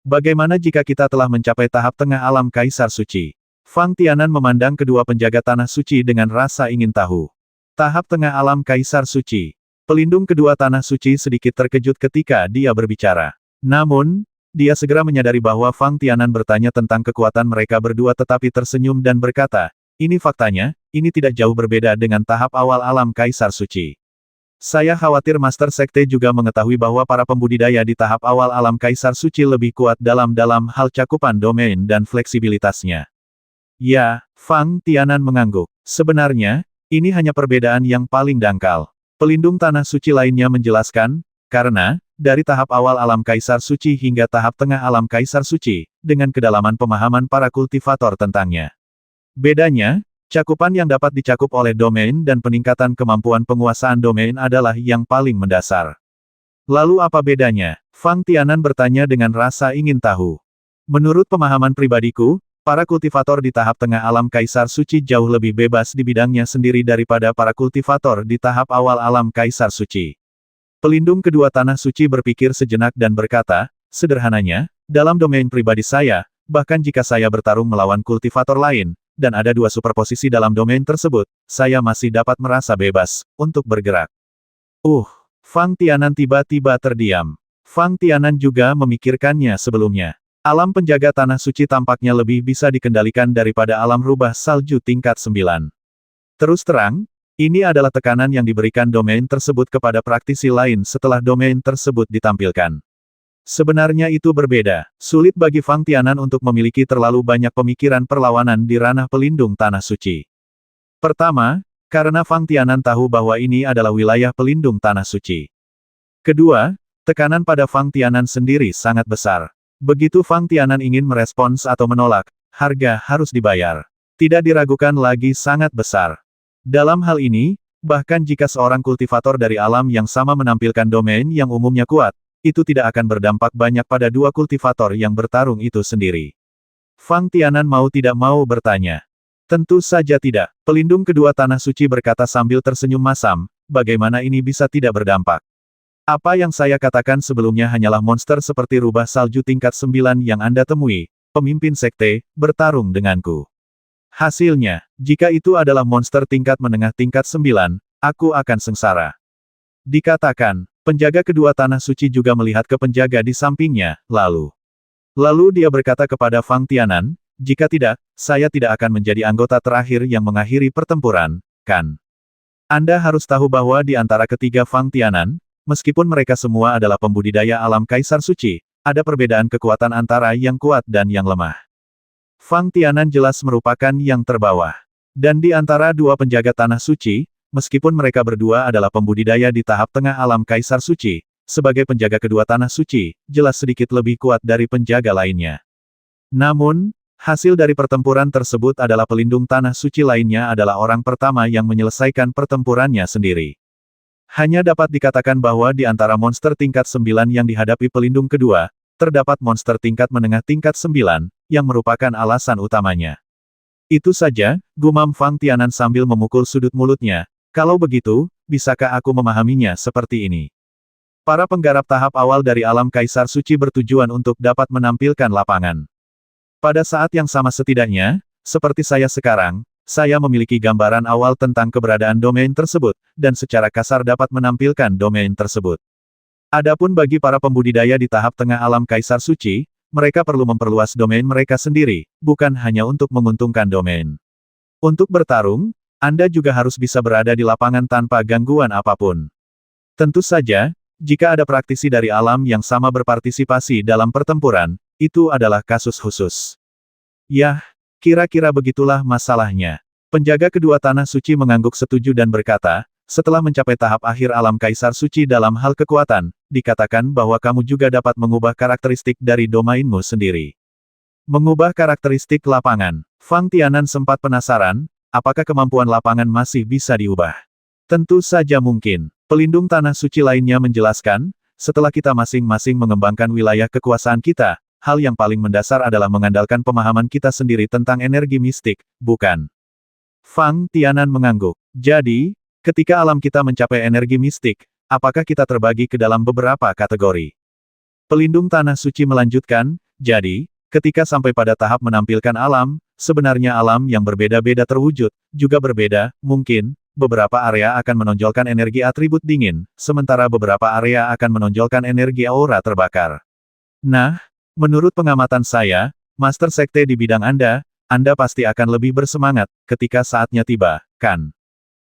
A: Bagaimana jika kita telah mencapai tahap tengah alam Kaisar Suci? Fang Tianan memandang kedua penjaga tanah suci dengan rasa ingin tahu. Tahap tengah alam Kaisar Suci. Pelindung kedua tanah suci sedikit terkejut ketika dia berbicara. Namun, dia segera menyadari bahwa Fang Tianan bertanya tentang kekuatan mereka berdua tetapi tersenyum dan berkata, ini faktanya, ini tidak jauh berbeda dengan tahap awal alam Kaisar Suci. Saya khawatir Master Sekte juga mengetahui bahwa para pembudidaya di tahap awal alam Kaisar Suci lebih kuat dalam hal cakupan domain dan fleksibilitasnya. Ya, Fang Tianan mengangguk. Sebenarnya, ini hanya perbedaan yang paling dangkal. Pelindung tanah suci lainnya menjelaskan, karena, dari tahap awal alam Kaisar Suci hingga tahap tengah alam Kaisar Suci, dengan kedalaman pemahaman para kultivator tentangnya. Bedanya, cakupan yang dapat dicakup oleh domain dan peningkatan kemampuan penguasaan domain adalah yang paling mendasar. Lalu apa bedanya? Fang Tianan bertanya dengan rasa ingin tahu. Menurut pemahaman pribadiku, para kultivator di tahap tengah alam Kaisar Suci jauh lebih bebas di bidangnya sendiri daripada para kultivator di tahap awal alam Kaisar Suci. Pelindung kedua tanah suci berpikir sejenak dan berkata, sederhananya, dalam domain pribadi saya, bahkan jika saya bertarung melawan kultivator lain, dan ada dua superposisi dalam domain tersebut, saya masih dapat merasa bebas untuk bergerak. Fang Tianan tiba-tiba terdiam. Fang Tianan juga memikirkannya sebelumnya. Alam penjaga tanah suci tampaknya lebih bisa dikendalikan daripada alam rubah salju tingkat 9. Terus terang, ini adalah tekanan yang diberikan domain tersebut kepada praktisi lain setelah domain tersebut ditampilkan. Sebenarnya itu berbeda. Sulit bagi Fang Tianan untuk memiliki terlalu banyak pemikiran perlawanan di ranah pelindung tanah suci. Pertama, karena Fang Tianan tahu bahwa ini adalah wilayah pelindung tanah suci. Kedua, tekanan pada Fang Tianan sendiri sangat besar. Begitu Fang Tianan ingin merespons atau menolak, harga harus dibayar. Tidak diragukan lagi sangat besar. Dalam hal ini, bahkan jika seorang kultivator dari alam yang sama menampilkan domain yang umumnya kuat, itu tidak akan berdampak banyak pada dua kultivator yang bertarung itu sendiri. Fang Tianan mau tidak mau bertanya. Tentu saja tidak. Pelindung kedua tanah suci berkata sambil tersenyum masam, bagaimana ini bisa tidak berdampak? Apa yang saya katakan sebelumnya hanyalah monster seperti rubah salju tingkat 9 yang Anda temui, pemimpin sekte, bertarung denganku. Hasilnya, jika itu adalah monster tingkat menengah tingkat 9, aku akan sengsara. Dikatakan, penjaga kedua tanah suci juga melihat ke penjaga di sampingnya, lalu dia berkata kepada Fang Tianan, jika tidak, saya tidak akan menjadi anggota terakhir yang mengakhiri pertempuran, kan? Anda harus tahu bahwa di antara ketiga Fang Tianan, meskipun mereka semua adalah pembudidaya alam Kaisar Suci, ada perbedaan kekuatan antara yang kuat dan yang lemah. Fang Tianan jelas merupakan yang terbawah. Dan di antara dua penjaga tanah suci, meskipun mereka berdua adalah pembudidaya di tahap tengah alam Kaisar Suci, sebagai penjaga kedua tanah suci, jelas sedikit lebih kuat dari penjaga lainnya. Namun, hasil dari pertempuran tersebut adalah pelindung tanah suci lainnya adalah orang pertama yang menyelesaikan pertempurannya sendiri. Hanya dapat dikatakan bahwa di antara monster tingkat 9 yang dihadapi pelindung kedua, terdapat monster tingkat menengah tingkat 9, yang merupakan alasan utamanya. Itu saja, gumam Fang Tianan sambil memukul sudut mulutnya, kalau begitu, bisakah aku memahaminya seperti ini? Para penggarap tahap awal dari alam Kaisar Suci bertujuan untuk dapat menampilkan lapangan. Pada saat yang sama setidaknya, seperti saya sekarang, saya memiliki gambaran awal tentang keberadaan domain tersebut, dan secara kasar dapat menampilkan domain tersebut. Adapun bagi para pembudidaya di tahap tengah alam Kaisar Suci, mereka perlu memperluas domain mereka sendiri, bukan hanya untuk menguntungkan domain. Untuk bertarung, Anda juga harus bisa berada di lapangan tanpa gangguan apapun. Tentu saja, jika ada praktisi dari alam yang sama berpartisipasi dalam pertempuran, itu adalah kasus khusus. Yah, kira-kira begitulah masalahnya. Penjaga kedua tanah suci mengangguk setuju dan berkata, setelah mencapai tahap akhir alam Kaisar Suci dalam hal kekuatan, dikatakan bahwa kamu juga dapat mengubah karakteristik dari domainmu sendiri. Mengubah karakteristik lapangan. Fang Tianan sempat penasaran, apakah kemampuan lapangan masih bisa diubah? Tentu saja mungkin. Pelindung tanah suci lainnya menjelaskan, setelah kita masing-masing mengembangkan wilayah kekuasaan kita, hal yang paling mendasar adalah mengandalkan pemahaman kita sendiri tentang energi mistik, bukan? Fang Tianan mengangguk. Jadi, ketika alam kita mencapai energi mistik, apakah kita terbagi ke dalam beberapa kategori? Pelindung tanah suci melanjutkan, jadi, ketika sampai pada tahap menampilkan alam, sebenarnya alam yang berbeda-beda terwujud, juga berbeda, mungkin, beberapa area akan menonjolkan energi atribut dingin, sementara beberapa area akan menonjolkan energi aura terbakar. Nah, menurut pengamatan saya, Master Sekte di bidang Anda pasti akan lebih bersemangat, ketika saatnya tiba, kan?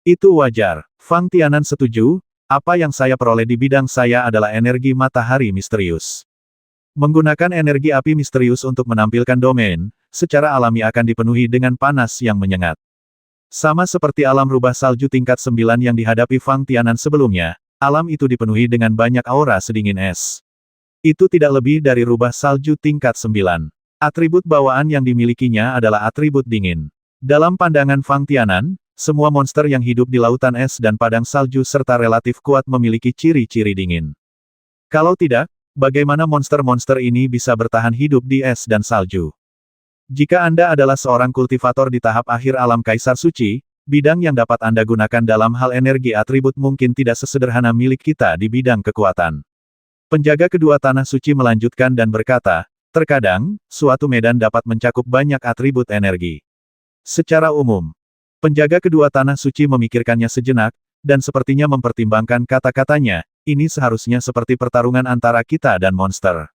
A: Itu wajar. Fang Tianan setuju, apa yang saya peroleh di bidang saya adalah energi matahari misterius. Menggunakan energi api misterius untuk menampilkan domain, secara alami akan dipenuhi dengan panas yang menyengat. Sama seperti alam rubah salju tingkat 9 yang dihadapi Fang Tianan sebelumnya, alam itu dipenuhi dengan banyak aura sedingin es. Itu tidak lebih dari rubah salju tingkat 9. Atribut bawaan yang dimilikinya adalah atribut dingin. Dalam pandangan Fang Tianan, semua monster yang hidup di lautan es dan padang salju serta relatif kuat memiliki ciri-ciri dingin. Kalau tidak, bagaimana monster-monster ini bisa bertahan hidup di es dan salju? Jika Anda adalah seorang kultivator di tahap akhir alam Kaisar Suci, bidang yang dapat Anda gunakan dalam hal energi atribut mungkin tidak sesederhana milik kita di bidang kekuatan. Penjaga kedua tanah suci melanjutkan dan berkata, terkadang, suatu medan dapat mencakup banyak atribut energi. Secara umum, penjaga kedua tanah suci memikirkannya sejenak, dan sepertinya mempertimbangkan kata-katanya, ini seharusnya seperti pertarungan antara kita dan monster.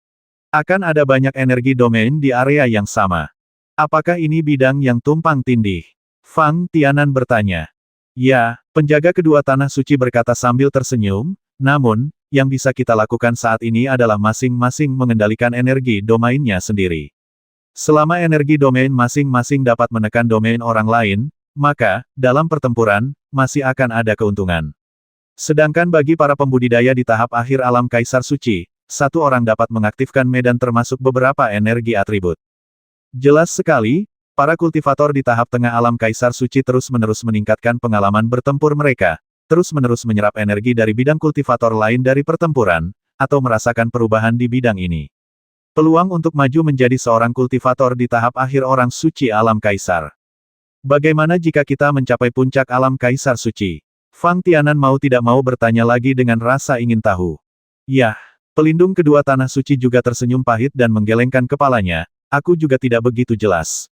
A: Akan ada banyak energi domain di area yang sama. Apakah ini bidang yang tumpang tindih? Fang Tianan bertanya. Ya, penjaga kedua tanah suci berkata sambil tersenyum, namun, yang bisa kita lakukan saat ini adalah masing-masing mengendalikan energi domainnya sendiri. Selama energi domain masing-masing dapat menekan domain orang lain, maka, dalam pertempuran, masih akan ada keuntungan. Sedangkan bagi para pembudidaya di tahap akhir alam Kaisar Suci, satu orang dapat mengaktifkan medan termasuk beberapa energi atribut. Jelas sekali, para kultivator di tahap tengah alam Kaisar Suci terus-menerus meningkatkan pengalaman bertempur mereka, terus-menerus menyerap energi dari bidang kultivator lain dari pertempuran, atau merasakan perubahan di bidang ini. Peluang untuk maju menjadi seorang kultivator di tahap akhir orang suci alam Kaisar. Bagaimana jika kita mencapai puncak alam Kaisar Suci? Fang Tianan mau tidak mau bertanya lagi dengan rasa ingin tahu. Yah, pelindung kedua tanah suci juga tersenyum pahit dan menggelengkan kepalanya, aku juga tidak begitu jelas.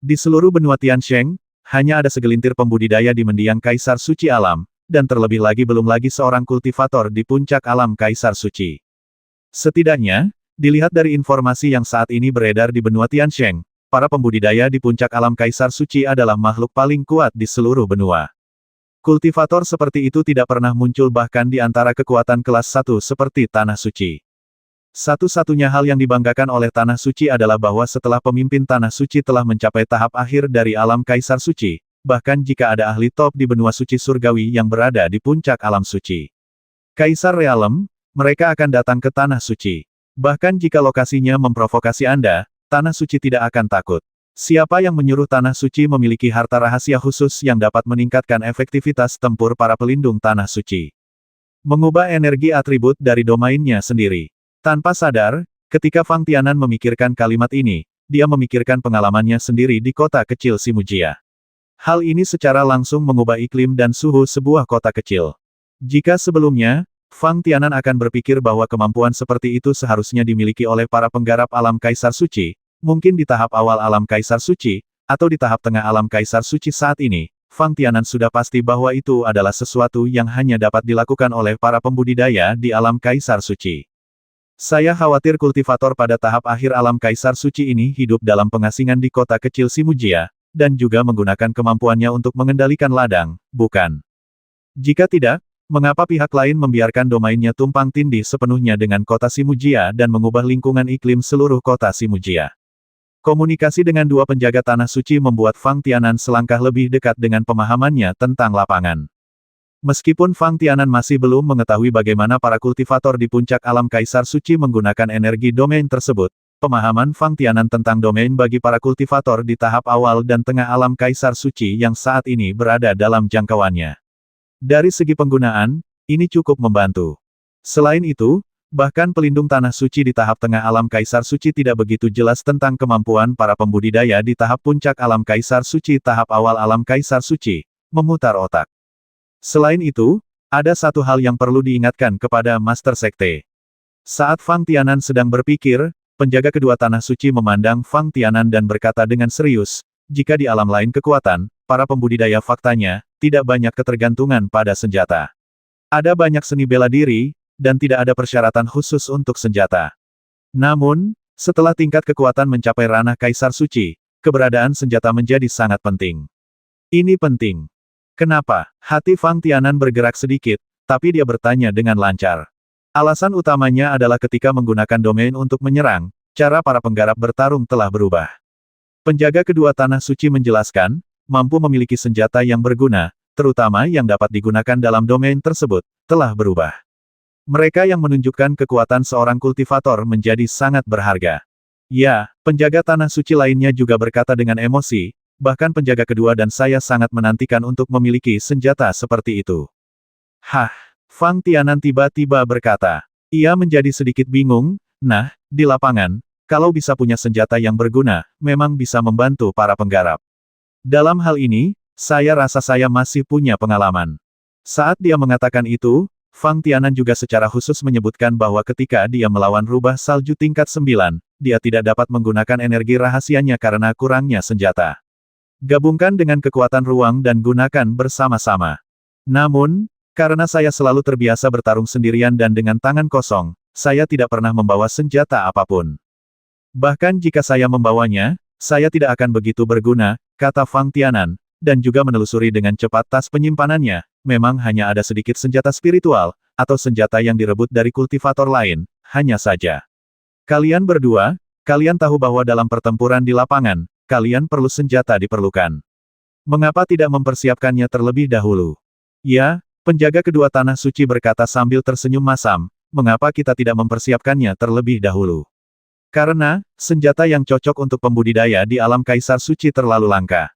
A: Di seluruh benua Tiansheng, hanya ada segelintir pembudidaya di mendiang Kaisar Suci Alam, dan terlebih lagi belum lagi seorang kultivator di puncak alam Kaisar Suci. Setidaknya, dilihat dari informasi yang saat ini beredar di benua Tiansheng, para pembudidaya di puncak alam Kaisar Suci adalah makhluk paling kuat di seluruh benua. Kultivator seperti itu tidak pernah muncul bahkan di antara kekuatan kelas 1 seperti Tanah Suci. Satu-satunya hal yang dibanggakan oleh Tanah Suci adalah bahwa setelah pemimpin Tanah Suci telah mencapai tahap akhir dari alam Kaisar Suci, bahkan jika ada ahli top di benua suci surgawi yang berada di puncak alam suci Kaisar Realem, mereka akan datang ke Tanah Suci. Bahkan jika lokasinya memprovokasi Anda, Tanah Suci tidak akan takut. Siapa yang menyuruh Tanah Suci memiliki harta rahasia khusus yang dapat meningkatkan efektivitas tempur para pelindung Tanah Suci? Mengubah energi atribut dari domainnya sendiri. Tanpa sadar, ketika Fang Tianan memikirkan kalimat ini, dia memikirkan pengalamannya sendiri di kota kecil Simujia. Hal ini secara langsung mengubah iklim dan suhu sebuah kota kecil. Jika sebelumnya, Fang Tianan akan berpikir bahwa kemampuan seperti itu seharusnya dimiliki oleh para penggarap alam Kaisar Suci, mungkin di tahap awal alam Kaisar Suci, atau di tahap tengah alam Kaisar Suci saat ini, Fang Tianan sudah pasti bahwa itu adalah sesuatu yang hanya dapat dilakukan oleh para pembudidaya di alam Kaisar Suci. Saya khawatir kultivator pada tahap akhir alam Kaisar Suci ini hidup dalam pengasingan di kota kecil Simujia, dan juga menggunakan kemampuannya untuk mengendalikan ladang, bukan? Jika tidak, mengapa pihak lain membiarkan domainnya tumpang tindih sepenuhnya dengan kota Simujia dan mengubah lingkungan iklim seluruh kota Simujia? Komunikasi dengan dua penjaga tanah suci membuat Fang Tianan selangkah lebih dekat dengan pemahamannya tentang lapangan. Meskipun Fang Tianan masih belum mengetahui bagaimana para kultivator di puncak alam Kaisar Suci menggunakan energi domain tersebut, pemahaman Fang Tianan tentang domain bagi para kultivator di tahap awal dan tengah alam Kaisar Suci yang saat ini berada dalam jangkauannya. Dari segi penggunaan, ini cukup membantu. Selain itu, bahkan pelindung tanah suci di tahap tengah alam Kaisar Suci tidak begitu jelas tentang kemampuan para pembudidaya di tahap puncak alam Kaisar Suci tahap awal alam Kaisar Suci, memutar otak. Selain itu, ada satu hal yang perlu diingatkan kepada Master Sekte. Saat Fang Tianan sedang berpikir, penjaga kedua tanah suci memandang Fang Tianan dan berkata dengan serius, jika di alam lain kekuatan, para pembudidaya faktanya, tidak banyak ketergantungan pada senjata. Ada banyak seni bela diri, dan tidak ada persyaratan khusus untuk senjata. Namun, setelah tingkat kekuatan mencapai ranah Kaisar Suci, keberadaan senjata menjadi sangat penting. Ini penting. Kenapa? Hati Fang Tianan bergerak sedikit, tapi dia bertanya dengan lancar. Alasan utamanya adalah ketika menggunakan domain untuk menyerang, cara para penggarap bertarung telah berubah. Penjaga kedua tanah suci menjelaskan, mampu memiliki senjata yang berguna, terutama yang dapat digunakan dalam domain tersebut, telah berubah. Mereka yang menunjukkan kekuatan seorang kultivator menjadi sangat berharga. Ya, penjaga tanah suci lainnya juga berkata dengan emosi, bahkan penjaga kedua dan saya sangat menantikan untuk memiliki senjata seperti itu. Hah, Fang Tianan tiba-tiba berkata. Ia menjadi sedikit bingung, nah, di lapangan, kalau bisa punya senjata yang berguna, memang bisa membantu para penggarap. Dalam hal ini, saya rasa saya masih punya pengalaman. Saat dia mengatakan itu, Fang Tianan juga secara khusus menyebutkan bahwa ketika dia melawan rubah salju tingkat 9, dia tidak dapat menggunakan energi rahasianya karena kurangnya senjata. Gabungkan dengan kekuatan ruang dan gunakan bersama-sama. Namun, karena saya selalu terbiasa bertarung sendirian dan dengan tangan kosong, saya tidak pernah membawa senjata apapun. Bahkan jika saya membawanya, saya tidak akan begitu berguna, kata Fang Tianan, dan juga menelusuri dengan cepat tas penyimpanannya. Memang hanya ada sedikit senjata spiritual, atau senjata yang direbut dari kultivator lain, hanya saja. Kalian berdua, kalian tahu bahwa dalam pertempuran di lapangan, kalian perlu senjata diperlukan. Mengapa tidak mempersiapkannya terlebih dahulu? Ya, penjaga kedua tanah suci berkata sambil tersenyum masam, mengapa kita tidak mempersiapkannya terlebih dahulu? Karena, senjata yang cocok untuk pembudidaya di alam Kaisar Suci terlalu langka.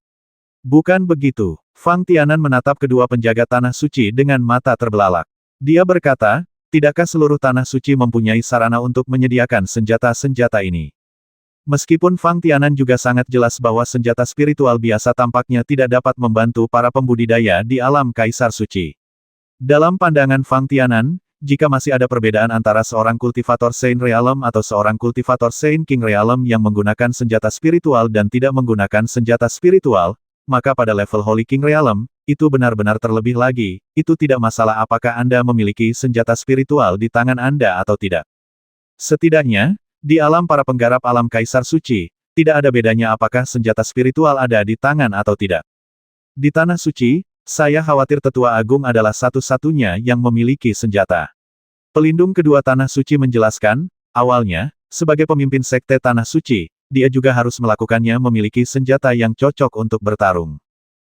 A: Bukan begitu. Fang Tianan menatap kedua penjaga tanah suci dengan mata terbelalak. Dia berkata, tidakkah seluruh tanah suci mempunyai sarana untuk menyediakan senjata-senjata ini? Meskipun Fang Tianan juga sangat jelas bahwa senjata spiritual biasa tampaknya tidak dapat membantu para pembudidaya di alam Kaisar Suci. Dalam pandangan Fang Tianan, jika masih ada perbedaan antara seorang kultivator Saint Realm atau seorang kultivator Saint King Realm yang menggunakan senjata spiritual dan tidak menggunakan senjata spiritual, maka pada level Holy King Realm, itu benar-benar terlebih lagi, itu tidak masalah apakah Anda memiliki senjata spiritual di tangan Anda atau tidak. Setidaknya, di alam para penggarap alam Kaisar Suci, tidak ada bedanya apakah senjata spiritual ada di tangan atau tidak. Di Tanah Suci, saya khawatir Tetua Agung adalah satu-satunya yang memiliki senjata. Pelindung kedua Tanah Suci menjelaskan, awalnya, sebagai pemimpin Sekte Tanah Suci, dia juga harus melakukannya memiliki senjata yang cocok untuk bertarung.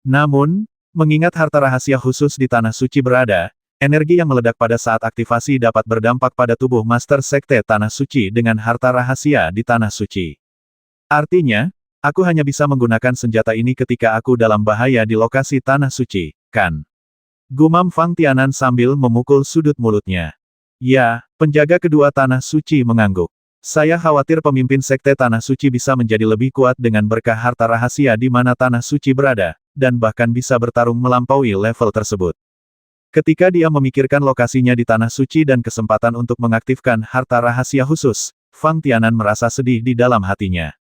A: Namun, mengingat harta rahasia khusus di Tanah Suci berada, energi yang meledak pada saat aktivasi dapat berdampak pada tubuh Master Sekte Tanah Suci dengan harta rahasia di Tanah Suci. Artinya, aku hanya bisa menggunakan senjata ini ketika aku dalam bahaya di lokasi Tanah Suci, kan? Gumam Fang Tianan sambil memukul sudut mulutnya. Ya, penjaga kedua Tanah Suci mengangguk. Saya khawatir pemimpin Sekte Tanah Suci bisa menjadi lebih kuat dengan berkah harta rahasia di mana Tanah Suci berada, dan bahkan bisa bertarung melampaui level tersebut. Ketika dia memikirkan lokasinya di Tanah Suci dan kesempatan untuk mengaktifkan harta rahasia khusus, Fang Tianan merasa sedih di dalam hatinya.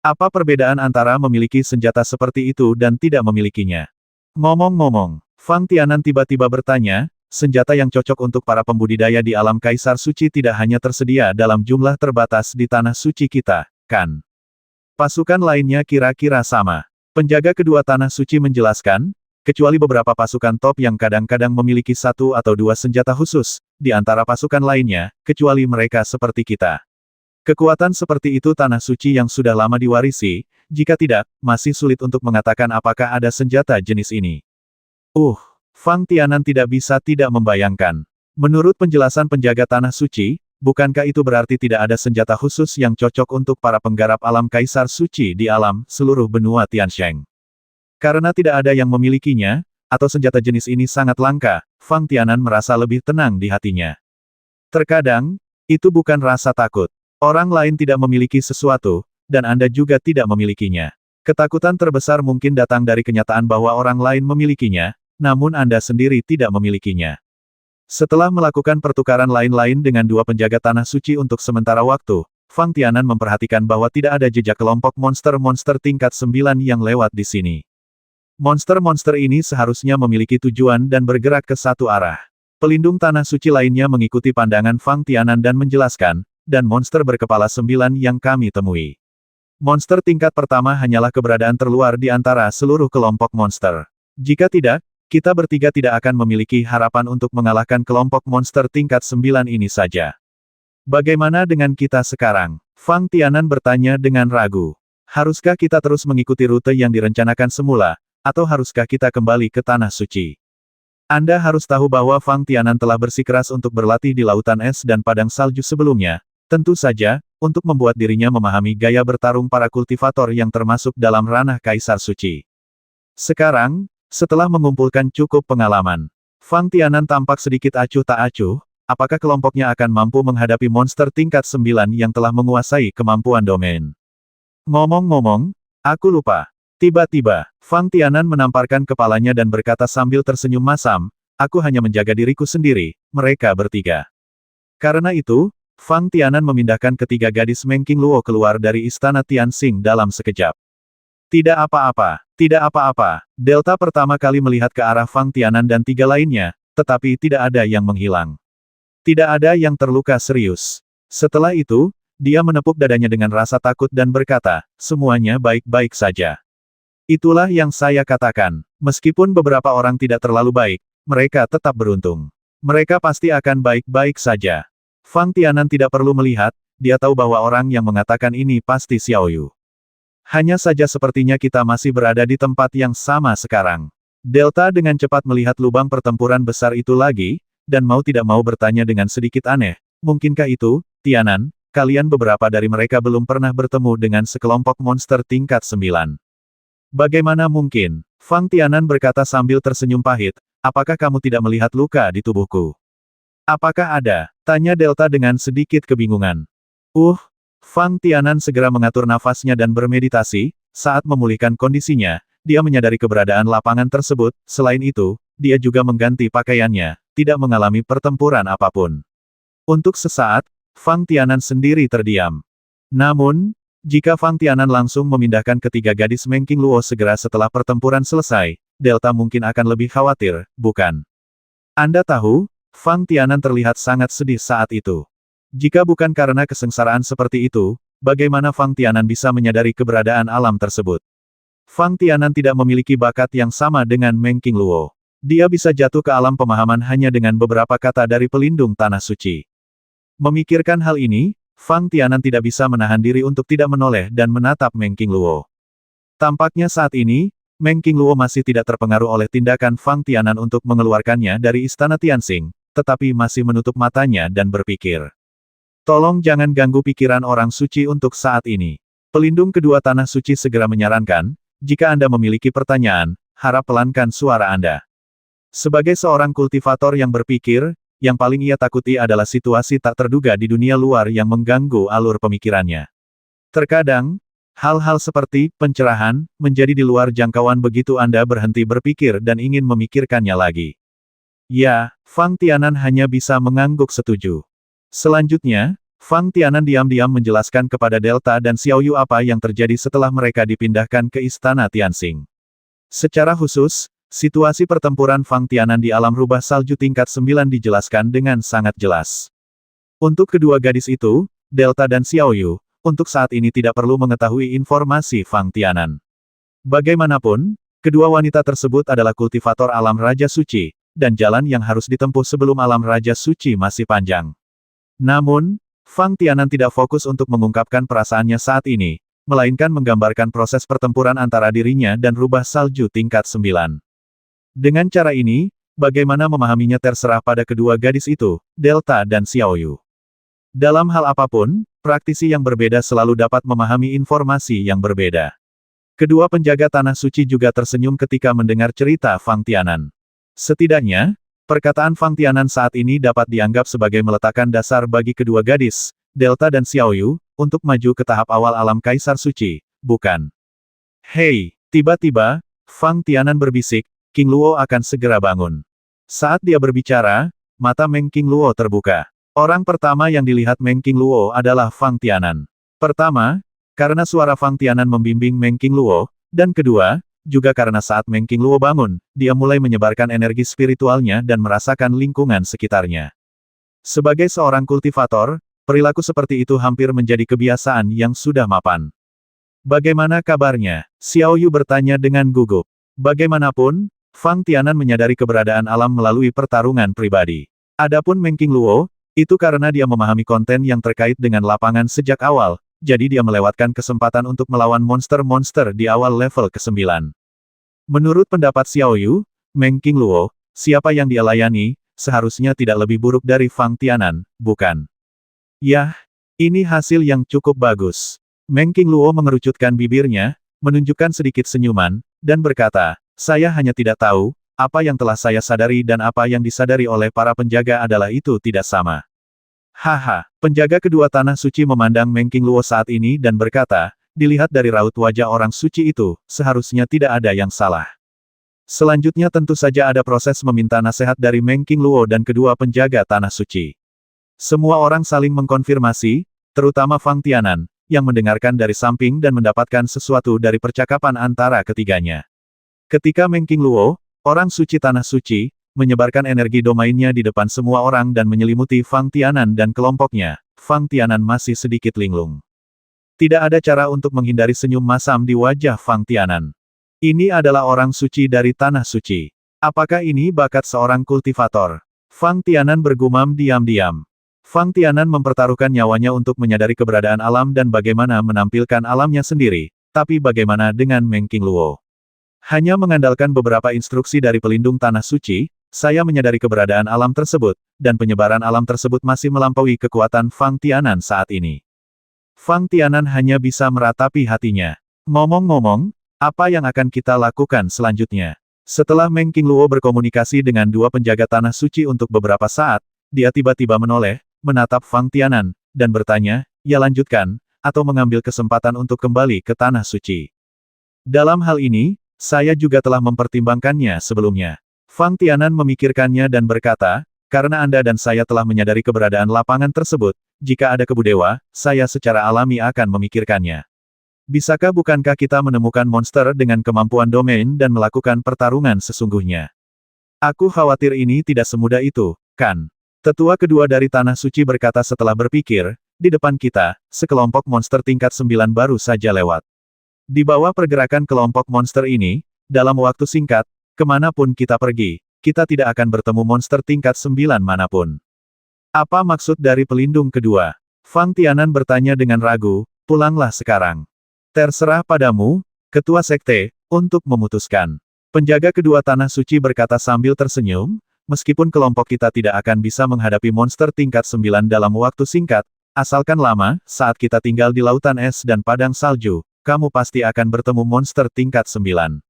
A: Apa perbedaan antara memiliki senjata seperti itu dan tidak memilikinya? Ngomong-ngomong, Fang Tianan tiba-tiba bertanya, senjata yang cocok untuk para pembudidaya di alam Kaisar Suci tidak hanya tersedia dalam jumlah terbatas di Tanah Suci kita, kan? Pasukan lainnya kira-kira sama. Penjaga kedua Tanah Suci menjelaskan, kecuali beberapa pasukan top yang kadang-kadang memiliki satu atau dua senjata khusus, di antara pasukan lainnya, kecuali mereka seperti kita. Kekuatan seperti itu Tanah Suci yang sudah lama diwarisi, jika tidak, masih sulit untuk mengatakan apakah ada senjata jenis ini. Fang Tianan tidak bisa tidak membayangkan. Menurut penjelasan penjaga Tanah Suci, bukankah itu berarti tidak ada senjata khusus yang cocok untuk para penggarap alam Kaisar Suci di alam seluruh benua Tiansheng? Karena tidak ada yang memilikinya, atau senjata jenis ini sangat langka, Fang Tianan merasa lebih tenang di hatinya. Terkadang, itu bukan rasa takut. Orang lain tidak memiliki sesuatu, dan Anda juga tidak memilikinya. Ketakutan terbesar mungkin datang dari kenyataan bahwa orang lain memilikinya, namun Anda sendiri tidak memilikinya. Setelah melakukan pertukaran lain-lain dengan dua penjaga Tanah Suci untuk sementara waktu, Fang Tianan memperhatikan bahwa tidak ada jejak kelompok monster-monster tingkat 9 yang lewat di sini. Monster-monster ini seharusnya memiliki tujuan dan bergerak ke satu arah. Pelindung Tanah Suci lainnya mengikuti pandangan Fang Tianan dan menjelaskan, dan monster berkepala 9 yang kami temui. Monster tingkat pertama hanyalah keberadaan terluar di antara seluruh kelompok monster. Jika tidak, kita bertiga tidak akan memiliki harapan untuk mengalahkan kelompok monster tingkat 9 ini saja. Bagaimana dengan kita sekarang? Fang Tianan bertanya dengan ragu. Haruskah kita terus mengikuti rute yang direncanakan semula, atau haruskah kita kembali ke Tanah Suci? Anda harus tahu bahwa Fang Tianan telah bersikeras untuk berlatih di Lautan Es dan Padang Salju sebelumnya, tentu saja, untuk membuat dirinya memahami gaya bertarung para kultivator yang termasuk dalam ranah Kaisar Suci. Sekarang, setelah mengumpulkan cukup pengalaman, Fang Tianan tampak sedikit acuh tak acuh, apakah kelompoknya akan mampu menghadapi monster tingkat 9 yang telah menguasai kemampuan domain. Ngomong-ngomong, aku lupa. Tiba-tiba, Fang Tianan menamparkan kepalanya dan berkata sambil tersenyum masam, aku hanya menjaga diriku sendiri, mereka bertiga. Karena itu, Fang Tianan memindahkan ketiga gadis Mengking Luo keluar dari istana Tianxing dalam sekejap. Tidak apa-apa, tidak apa-apa. Delta pertama kali melihat ke arah Fang Tianan dan tiga lainnya, tetapi tidak ada yang menghilang. Tidak ada yang terluka serius. Setelah itu, dia menepuk dadanya dengan rasa takut dan berkata, semuanya baik-baik saja. Itulah yang saya katakan. Meskipun beberapa orang tidak terlalu baik, mereka tetap beruntung. Mereka pasti akan baik-baik saja. Fang Tianan tidak perlu melihat, dia tahu bahwa orang yang mengatakan ini pasti Xiao Yu. Hanya saja sepertinya kita masih berada di tempat yang sama sekarang. Delta dengan cepat melihat lubang pertempuran besar itu lagi, dan mau tidak mau bertanya dengan sedikit aneh, mungkinkah itu, Tianan, kalian beberapa dari mereka belum pernah bertemu dengan sekelompok monster tingkat 9. Bagaimana mungkin? Fang Tianan berkata sambil tersenyum pahit, apakah kamu tidak melihat luka di tubuhku? Apakah ada? Tanya Delta dengan sedikit kebingungan. Fang Tianan segera mengatur nafasnya dan bermeditasi, saat memulihkan kondisinya, dia menyadari keberadaan lapangan tersebut, selain itu, dia juga mengganti pakaiannya, tidak mengalami pertempuran apapun. Untuk sesaat, Fang Tianan sendiri terdiam. Namun, jika Fang Tianan langsung memindahkan ketiga gadis Mengking Luo segera setelah pertempuran selesai, Delta mungkin akan lebih khawatir, bukan? Anda tahu, Fang Tianan terlihat sangat sedih saat itu. Jika bukan karena kesengsaraan seperti itu, bagaimana Fang Tianan bisa menyadari keberadaan alam tersebut? Fang Tianan tidak memiliki bakat yang sama dengan Mengking Luo. Dia bisa jatuh ke alam pemahaman hanya dengan beberapa kata dari pelindung tanah suci. Memikirkan hal ini, Fang Tianan tidak bisa menahan diri untuk tidak menoleh dan menatap Mengking Luo. Tampaknya saat ini, Mengking Luo masih tidak terpengaruh oleh tindakan Fang Tianan untuk mengeluarkannya dari istana Tianxing, tetapi masih menutup matanya dan berpikir. Tolong jangan ganggu pikiran orang suci untuk saat ini. Pelindung kedua tanah suci segera menyarankan, jika Anda memiliki pertanyaan, harap pelankan suara Anda. Sebagai seorang kultivator yang berpikir, yang paling ia takuti adalah situasi tak terduga di dunia luar yang mengganggu alur pemikirannya. Terkadang, hal-hal seperti pencerahan menjadi di luar jangkauan begitu Anda berhenti berpikir dan ingin memikirkannya lagi. Ya, Fang Tianan hanya bisa mengangguk setuju. Selanjutnya, Fang Tianan diam-diam menjelaskan kepada Delta dan Xiao Yu apa yang terjadi setelah mereka dipindahkan ke istana Tianxing. Secara khusus, situasi pertempuran Fang Tianan di alam rubah salju tingkat 9 dijelaskan dengan sangat jelas. Untuk kedua gadis itu, Delta dan Xiao Yu, untuk saat ini tidak perlu mengetahui informasi Fang Tianan. Bagaimanapun, kedua wanita tersebut adalah kultivator alam Raja Suci, dan jalan yang harus ditempuh sebelum alam Raja Suci masih panjang. Namun, Fang Tianan tidak fokus untuk mengungkapkan perasaannya saat ini, melainkan menggambarkan proses pertempuran antara dirinya dan rubah salju tingkat 9. Dengan cara ini, bagaimana memahaminya terserah pada kedua gadis itu, Delta dan Xiao Yu. Dalam hal apapun, praktisi yang berbeda selalu dapat memahami informasi yang berbeda. Kedua penjaga tanah suci juga tersenyum ketika mendengar cerita Fang Tianan. Setidaknya, perkataan Fang Tianan saat ini dapat dianggap sebagai meletakkan dasar bagi kedua gadis, Delta dan Xiao Yu, untuk maju ke tahap awal alam Kaisar Suci, bukan? Hei, tiba-tiba, Fang Tianan berbisik, King Luo akan segera bangun. Saat dia berbicara, mata Mengking Luo terbuka. Orang pertama yang dilihat Mengking Luo adalah Fang Tianan. Pertama, karena suara Fang Tianan membimbing Mengking Luo, dan kedua, juga karena saat Mengking Luo bangun, dia mulai menyebarkan energi spiritualnya dan merasakan lingkungan sekitarnya. Sebagai seorang kultivator, perilaku seperti itu hampir menjadi kebiasaan yang sudah mapan. Bagaimana kabarnya? Xiao Yu bertanya dengan gugup. Bagaimanapun, Fang Tianan menyadari keberadaan alam melalui pertarungan pribadi. Adapun Mengking Luo, itu karena dia memahami konten yang terkait dengan lapangan sejak awal, jadi dia melewatkan kesempatan untuk melawan monster-monster di awal level ke-9. Menurut pendapat Xiao Yu, Mengking Luo, siapa yang dia layani, seharusnya tidak lebih buruk dari Fang Tianan, bukan? Yah, ini hasil yang cukup bagus. Mengking Luo mengerucutkan bibirnya, menunjukkan sedikit senyuman, dan berkata, saya hanya tidak tahu, apa yang telah saya sadari dan apa yang disadari oleh para penjaga adalah itu tidak sama. Haha, penjaga kedua tanah suci memandang Mengking Luo saat ini dan berkata, dilihat dari raut wajah orang suci itu, seharusnya tidak ada yang salah. Selanjutnya tentu saja ada proses meminta nasihat dari Mengking Luo dan kedua penjaga tanah suci. Semua orang saling mengkonfirmasi, terutama Fang Tianan, yang mendengarkan dari samping dan mendapatkan sesuatu dari percakapan antara ketiganya. Ketika Mengking Luo, orang suci tanah suci, menyebarkan energi domainnya di depan semua orang dan menyelimuti Fang Tianan dan kelompoknya. Fang Tianan masih sedikit linglung. Tidak ada cara untuk menghindari senyum masam di wajah Fang Tianan. Ini adalah orang suci dari tanah suci. Apakah ini bakat seorang kultivator? Fang Tianan bergumam diam-diam. Fang Tianan mempertaruhkan nyawanya untuk menyadari keberadaan alam dan bagaimana menampilkan alamnya sendiri, tapi bagaimana dengan Meng Qingluo? Hanya mengandalkan beberapa instruksi dari pelindung tanah suci, saya menyadari keberadaan alam tersebut, dan penyebaran alam tersebut masih melampaui kekuatan Fang Tianan saat ini. Fang Tianan hanya bisa meratapi hatinya. Ngomong-ngomong, apa yang akan kita lakukan selanjutnya? Setelah Meng Qingluo berkomunikasi dengan dua penjaga tanah suci untuk beberapa saat, dia tiba-tiba menoleh, menatap Fang Tianan, dan bertanya, ya lanjutkan, atau mengambil kesempatan untuk kembali ke tanah suci. Dalam hal ini, saya juga telah mempertimbangkannya sebelumnya. Fang Tianan memikirkannya dan berkata, karena Anda dan saya telah menyadari keberadaan lapangan tersebut, jika ada kebudewa, saya secara alami akan memikirkannya. Bisakah bukankah kita menemukan monster dengan kemampuan domain dan melakukan pertarungan sesungguhnya? Aku khawatir ini tidak semudah itu, kan? Tetua kedua dari Tanah Suci berkata setelah berpikir, di depan kita, sekelompok monster tingkat 9 baru saja lewat. Di bawah pergerakan kelompok monster ini, dalam waktu singkat, kemanapun kita pergi, kita tidak akan bertemu monster tingkat 9 manapun. Apa maksud dari pelindung kedua? Fang Tianan bertanya dengan ragu, pulanglah sekarang. Terserah padamu, Ketua Sekte, untuk memutuskan. Penjaga kedua Tanah Suci berkata sambil tersenyum, meskipun kelompok kita tidak akan bisa menghadapi monster tingkat 9 dalam waktu singkat, asalkan lama, saat kita tinggal di lautan es dan padang salju, kamu pasti akan bertemu monster tingkat 9.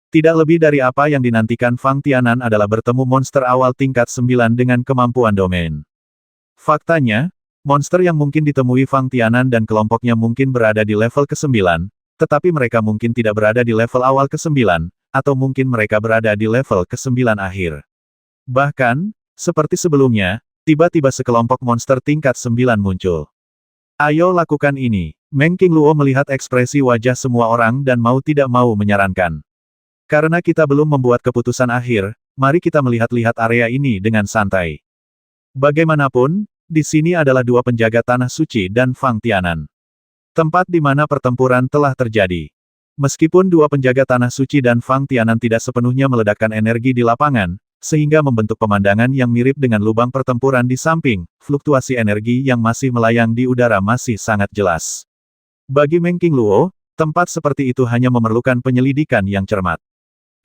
A: Tidak lebih dari apa yang dinantikan Fang Tianan adalah bertemu monster awal tingkat 9 dengan kemampuan domain. Faktanya, monster yang mungkin ditemui Fang Tianan dan kelompoknya mungkin berada di level ke-9, tetapi mereka mungkin tidak berada di level awal ke-9, atau mungkin mereka berada di level ke-9 akhir. Bahkan, seperti sebelumnya, tiba-tiba sekelompok monster tingkat 9 muncul. Ayo lakukan ini. Meng Qingluo melihat ekspresi wajah semua orang dan mau tidak mau menyarankan. Karena kita belum membuat keputusan akhir, mari kita melihat-lihat area ini dengan santai. Bagaimanapun, di sini adalah dua penjaga Tanah Suci dan Fang Tianan. Tempat di mana pertempuran telah terjadi. Meskipun dua penjaga Tanah Suci dan Fang Tianan tidak sepenuhnya meledakkan energi di lapangan, sehingga membentuk pemandangan yang mirip dengan lubang pertempuran di samping, fluktuasi energi yang masih melayang di udara masih sangat jelas. Bagi Meng Qingluo, tempat seperti itu hanya memerlukan penyelidikan yang cermat.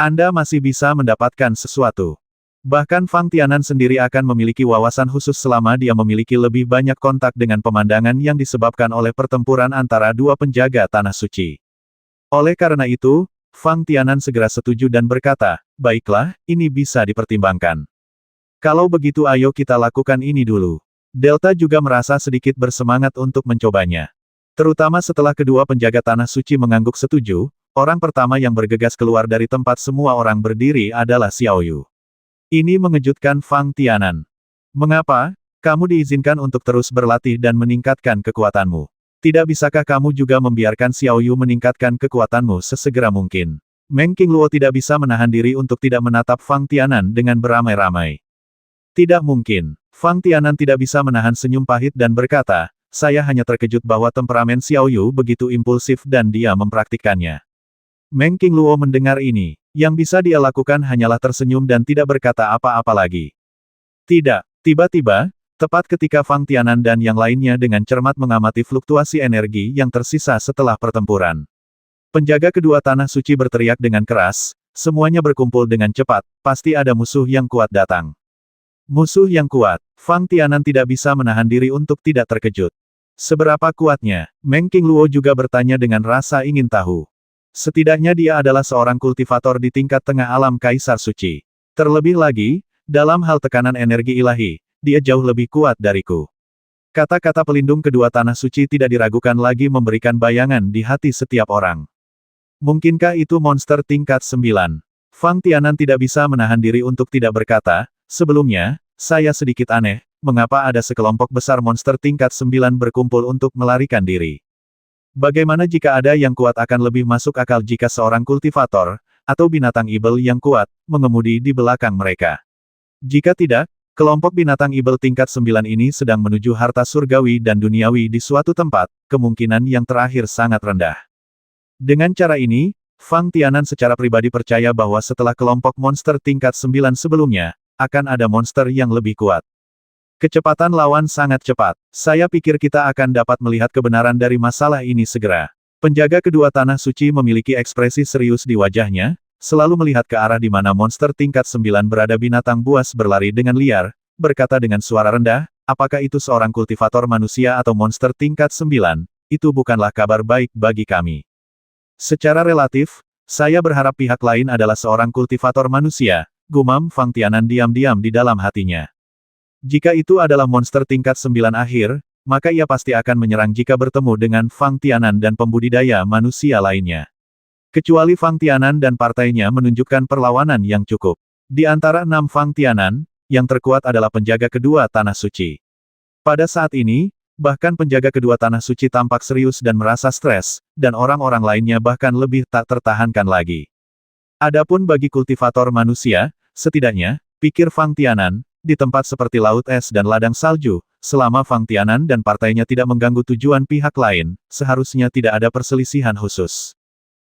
A: Anda masih bisa mendapatkan sesuatu. Bahkan Fang Tianan sendiri akan memiliki wawasan khusus selama dia memiliki lebih banyak kontak dengan pemandangan yang disebabkan oleh pertempuran antara dua penjaga Tanah Suci. Oleh karena itu, Fang Tianan segera setuju dan berkata, baiklah, ini bisa dipertimbangkan. Kalau begitu ayo kita lakukan ini dulu. Delta juga merasa sedikit bersemangat untuk mencobanya. Terutama setelah kedua penjaga Tanah Suci mengangguk setuju, orang pertama yang bergegas keluar dari tempat semua orang berdiri adalah Xiao Yu. Ini mengejutkan Fang Tianan. Mengapa? Kamu diizinkan untuk terus berlatih dan meningkatkan kekuatanmu. Tidak bisakah kamu juga membiarkan Xiao Yu meningkatkan kekuatanmu sesegera mungkin? Meng Qingluo tidak bisa menahan diri untuk tidak menatap Fang Tianan dengan beramai-ramai. Tidak mungkin. Fang Tianan tidak bisa menahan senyum pahit dan berkata, saya hanya terkejut bahwa temperamen Xiao Yu begitu impulsif dan dia mempraktikkannya. Meng Qingluo mendengar ini. Yang bisa dia lakukan hanyalah tersenyum dan tidak berkata apa-apa lagi. Tidak. Tiba-tiba, tepat ketika Fang Tianan dan yang lainnya dengan cermat mengamati fluktuasi energi yang tersisa setelah pertempuran. Penjaga kedua Tanah Suci berteriak dengan keras, semuanya berkumpul dengan cepat, pasti ada musuh yang kuat datang. Musuh yang kuat. Fang Tianan tidak bisa menahan diri untuk tidak terkejut. Seberapa kuatnya? Meng Qingluo juga bertanya dengan rasa ingin tahu. Setidaknya dia adalah seorang kultivator di tingkat tengah alam Kaisar Suci. Terlebih lagi, dalam hal tekanan energi ilahi, dia jauh lebih kuat dariku. Kata-kata pelindung kedua Tanah Suci tidak diragukan lagi memberikan bayangan di hati setiap orang. Mungkinkah itu monster tingkat 9? Fang Tianan tidak bisa menahan diri untuk tidak berkata, sebelumnya, saya sedikit aneh, mengapa ada sekelompok besar monster tingkat 9 berkumpul untuk melarikan diri. Bagaimana jika ada yang kuat akan lebih masuk akal jika seorang kultivator, atau binatang ibel yang kuat, mengemudi di belakang mereka. Jika tidak, kelompok binatang ibel tingkat 9 ini sedang menuju harta surgawi dan duniawi di suatu tempat, kemungkinan yang terakhir sangat rendah. Dengan cara ini, Fang Tianan secara pribadi percaya bahwa setelah kelompok monster tingkat 9 sebelumnya, akan ada monster yang lebih kuat. Kecepatan lawan sangat cepat. Saya pikir kita akan dapat melihat kebenaran dari masalah ini segera. Penjaga kedua tanah suci memiliki ekspresi serius di wajahnya, selalu melihat ke arah di mana monster tingkat 9 berada. Binatang buas berlari dengan liar, berkata dengan suara rendah, apakah itu seorang kultivator manusia atau monster tingkat 9, itu bukanlah kabar baik bagi kami. Secara relatif, saya berharap pihak lain adalah seorang kultivator manusia, gumam Fang Tianan diam-diam di dalam hatinya. Jika itu adalah monster tingkat 9 akhir, maka ia pasti akan menyerang jika bertemu dengan Fang Tianan dan pembudidaya manusia lainnya. Kecuali Fang Tianan dan partainya menunjukkan perlawanan yang cukup. Di antara 6 Fang Tianan, yang terkuat adalah penjaga kedua tanah suci. Pada saat ini, bahkan penjaga kedua tanah suci tampak serius dan merasa stres, dan orang-orang lainnya bahkan lebih tak tertahankan lagi. Adapun bagi kultivator manusia, setidaknya, pikir Fang Tianan, di tempat seperti laut es dan ladang salju, selama Fang Tianan dan partainya tidak mengganggu tujuan pihak lain, seharusnya tidak ada perselisihan khusus.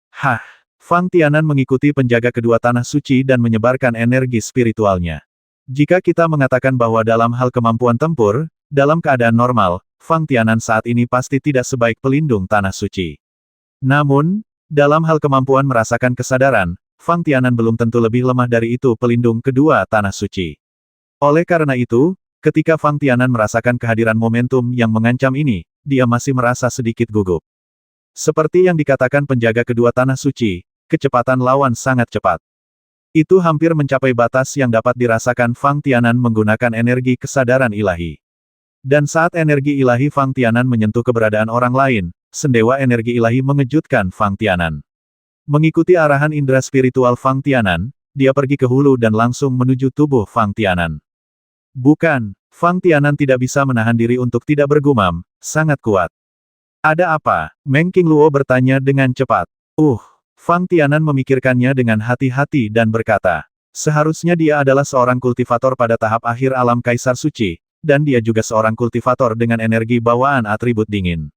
A: Hah! Fang Tianan mengikuti penjaga kedua tanah suci dan menyebarkan energi spiritualnya. Jika kita mengatakan bahwa dalam hal kemampuan tempur, dalam keadaan normal, Fang Tianan saat ini pasti tidak sebaik pelindung tanah suci. Namun, dalam hal kemampuan merasakan kesadaran, Fang Tianan belum tentu lebih lemah dari itu pelindung kedua tanah suci. Oleh karena itu, ketika Fang Tianan merasakan kehadiran momentum yang mengancam ini, dia masih merasa sedikit gugup. Seperti yang dikatakan penjaga kedua tanah suci, kecepatan lawan sangat cepat. Itu hampir mencapai batas yang dapat dirasakan Fang Tianan menggunakan energi kesadaran ilahi. Dan saat energi ilahi Fang Tianan menyentuh keberadaan orang lain, sendewa energi ilahi mengejutkan Fang Tianan. Mengikuti arahan indera spiritual Fang Tianan, dia pergi ke hulu dan langsung menuju tubuh Fang Tianan. Bukan, Fang Tianan tidak bisa menahan diri untuk tidak bergumam, sangat kuat. Ada apa? Meng Qingluo bertanya dengan cepat. Fang Tianan memikirkannya dengan hati-hati dan berkata, seharusnya dia adalah seorang kultivator pada tahap akhir alam Kaisar Suci, dan dia juga seorang kultivator dengan energi bawaan atribut dingin.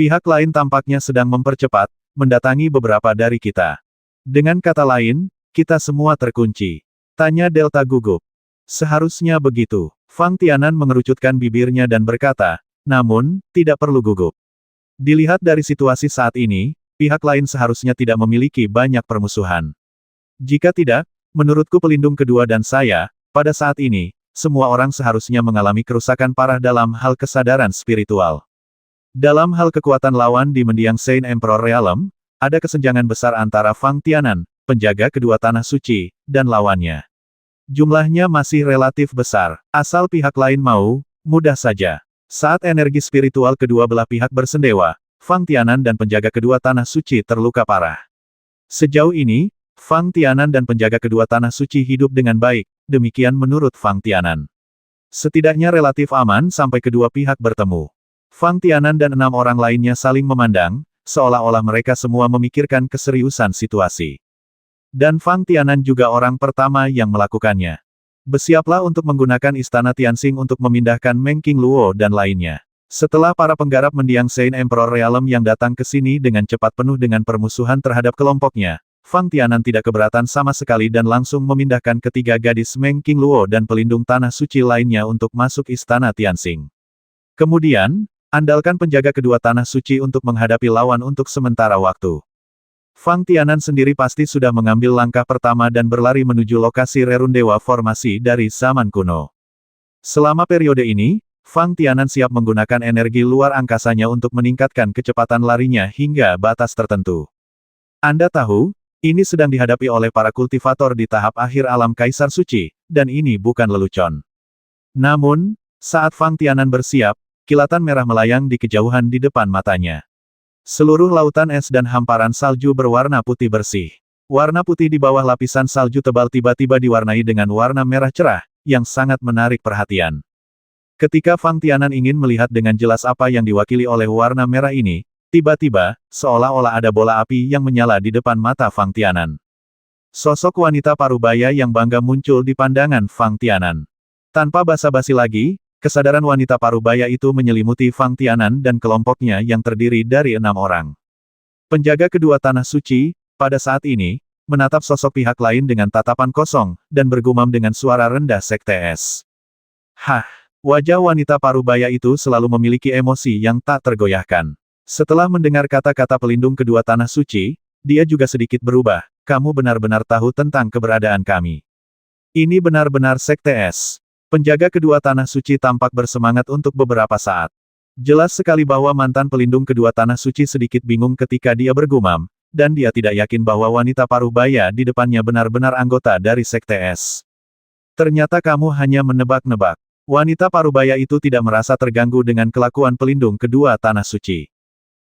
A: Pihak lain tampaknya sedang mempercepat, mendatangi beberapa dari kita. Dengan kata lain, kita semua terkunci. Tanya Delta gugup. Seharusnya begitu. Fang Tianan mengerucutkan bibirnya dan berkata, namun, tidak perlu gugup. Dilihat dari situasi saat ini, pihak lain seharusnya tidak memiliki banyak permusuhan. Jika tidak, menurutku pelindung kedua dan saya, pada saat ini, semua orang seharusnya mengalami kerusakan parah dalam hal kesadaran spiritual. Dalam hal kekuatan lawan di mendiang Saint Emperor Realm, ada kesenjangan besar antara Fang Tianan, penjaga kedua tanah suci, dan lawannya. Jumlahnya masih relatif besar. Asal pihak lain mau, mudah saja. Saat energi spiritual kedua belah pihak bersendewa, Fang Tianan dan penjaga kedua tanah suci terluka parah. Sejauh ini, Fang Tianan dan penjaga kedua tanah suci hidup dengan baik, demikian menurut Fang Tianan. Setidaknya relatif aman sampai kedua pihak bertemu. Fang Tianan dan 6 orang lainnya saling memandang, seolah-olah mereka semua memikirkan keseriusan situasi. Dan Fang Tianan juga orang pertama yang melakukannya. Bersiaplah untuk menggunakan istana Tianxing untuk memindahkan Meng Qingluo dan lainnya. Setelah para penggarap mendiang Saint Emperor Realm yang datang ke sini dengan cepat penuh dengan permusuhan terhadap kelompoknya, Fang Tianan tidak keberatan sama sekali dan langsung memindahkan ketiga gadis Meng Qingluo dan pelindung tanah suci lainnya untuk masuk istana Tianxing. Kemudian, andalkan penjaga kedua tanah suci untuk menghadapi lawan untuk sementara waktu. Fang Tianan sendiri pasti sudah mengambil langkah pertama dan berlari menuju lokasi rerundewa formasi dari zaman kuno. Selama periode ini, Fang Tianan siap menggunakan energi luar angkasanya untuk meningkatkan kecepatan larinya hingga batas tertentu. Anda tahu, ini sedang dihadapi oleh para kultivator di tahap akhir alam Kaisar Suci, dan ini bukan lelucon. Namun, saat Fang Tianan bersiap, kilatan merah melayang di kejauhan di depan matanya. Seluruh lautan es dan hamparan salju berwarna putih bersih. Warna putih di bawah lapisan salju tebal tiba-tiba diwarnai dengan warna merah cerah, yang sangat menarik perhatian. Ketika Fang Tianan ingin melihat dengan jelas apa yang diwakili oleh warna merah ini, tiba-tiba, seolah-olah ada bola api yang menyala di depan mata Fang Tianan. Sosok wanita parubaya yang bangga muncul di pandangan Fang Tianan. Tanpa basa-basi lagi, kesadaran wanita parubaya itu menyelimuti Fang Tianan dan kelompoknya yang terdiri dari 6 orang. Penjaga kedua tanah suci, pada saat ini, menatap sosok pihak lain dengan tatapan kosong, dan bergumam dengan suara rendah Sekte Es. Hah, wajah wanita parubaya itu selalu memiliki emosi yang tak tergoyahkan. Setelah mendengar kata-kata pelindung kedua tanah suci, dia juga sedikit berubah. Kamu benar-benar tahu tentang keberadaan kami. Ini benar-benar Sekte Es. Penjaga kedua tanah suci tampak bersemangat untuk beberapa saat. Jelas sekali bahwa mantan pelindung kedua tanah suci sedikit bingung ketika dia bergumam, dan dia tidak yakin bahwa wanita parubaya di depannya benar-benar anggota dari Sekte Es. Ternyata kamu hanya menebak-nebak. Wanita parubaya itu tidak merasa terganggu dengan kelakuan pelindung kedua tanah suci.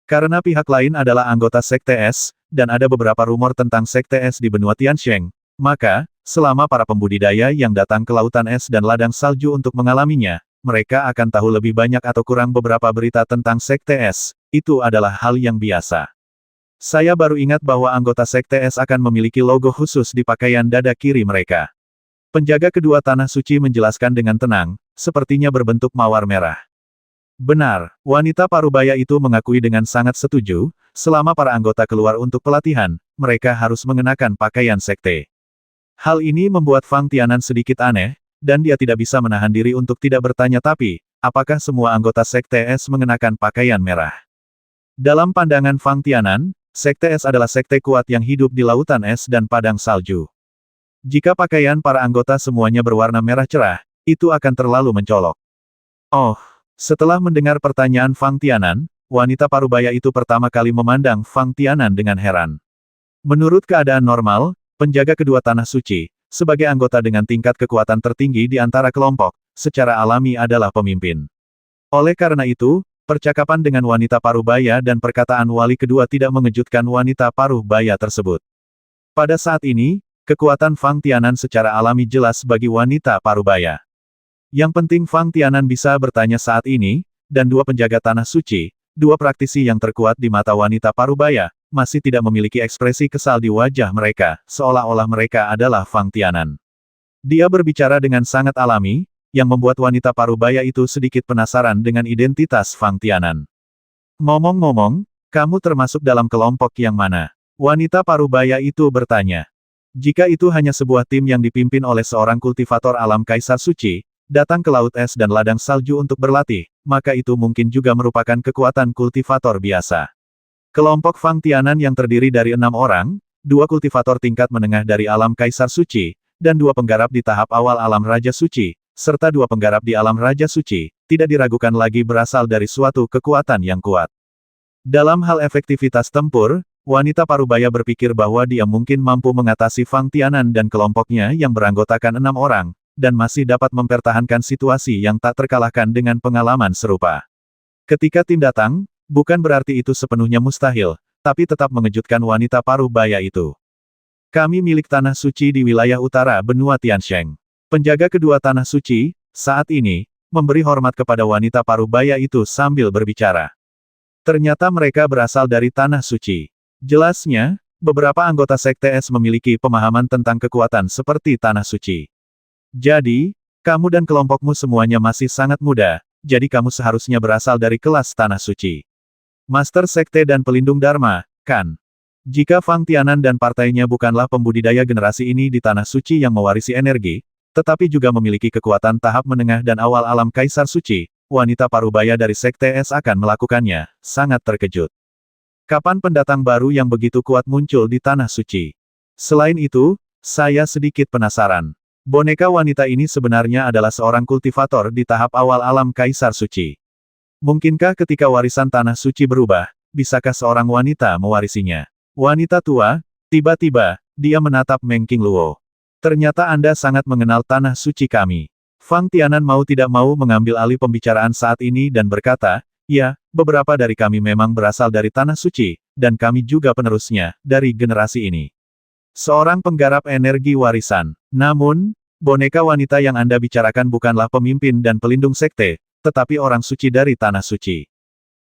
A: Karena pihak lain adalah anggota Sekte Es, dan ada beberapa rumor tentang Sekte Es di benua Tiansheng, maka, selama para pembudidaya yang datang ke lautan es dan ladang salju untuk mengalaminya, mereka akan tahu lebih banyak atau kurang beberapa berita tentang Sekte Es. Itu adalah hal yang biasa. Saya baru ingat bahwa anggota Sekte Es akan memiliki logo khusus di pakaian dada kiri mereka. Penjaga kedua tanah suci menjelaskan dengan tenang, sepertinya berbentuk mawar merah. Benar, wanita parubaya itu mengakui dengan sangat setuju, selama para anggota keluar untuk pelatihan, mereka harus mengenakan pakaian sekte. Hal ini membuat Fang Tianan sedikit aneh, dan dia tidak bisa menahan diri untuk tidak bertanya tapi, apakah semua anggota Sekte Es mengenakan pakaian merah? Dalam pandangan Fang Tianan, Sekte Es adalah sekte kuat yang hidup di lautan es dan padang salju. Jika pakaian para anggota semuanya berwarna merah cerah, itu akan terlalu mencolok. Oh, setelah mendengar pertanyaan Fang Tianan, wanita parubaya itu pertama kali memandang Fang Tianan dengan heran. Menurut keadaan normal, penjaga kedua tanah suci, sebagai anggota dengan tingkat kekuatan tertinggi di antara kelompok, secara alami adalah pemimpin. Oleh karena itu, percakapan dengan wanita parubaya dan perkataan wali kedua tidak mengejutkan wanita parubaya tersebut. Pada saat ini, kekuatan Fang Tianan secara alami jelas bagi wanita parubaya. Yang penting Fang Tianan bisa bertanya saat ini, dan dua penjaga tanah suci, dua praktisi yang terkuat di mata wanita parubaya, masih tidak memiliki ekspresi kesal di wajah mereka, seolah-olah mereka adalah Fang Tianan. Dia berbicara dengan sangat alami, yang membuat wanita parubaya itu sedikit penasaran dengan identitas Fang Tianan. Ngomong-ngomong, kamu termasuk dalam kelompok yang mana? Wanita parubaya itu bertanya. Jika itu hanya sebuah tim yang dipimpin oleh seorang kultivator alam Kaisar Suci, datang ke laut es dan ladang salju untuk berlatih, maka itu mungkin juga merupakan kekuatan kultivator biasa. Kelompok Fang Tianan yang terdiri dari 6 orang, 2 kultivator tingkat menengah dari alam Kaisar Suci, dan 2 penggarap di tahap awal alam Raja Suci, serta 2 penggarap di alam Raja Suci, tidak diragukan lagi berasal dari suatu kekuatan yang kuat. Dalam hal efektivitas tempur, wanita parubaya berpikir bahwa dia mungkin mampu mengatasi Fang Tianan dan kelompoknya yang beranggotakan 6 orang, dan masih dapat mempertahankan situasi yang tak terkalahkan dengan pengalaman serupa. Ketika tim datang, bukan berarti itu sepenuhnya mustahil, tapi tetap mengejutkan wanita parubaya itu. Kami milik tanah suci di wilayah utara benua Tiansheng. Penjaga kedua tanah suci, saat ini, memberi hormat kepada wanita parubaya itu sambil berbicara. Ternyata mereka berasal dari tanah suci. Jelasnya, beberapa anggota Sekte Es memiliki pemahaman tentang kekuatan seperti tanah suci. Jadi, kamu dan kelompokmu semuanya masih sangat muda, jadi kamu seharusnya berasal dari kelas tanah suci. Master Sekte dan pelindung Dharma, kan? Jika Fang Tianan dan partainya bukanlah pembudidaya generasi ini di tanah suci yang mewarisi energi, tetapi juga memiliki kekuatan tahap menengah dan awal alam Kaisar Suci, wanita parubaya dari Sekte Es akan melakukannya, sangat terkejut. Kapan pendatang baru yang begitu kuat muncul di tanah suci? Selain itu, saya sedikit penasaran. Boneka wanita ini sebenarnya adalah seorang kultivator di tahap awal alam Kaisar Suci. Mungkinkah ketika warisan tanah suci berubah, bisakah seorang wanita mewarisinya? Wanita tua, tiba-tiba, dia menatap Meng Qingluo. Ternyata Anda sangat mengenal tanah suci kami. Fang Tianan mau tidak mau mengambil alih pembicaraan saat ini dan berkata, ya, beberapa dari kami memang berasal dari tanah suci, dan kami juga penerusnya, dari generasi ini. Seorang penggarap energi warisan. Namun, boneka wanita yang Anda bicarakan bukanlah pemimpin dan pelindung sekte, tetapi orang suci dari tanah suci.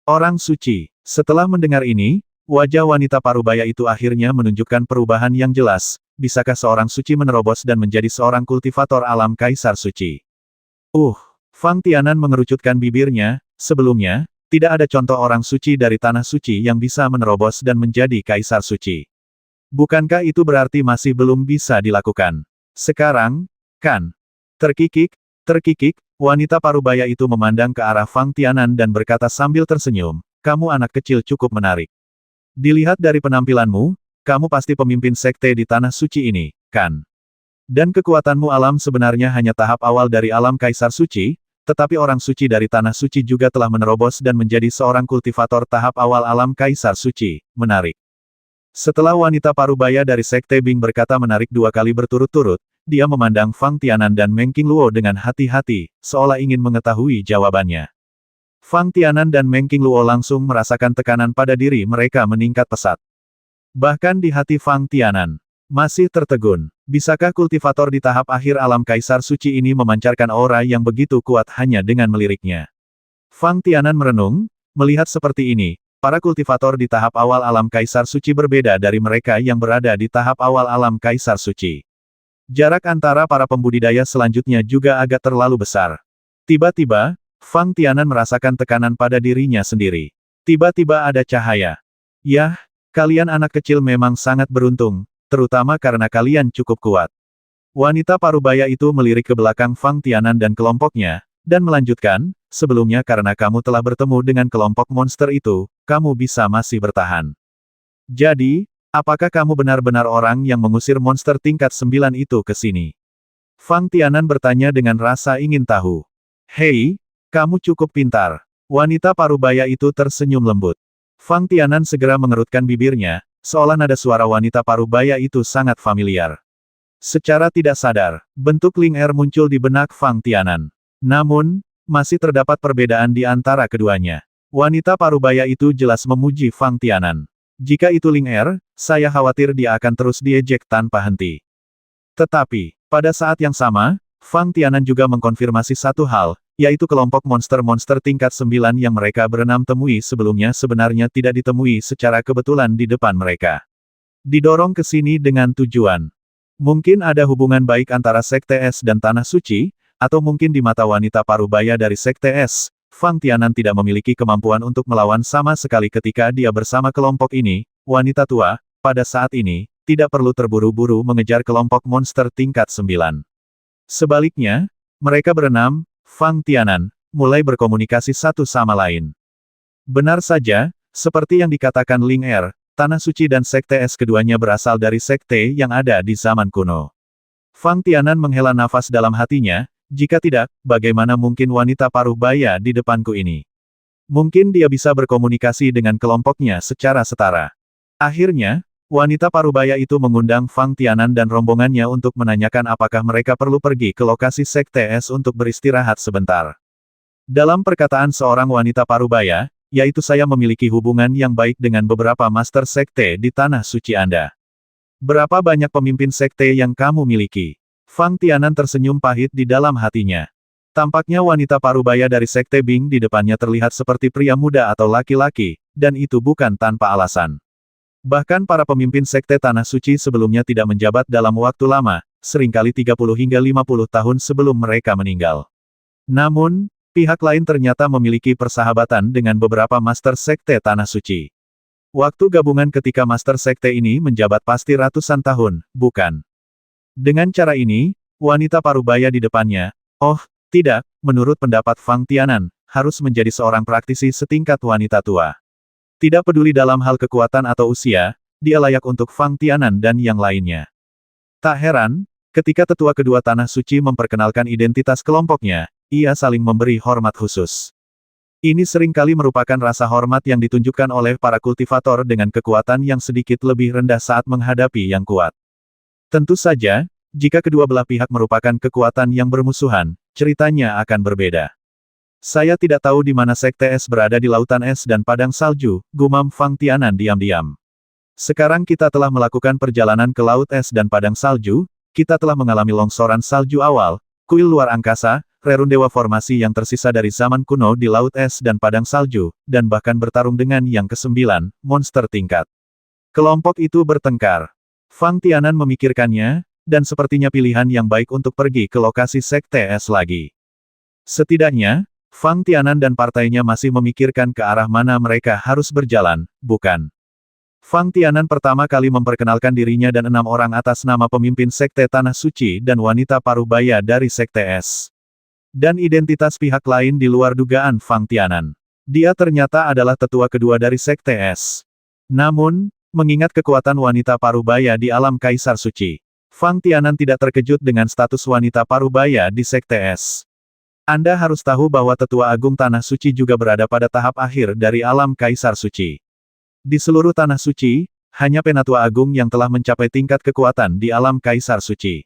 A: Orang suci. Setelah mendengar ini, wajah wanita parubaya itu akhirnya menunjukkan perubahan yang jelas, bisakah seorang suci menerobos dan menjadi seorang kultivator alam kaisar suci? Fang Tianan mengerucutkan bibirnya, sebelumnya, tidak ada contoh orang suci dari tanah suci yang bisa menerobos dan menjadi kaisar suci. Bukankah itu berarti masih belum bisa dilakukan? Sekarang, kan? Terkikik, wanita parubaya itu memandang ke arah Fang Tianan dan berkata sambil tersenyum, kamu anak kecil cukup menarik. Dilihat dari penampilanmu, kamu pasti pemimpin sekte di tanah suci ini, kan? Dan kekuatanmu alam sebenarnya hanya tahap awal dari alam kaisar suci, tetapi orang suci dari tanah suci juga telah menerobos dan menjadi seorang kultivator tahap awal alam kaisar suci, menarik. Setelah wanita parubaya dari sekte Bing berkata menarik 2 kali berturut-turut, dia memandang Fang Tianan dan Meng Qingluo dengan hati-hati, seolah ingin mengetahui jawabannya. Fang Tianan dan Meng Qingluo langsung merasakan tekanan pada diri mereka meningkat pesat. Bahkan di hati Fang Tianan, masih tertegun. Bisakah kultivator di tahap akhir alam kaisar suci ini memancarkan aura yang begitu kuat hanya dengan meliriknya? Fang Tianan merenung, melihat seperti ini, para kultivator di tahap awal alam kaisar suci berbeda dari mereka yang berada di tahap awal alam kaisar suci. Jarak antara para pembudidaya selanjutnya juga agak terlalu besar. Tiba-tiba, Fang Tianan merasakan tekanan pada dirinya sendiri. Tiba-tiba ada cahaya. Yah, kalian anak kecil memang sangat beruntung, terutama karena kalian cukup kuat. Wanita parubaya itu melirik ke belakang Fang Tianan dan kelompoknya, dan melanjutkan, sebelumnya karena kamu telah bertemu dengan kelompok monster itu, kamu bisa masih bertahan. Jadi, apakah kamu benar-benar orang yang mengusir monster tingkat 9 itu ke sini? Fang Tianan bertanya dengan rasa ingin tahu. Hei, kamu cukup pintar. Wanita parubaya itu tersenyum lembut. Fang Tianan segera mengerutkan bibirnya, seolah nada suara wanita parubaya itu sangat familiar. Secara tidak sadar, bentuk Ling Er muncul di benak Fang Tianan. Namun, masih terdapat perbedaan di antara keduanya. Wanita parubaya itu jelas memuji Fang Tianan. Jika itu Ling Er, saya khawatir dia akan terus diejek tanpa henti. Tetapi, pada saat yang sama, Fang Tianan juga mengkonfirmasi satu hal, yaitu kelompok monster-monster tingkat 9 yang mereka berenam temui sebelumnya sebenarnya tidak ditemui secara kebetulan di depan mereka. Didorong ke sini dengan tujuan. Mungkin ada hubungan baik antara Sekte Es dan Tanah Suci, atau mungkin di mata wanita parubaya dari Sekte Es, Fang Tianan tidak memiliki kemampuan untuk melawan sama sekali ketika dia bersama kelompok ini, wanita tua, pada saat ini, tidak perlu terburu-buru mengejar kelompok monster tingkat 9. Sebaliknya, mereka berenam, Fang Tianan, mulai berkomunikasi satu sama lain. Benar saja, seperti yang dikatakan Ling Er, Tanah Suci dan Sekte Es keduanya berasal dari sekte yang ada di zaman kuno. Fang Tianan menghela nafas dalam hatinya, jika tidak, bagaimana mungkin wanita parubaya di depanku ini? Mungkin dia bisa berkomunikasi dengan kelompoknya secara setara. Akhirnya, wanita parubaya itu mengundang Fang Tianan dan rombongannya untuk menanyakan apakah mereka perlu pergi ke lokasi Sekte Es untuk beristirahat sebentar. Dalam perkataan seorang wanita parubaya, yaitu saya memiliki hubungan yang baik dengan beberapa master sekte di Tanah Suci Anda. Berapa banyak pemimpin sekte yang kamu miliki? Fang Tianan tersenyum pahit di dalam hatinya. Tampaknya wanita parubaya dari Sekte Bing di depannya terlihat seperti pria muda atau laki-laki, dan itu bukan tanpa alasan. Bahkan para pemimpin sekte Tanah Suci sebelumnya tidak menjabat dalam waktu lama, seringkali 30 hingga 50 tahun sebelum mereka meninggal. Namun, pihak lain ternyata memiliki persahabatan dengan beberapa master sekte Tanah Suci. Waktu gabungan ketika master sekte ini menjabat pasti ratusan tahun, bukan? Dengan cara ini, wanita parubaya di depannya, oh, tidak, menurut pendapat Fang Tianan, harus menjadi seorang praktisi setingkat wanita tua. Tidak peduli dalam hal kekuatan atau usia, dia layak untuk Fang Tianan dan yang lainnya. Tak heran, ketika tetua kedua Tanah Suci memperkenalkan identitas kelompoknya, ia saling memberi hormat khusus. Ini seringkali merupakan rasa hormat yang ditunjukkan oleh para kultivator dengan kekuatan yang sedikit lebih rendah saat menghadapi yang kuat. Tentu saja, jika kedua belah pihak merupakan kekuatan yang bermusuhan, ceritanya akan berbeda. Saya tidak tahu di mana Sekte Es berada di Lautan Es dan Padang Salju, gumam Fang Tianan diam-diam. Sekarang kita telah melakukan perjalanan ke Laut Es dan Padang Salju, kita telah mengalami longsoran salju awal, kuil luar angkasa, rerun dewa formasi yang tersisa dari zaman kuno di Laut Es dan Padang Salju, dan bahkan bertarung dengan yang ke-9, monster tingkat. Kelompok itu bertengkar. Fang Tianan memikirkannya, dan sepertinya pilihan yang baik untuk pergi ke lokasi Sekte Es lagi. Setidaknya, Fang Tianan dan partainya masih memikirkan ke arah mana mereka harus berjalan, bukan? Fang Tianan pertama kali memperkenalkan dirinya dan 6 orang atas nama pemimpin Sekte Tanah Suci dan wanita Parubaya dari Sekte Es. Dan identitas pihak lain di luar dugaan Fang Tianan. Dia ternyata adalah tetua kedua dari Sekte Es. Namun, mengingat kekuatan wanita Parubaya di alam Kaisar Suci, Fang Tianan tidak terkejut dengan status wanita Parubaya di Sekte Es. Anda harus tahu bahwa Tetua Agung Tanah Suci juga berada pada tahap akhir dari alam Kaisar Suci. Di seluruh Tanah Suci, hanya Penatua Agung yang telah mencapai tingkat kekuatan di alam Kaisar Suci.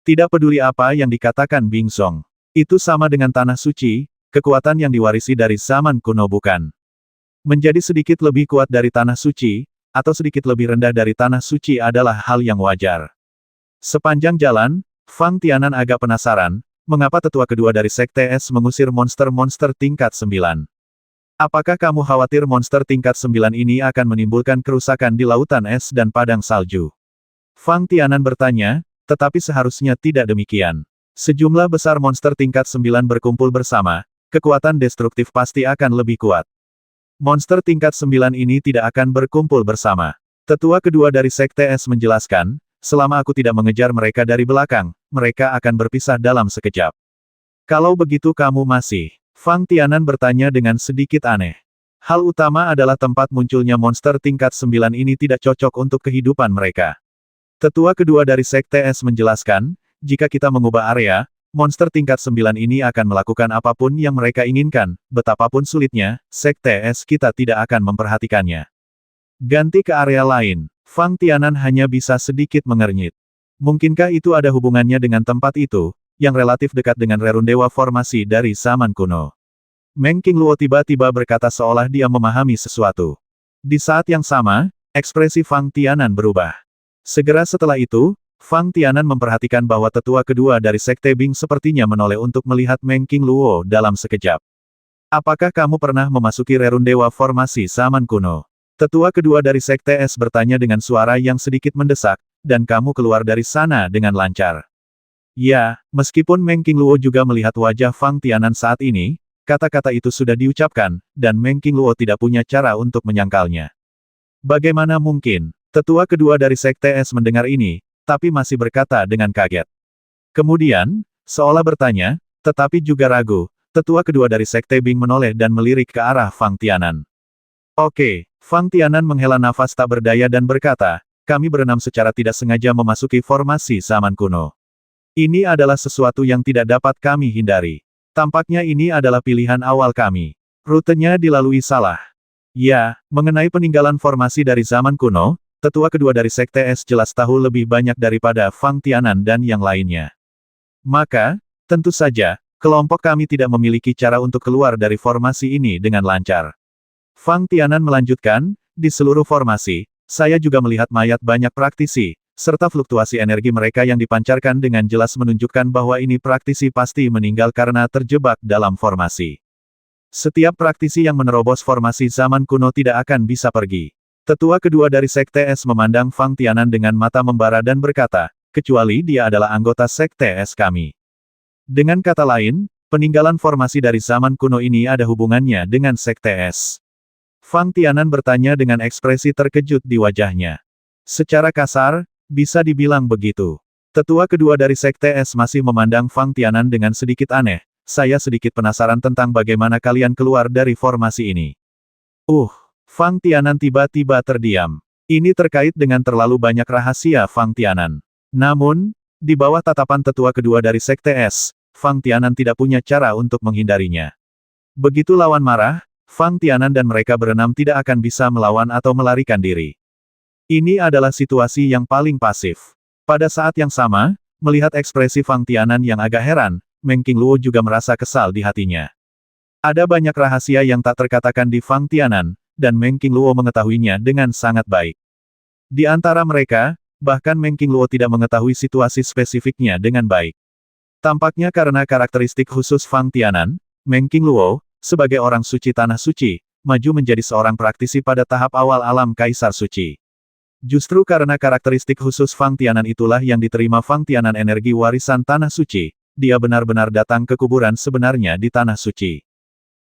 A: Tidak peduli apa yang dikatakan Bing Song. Itu sama dengan Tanah Suci, kekuatan yang diwarisi dari zaman kuno bukan. Menjadi sedikit lebih kuat dari Tanah Suci, atau sedikit lebih rendah dari Tanah Suci adalah hal yang wajar. Sepanjang jalan, Fang Tianan agak penasaran, mengapa tetua kedua dari Sekte Es mengusir monster-monster tingkat 9. Apakah kamu khawatir monster tingkat 9 ini akan menimbulkan kerusakan di lautan es dan padang salju? Fang Tianan bertanya, tetapi seharusnya tidak demikian. Sejumlah besar monster tingkat 9 berkumpul bersama, kekuatan destruktif pasti akan lebih kuat. Monster tingkat 9 ini tidak akan berkumpul bersama. Tetua kedua dari Sekte Es menjelaskan, selama aku tidak mengejar mereka dari belakang, mereka akan berpisah dalam sekejap. Kalau begitu kamu masih? Fang Tianan bertanya dengan sedikit aneh. Hal utama adalah tempat munculnya monster tingkat 9 ini tidak cocok untuk kehidupan mereka. Tetua kedua dari Sekte Es menjelaskan, jika kita mengubah area, monster tingkat 9 ini akan melakukan apapun yang mereka inginkan, betapapun sulitnya, Sekte Es kita tidak akan memperhatikannya. Ganti ke area lain. Fang Tianan hanya bisa sedikit mengernyit. Mungkinkah itu ada hubungannya dengan tempat itu, yang relatif dekat dengan rerun dewa formasi dari zaman kuno? Meng Qingluo tiba-tiba berkata seolah dia memahami sesuatu. Di saat yang sama, ekspresi Fang Tianan berubah. Segera setelah itu, Fang Tianan memperhatikan bahwa tetua kedua dari Sekte Bing sepertinya menoleh untuk melihat Meng Qingluo dalam sekejap. Apakah kamu pernah memasuki rerun dewa formasi zaman kuno? Tetua kedua dari Sekte Es bertanya dengan suara yang sedikit mendesak, dan kamu keluar dari sana dengan lancar. Ya, meskipun Meng Qingluo juga melihat wajah Fang Tianan saat ini, kata-kata itu sudah diucapkan, dan Meng Qingluo tidak punya cara untuk menyangkalnya. Bagaimana mungkin? Tetua kedua dari Sekte Es mendengar ini, tapi masih berkata dengan kaget. Kemudian, seolah bertanya, tetapi juga ragu, tetua kedua dari Sekte Bing menoleh dan melirik ke arah Fang Tianan. Oke, Fang Tianan menghela nafas tak berdaya dan berkata, kami berenam secara tidak sengaja memasuki formasi zaman kuno. Ini adalah sesuatu yang tidak dapat kami hindari. Tampaknya ini adalah pilihan awal kami. Rutenya dilalui salah. Ya, mengenai peninggalan formasi dari zaman kuno, tetua kedua dari Sekte Es jelas tahu lebih banyak daripada Fang Tianan dan yang lainnya. Maka, tentu saja, kelompok kami tidak memiliki cara untuk keluar dari formasi ini dengan lancar. Fang Tianan melanjutkan, di seluruh formasi, saya juga melihat mayat banyak praktisi, serta fluktuasi energi mereka yang dipancarkan dengan jelas menunjukkan bahwa ini praktisi pasti meninggal karena terjebak dalam formasi. Setiap praktisi yang menerobos formasi zaman kuno tidak akan bisa pergi. Tetua kedua dari Sekte Es memandang Fang Tianan dengan mata membara dan berkata, kecuali dia adalah anggota Sekte Es kami. Dengan kata lain, peninggalan formasi dari zaman kuno ini ada hubungannya dengan Sekte Es. Fang Tianan bertanya dengan ekspresi terkejut di wajahnya. Secara kasar, bisa dibilang begitu. Tetua kedua dari Sekte Es masih memandang Fang Tianan dengan sedikit aneh. Saya sedikit penasaran tentang bagaimana kalian keluar dari formasi ini. Fang Tianan tiba-tiba terdiam. Ini terkait dengan terlalu banyak rahasia Fang Tianan. Namun, di bawah tatapan tetua kedua dari Sekte Es, Fang Tianan tidak punya cara untuk menghindarinya. Begitu lawan marah, Fang Tianan dan mereka berenam tidak akan bisa melawan atau melarikan diri. Ini adalah situasi yang paling pasif. Pada saat yang sama, melihat ekspresi Fang Tianan yang agak heran, Meng Qingluo juga merasa kesal di hatinya. Ada banyak rahasia yang tak terkatakan di Fang Tianan, dan Meng Qingluo mengetahuinya dengan sangat baik. Di antara mereka, bahkan Meng Qingluo tidak mengetahui situasi spesifiknya dengan baik. Tampaknya karena karakteristik khusus Fang Tianan, Meng Qingluo, sebagai orang suci tanah suci, maju menjadi seorang praktisi pada tahap awal alam Kaisar Suci. Justru karena karakteristik khusus Fang Tianan itulah yang diterima Fang Tianan energi warisan Tanah Suci, dia benar-benar datang ke kuburan sebenarnya di Tanah Suci.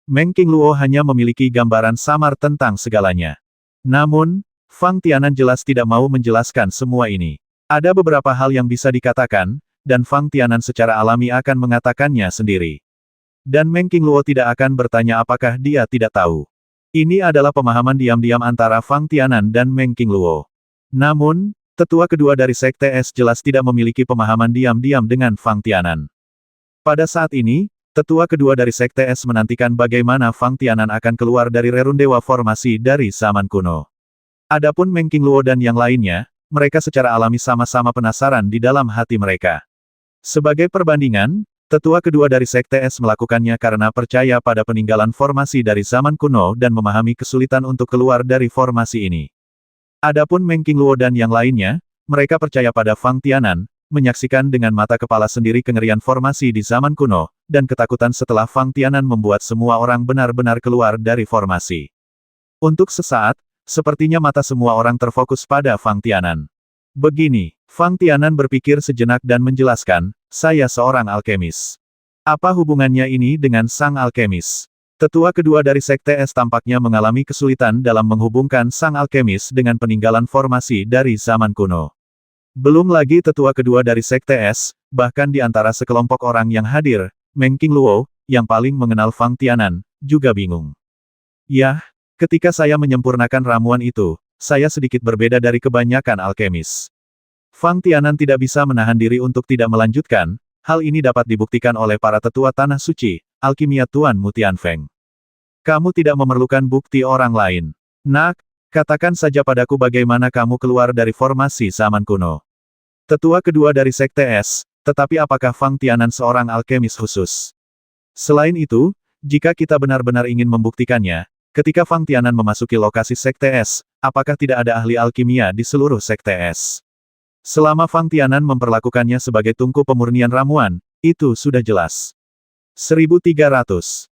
A: Meng Qingluo hanya memiliki gambaran samar tentang segalanya. Namun, Fang Tianan jelas tidak mau menjelaskan semua ini. Ada beberapa hal yang bisa dikatakan, dan Fang Tianan secara alami akan mengatakannya sendiri. Dan Meng Qingluo tidak akan bertanya apakah dia tidak tahu. Ini adalah pemahaman diam-diam antara Fang Tianan dan Meng Qingluo. Namun, tetua kedua dari Sekte Es jelas tidak memiliki pemahaman diam-diam dengan Fang Tianan. Pada saat ini, tetua kedua dari Sekte Es menantikan bagaimana Fang Tianan akan keluar dari rerun dewa formasi dari zaman kuno. Adapun Meng Qingluo dan yang lainnya, mereka secara alami sama-sama penasaran di dalam hati mereka. Sebagai perbandingan, tetua kedua dari Sekte Es melakukannya karena percaya pada peninggalan formasi dari zaman kuno dan memahami kesulitan untuk keluar dari formasi ini. Adapun Meng Qingluo dan yang lainnya, mereka percaya pada Fang Tianan, menyaksikan dengan mata kepala sendiri kengerian formasi di zaman kuno, dan ketakutan setelah Fang Tianan membuat semua orang benar-benar keluar dari formasi. Untuk sesaat, sepertinya mata semua orang terfokus pada Fang Tianan. Begini, Fang Tianan berpikir sejenak dan menjelaskan, saya seorang alkemis. Apa hubungannya ini dengan sang alkemis? Tetua kedua dari Sekte Es tampaknya mengalami kesulitan dalam menghubungkan sang alkemis dengan peninggalan formasi dari zaman kuno. Belum lagi tetua kedua dari Sekte Es, bahkan di antara sekelompok orang yang hadir, Meng Qingluo, yang paling mengenal Fang Tianan, juga bingung. Yah, ketika saya menyempurnakan ramuan itu, saya sedikit berbeda dari kebanyakan alkemis. Fang Tianan tidak bisa menahan diri untuk tidak melanjutkan, hal ini dapat dibuktikan oleh para tetua Tanah Suci, alkimia Tuan Mu Tianfeng. Kamu tidak memerlukan bukti orang lain. Nak, katakan saja padaku bagaimana kamu keluar dari formasi zaman kuno. Tetua kedua dari Sekte Es, tetapi apakah Fang Tianan seorang alkemis khusus? Selain itu, jika kita benar-benar ingin membuktikannya, ketika Fang Tianan memasuki lokasi Sekte Es, apakah tidak ada ahli alkimia di seluruh Sekte Es? Selama Fang Tianan memperlakukannya sebagai tungku pemurnian ramuan, itu sudah jelas. 1300.